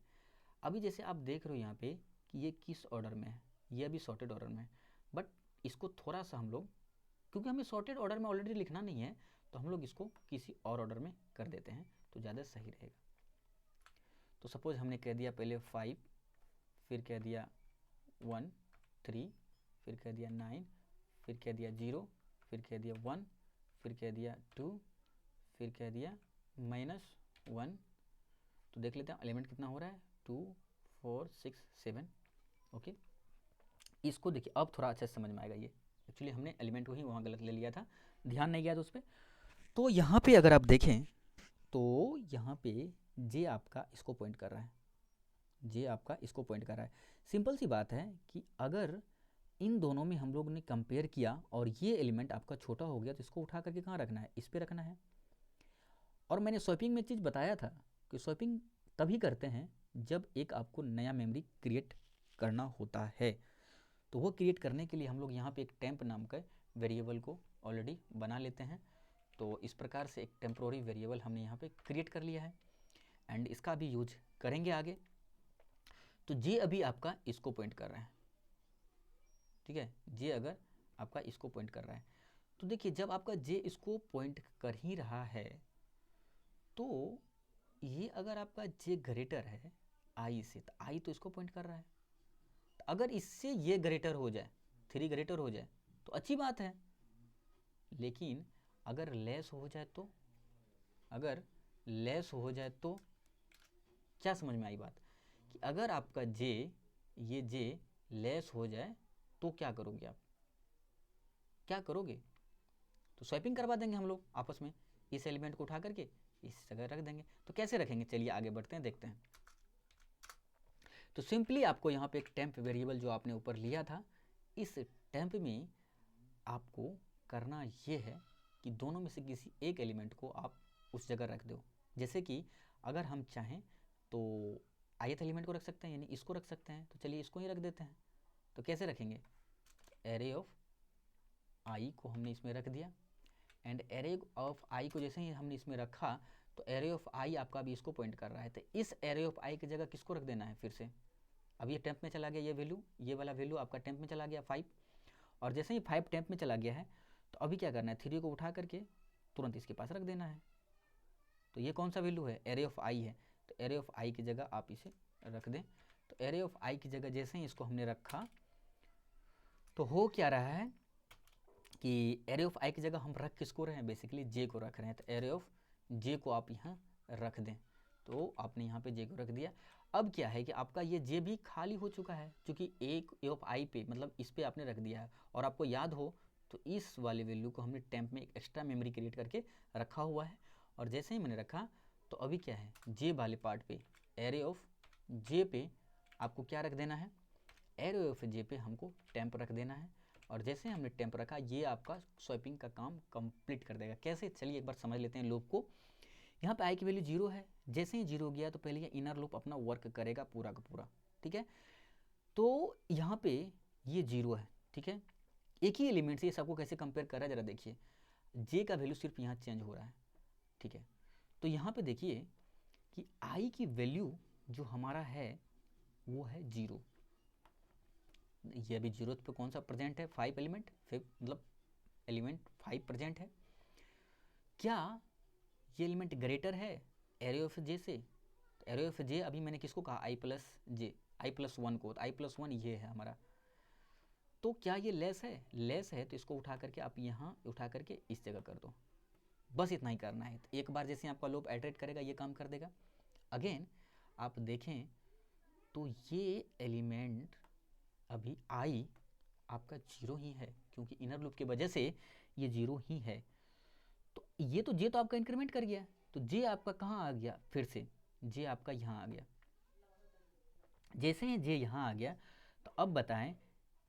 A: अभी जैसे आप देख रहे हो यहाँ पे कि ये किस ऑर्डर में है, ये अभी सॉर्टेड ऑर्डर में है, बट इसको थोड़ा सा हम लोग, क्योंकि हमें सॉर्टेड ऑर्डर में ऑलरेडी लिखना नहीं है, तो हम लोग इसको किसी और ऑर्डर में कर देते हैं तो ज़्यादा सही रहेगा। तो सपोज हमने कह दिया पहले 5, फिर कह दिया 1 3, फिर कह दिया 9, फिर कह दिया 0, फिर कह दिया 1, फिर कह दिया 2, फिर कह दिया -1। तो देख लेते हैं एलिमेंट कितना हो रहा है, 2 4 6 7। ओके, इसको देखिए अब थोड़ा अच्छे से समझ में आएगा। ये एक्चुअली हमने एलिमेंट को ही वहाँ गलत ले लिया था, ध्यान नहीं गया था उस पर। तो यहाँ पे अगर आप देखें तो यहाँ पे जे आपका इसको पॉइंट कर रहा है, जे आपका इसको पॉइंट कर रहा है। सिंपल सी बात है कि अगर इन दोनों में हम लोग ने कंपेयर किया और ये एलिमेंट आपका छोटा हो गया, तो इसको उठा करके कहाँ रखना है, इस पे रखना है। और मैंने स्वैपिंग में चीज़ बताया था कि स्वैपिंग तभी करते हैं जब एक आपको नया मेमोरी क्रिएट करना होता है। तो वो क्रिएट करने के लिए हम लोग यहाँ पे एक टेम्प नाम का वेरिएबल को ऑलरेडी बना लेते हैं। तो इस प्रकार से एक टेम्प्रोरी वेरिएबल हमने यहाँ पे क्रिएट कर लिया है एंड इसका भी यूज करेंगे आगे। तो जे अभी आपका इसको पॉइंट कर रहा है, ठीक है, जे अगर आपका इसको पॉइंट कर रहा है, तो देखिए जब आपका जे इसको पॉइंट कर ही रहा है, तो ये अगर आपका जे ग्रेटर है आई से, तो आई तो इसको पॉइंट कर रहा है। तो अगर इससे ये ग्रेटर हो जाए, 3 ग्रेटर हो जाए तो अच्छी बात है, लेकिन अगर लेस हो जाए तो, अगर लेस हो जाए तो क्या समझ में आई बात, कि अगर आपका जे, ये जे लेस हो जाए तो क्या करोगे आप, क्या करोगे, तो स्वैपिंग करवा देंगे हम लोग आपस में, इस एलिमेंट को उठा करके इस जगह रख देंगे। तो कैसे रखेंगे, चलिए आगे बढ़ते हैं, देखते हैं। तो सिंपली आपको यहाँ पे एक टेम्प वेरिएबल जो आपने ऊपर लिया था, इस टेम्प में आपको करना ये है कि दोनों में से किसी एक एलिमेंट को आप उस जगह रख दो। जैसे कि अगर हम चाहें तो ith एलिमेंट को रख सकते हैं, यानी इसको रख सकते हैं, तो चलिए इसको ही रख देते हैं। तो कैसे रखेंगे, एरे ऑफ आई को हमने इसमें रख दिया, एंड एरे ऑफ आई को जैसे ही हमने इसमें रखा तो एरे ऑफ आई आपका भी इसको पॉइंट कर रहा है। तो इस एरे ऑफ आई की जगह किसको रख देना है, फिर से अब ये टेम्प में चला गया, ये वैल्यू, ये वाला वैल्यू आपका टेम्प में चला गया 5, और जैसे ही 5 टेम्प में चला गया है, तो अभी क्या करना है, 3 को उठा करके तुरंत इसके पास रख देना है। तो ये कौन सा वैल्यू है, एरे ऑफ आई है, तो एरे ऑफ आई की जगह आप इसे रख दें। तो एरे ऑफ आई की जगह जैसे ही इसको हमने रखा, तो हो क्या रहा है कि एरे ऑफ आई की जगह हम रख किसको रहे हैं, बेसिकली जे को रख रहे हैं। तो एरे ऑफ जे को आप यहाँ रख दें, तो आपने यहाँ पे जे को रख दिया। अब क्या है कि आपका ये जे भी खाली हो चुका है, क्योंकि एक ए ऑफ आई पे, मतलब इस पे आपने रख दिया है। और आपको याद हो तो इस वाले वैल्यू को हमने टेम्प में एक एक्स्ट्रा मेमोरी क्रिएट करके रखा हुआ है, और जैसे ही मैंने रखा तो अभी क्या है, जे वाले पार्ट पे, एरे ऑफ जे पे आपको क्या रख देना है, एरे ऑफ जे पे हमको टेम्प रख देना है। और जैसे हमने टेम्प रखा, ये आपका स्वैपिंग का काम कंप्लीट कर देगा। कैसे, चलिए एक बार समझ लेते हैं लूप को। यहाँ पे आई की वैल्यू 0 है, जैसे ही 0 गया तो पहले ये इनर लूप अपना वर्क करेगा पूरा का पूरा, ठीक है। तो यहाँ पे ये 0 है, ठीक है, एक ही एलिमेंट से ये सबको कैसे कंपेयर कर रहा है जरा देखिए, जे का वैल्यू सिर्फ यहाँ चेंज हो रहा है, ठीक है। तो यहाँ पे देखिए कि आई की वैल्यू जो हमारा है वो है 0, ये अभी 0 पे कौन सा प्रेजेंट है, 5 एलिमेंट, मतलब एलिमेंट 5 प्रेजेंट है। क्या ये एलिमेंट ग्रेटर है एरे ऑफ जे से, तो एरे ऑफ जे अभी मैंने किसको कहा, आई प्लस जे, आई प्लस 1 को, तो आई प्लस 1 ये है हमारा। तो क्या ये लेस है, लेस है, तो इसको उठा करके आप यहाँ उठा करके इस जगह कर दो, बस इतना ही करना है। तो एक बार जैसे आपका लूप आइटरेट करेगा ये काम कर देगा। अगेन आप देखें तो ये एलिमेंट अभी आई आपका 0 ही है, क्योंकि इनर लूप की वजह से ये 0 ही है। तो ये तो जे तो आपका इंक्रीमेंट कर गया, तो जे आपका कहाँ आ गया, फिर से जे आपका यहाँ आ गया। जैसे ही जे यहाँ आ गया, तो अब बताएं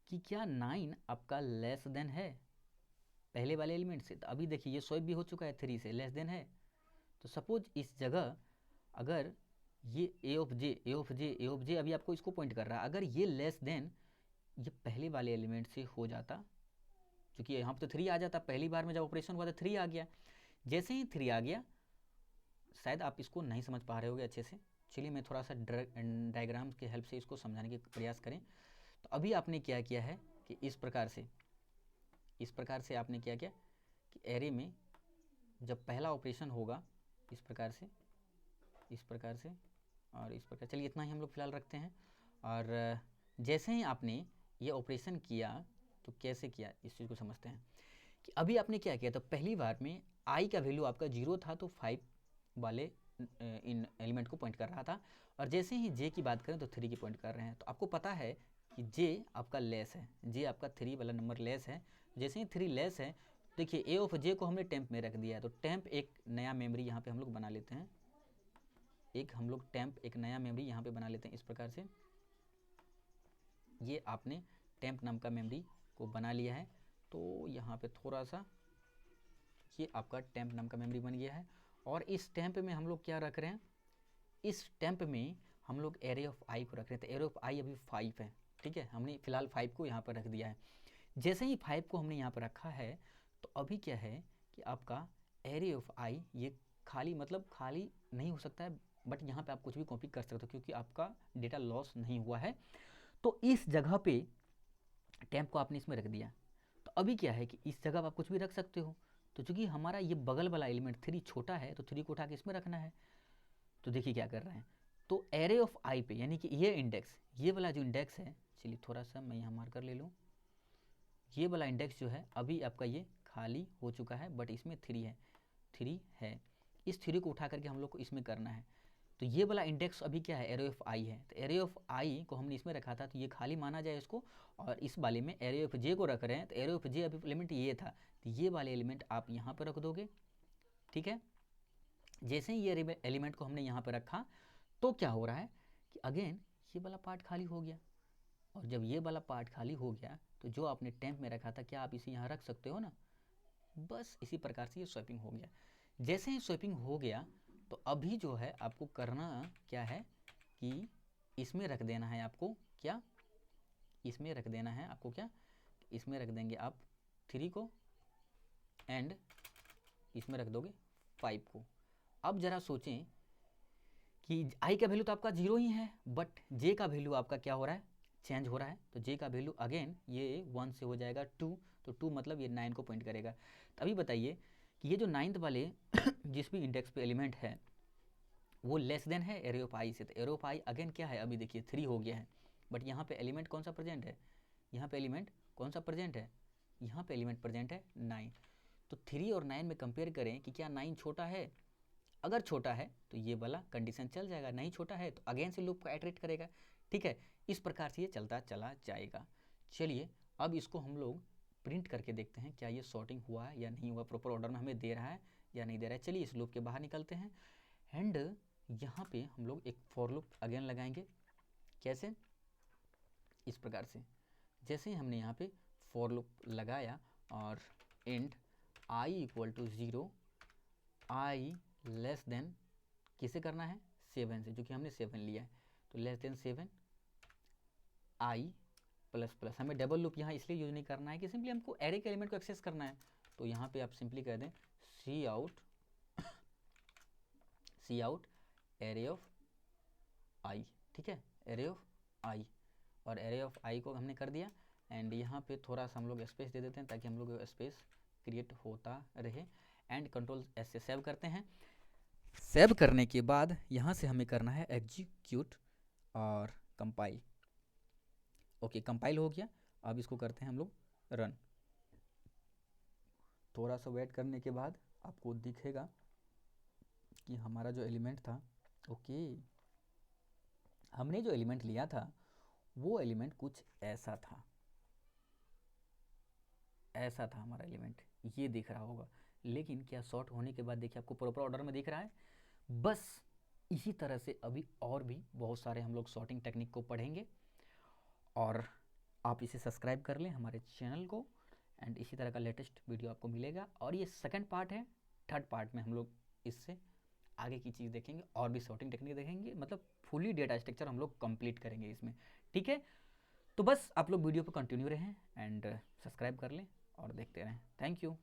A: कि क्या 9 आपका लेस देन है पहले वाले एलिमेंट से। तो अभी देखिए ये स्वैप भी हो चुका है, 3 से लेस देन है। तो सपोज इस जगह अगर ये A of J, A of J, A of J अभी आपको इसको पॉइंट कर रहा है, अगर ये लेस देन ये पहले वाले एलिमेंट से हो जाता, क्योंकि यहाँ पे तो 3 आ जाता, पहली बार में जब ऑपरेशन हुआ था 3 आ गया। जैसे ही 3 आ गया शायद आप इसको नहीं समझ पा रहे होगे अच्छे से। चलिए मैं थोड़ा सा डायग्राम की हेल्प से इसको समझाने के प्रयास करें। तो अभी आपने क्या किया है कि इस प्रकार से आपने क्या किया कि एरे में जब पहला ऑपरेशन होगा इस प्रकार से और इस प्रकार, चलिए इतना ही हम लोग फिलहाल रखते हैं। और जैसे ही आपने ये ऑपरेशन किया तो कैसे किया इस चीज़ को समझते हैं कि अभी आपने क्या किया। तो पहली बार में आई का वैल्यू आपका 0 था तो 5 वाले इन एलिमेंट को पॉइंट कर रहा था, और जैसे ही जे की बात करें तो 3 की पॉइंट कर रहे हैं। तो आपको पता है कि जे आपका लेस है, जे आपका 3 वाला नंबर लेस है। जैसे ही 3 लेस है, देखिए ए ऑफ जे को हमने टेम्प में रख दिया है। तो टेम्प एक नया मेमोरी यहाँ पे हम लोग बना लेते हैं, एक नया मेमोरी यहाँ पे बना लेते हैं इस प्रकार से। ये आपने टेम्प नाम का मेमोरी को बना लिया है। तो यहाँ पे थोड़ा सा ये आपका टेम्प नाम का मेमोरी बन गया है। और इस टेम्प में हम लोग क्या रख रहे हैं, इस टेम्प में हम लोग एरे ऑफ आई को रख रहे हैं। तो एरे ऑफ आई अभी 5 है, ठीक है, हमने फिलहाल 5 को यहाँ पर रख दिया है। जैसे ही 5 को हमने यहाँ पर रखा है तो अभी क्या है कि आपका एरे ऑफ आई ये खाली, मतलब खाली नहीं हो सकता है, बट यहाँ पे आप कुछ भी कॉपी कर सकते हो क्योंकि आपका डेटा लॉस नहीं हुआ है। तो इस जगह पे टेम्प को आपने इसमें रख दिया। तो अभी क्या है कि इस जगह आप कुछ भी रख सकते हो। तो चूंकि हमारा ये बगल वाला एलिमेंट 3 छोटा है तो 3 को उठा के इसमें रखना है। तो देखिए क्या कर रहे हैं, तो एरे ऑफ आई पे यानी कि ये इंडेक्स, ये वाला जो इंडेक्स है, चलिए थोड़ा सा मैं यहाँ मार्कर ले लूँ, ये वाला इंडेक्स जो है अभी आपका ये खाली हो चुका है, बट इसमें 3 है। इस 3 को उठा करके हम लोग को इसमें करना है। तो ये वाला इंडेक्स अभी क्या है, एरे ऑफ आई है। तो एरे ऑफ आई को हमने इसमें रखा था तो ये खाली माना जाए इसको, और इस वाले में एरे ऑफ जे को रख रहे हैं। तो एरे ऑफ जे अभी एलिमेंट ये था, तो ये वाले एलिमेंट आप यहाँ पर रख दोगे, ठीक है। जैसे ही ये एलिमेंट को हमने यहाँ पर रखा तो क्या हो रहा है कि अगेन ये वाला पार्ट खाली हो गया। और जब ये वाला पार्ट खाली हो गया तो जो आपने टेम्प में रखा था, क्या आप इसे यहाँ रख सकते हो ना। बस इसी प्रकार से ये स्वैपिंग हो गया। जैसे ही स्वैपिंग हो गया तो अभी जो है आपको करना क्या है कि इसमें रख देना है आपको, क्या इसमें रख देना है आपको, क्या इसमें रख देंगे आप 3 को, एंड इसमें रख दोगे 5 को। अब जरा सोचें कि आई का वैल्यू तो आपका 0 ही है, बट जे का वैल्यू आपका क्या हो रहा है, चेंज हो रहा है। तो जे का वैल्यू अगेन ये 1 से हो जाएगा 2, तो 2 मतलब ये 9 को पॉइंट करेगा। तो अभी बताइए कि ये जो 9th वाले जिस भी इंडेक्स पे एलिमेंट है वो लेस देन है एरे ऑफ आई से। तो एरे ऑफ आई अगेन क्या है, अभी देखिए 3 हो गया है, बट यहाँ पे एलिमेंट कौन सा प्रेजेंट है, यहाँ पे एलिमेंट कौन सा प्रेजेंट है, यहाँ पे एलिमेंट प्रेजेंट है 9। तो 3 और 9 में कंपेयर करें कि क्या 9 छोटा है। अगर छोटा है तो ये वाला कंडीशन चल जाएगा, नहीं छोटा है तो अगेन से लूप को आइटरेट करेगा, ठीक है। इस प्रकार से ये चलता चला जाएगा। चलिए अब इसको हम लोग प्रिंट करके देखते हैं क्या ये सॉर्टिंग हुआ है या नहीं हुआ, प्रॉपर ऑर्डर में हमें दे रहा है या नहीं दे रहा है। चलिए इस लूप के बाहर निकलते हैं, एंड यहाँ पे हम लोग एक फॉर लूप अगेन लगाएंगे। कैसे, इस प्रकार से। जैसे ही हमने यहाँ पे फॉर लूप लगाया और int i equal to 0, I less than किसे करना है, 7 से, जो कि हमने 7 लिया है। तो लेस देन 7 आई प्लस प्लस, हमें डबल लूप यहाँ इसलिए यूज नहीं करना है कि सिंपली हमको एरे के एलिमेंट को एक्सेस करना है। तो यहाँ पे आप सिंपली कह दें सी आउट एरे ऑफ आई, ठीक है, एरे ऑफ आई। और एरे ऑफ आई को हमने कर दिया, एंड यहाँ पे थोड़ा सा हम लोग स्पेस दे देते हैं ताकि हम लोग स्पेस क्रिएट होता रहे। एंड कंट्रोल एस से सेव करते हैं। सेव करने के बाद यहाँ से हमें करना है एग्जीक्यूट और कंपाइल। ओके, कंपाइल हो गया। अब इसको करते हैं हम लोग रन। थोड़ा सा वेट करने के बाद आपको दिखेगा कि हमारा जो एलिमेंट था, ओके, हमने जो एलिमेंट लिया था वो एलिमेंट कुछ ऐसा था, ऐसा था हमारा एलिमेंट, ये दिख रहा होगा। लेकिन क्या शॉर्ट होने के बाद देखिए आपको प्रॉपर ऑर्डर में दिख रहा है। बस इसी तरह से अभी और भी बहुत सारे हम लोग सॉर्टिंग टेक्निक को पढ़ेंगे, और आप इसे सब्सक्राइब कर लें हमारे चैनल को, एंड इसी तरह का लेटेस्ट वीडियो आपको मिलेगा। और ये सेकंड पार्ट है, थर्ड पार्ट में हम लोग इससे आगे की चीज़ देखेंगे और भी सॉर्टिंग टेक्निक देखेंगे, मतलब फुली डेटा स्ट्रक्चर हम लोग कंप्लीट करेंगे इसमें, ठीक है। तो बस आप लोग वीडियो पर कंटिन्यू रहें एंड सब्सक्राइब कर लें और देखते रहें। Thank you.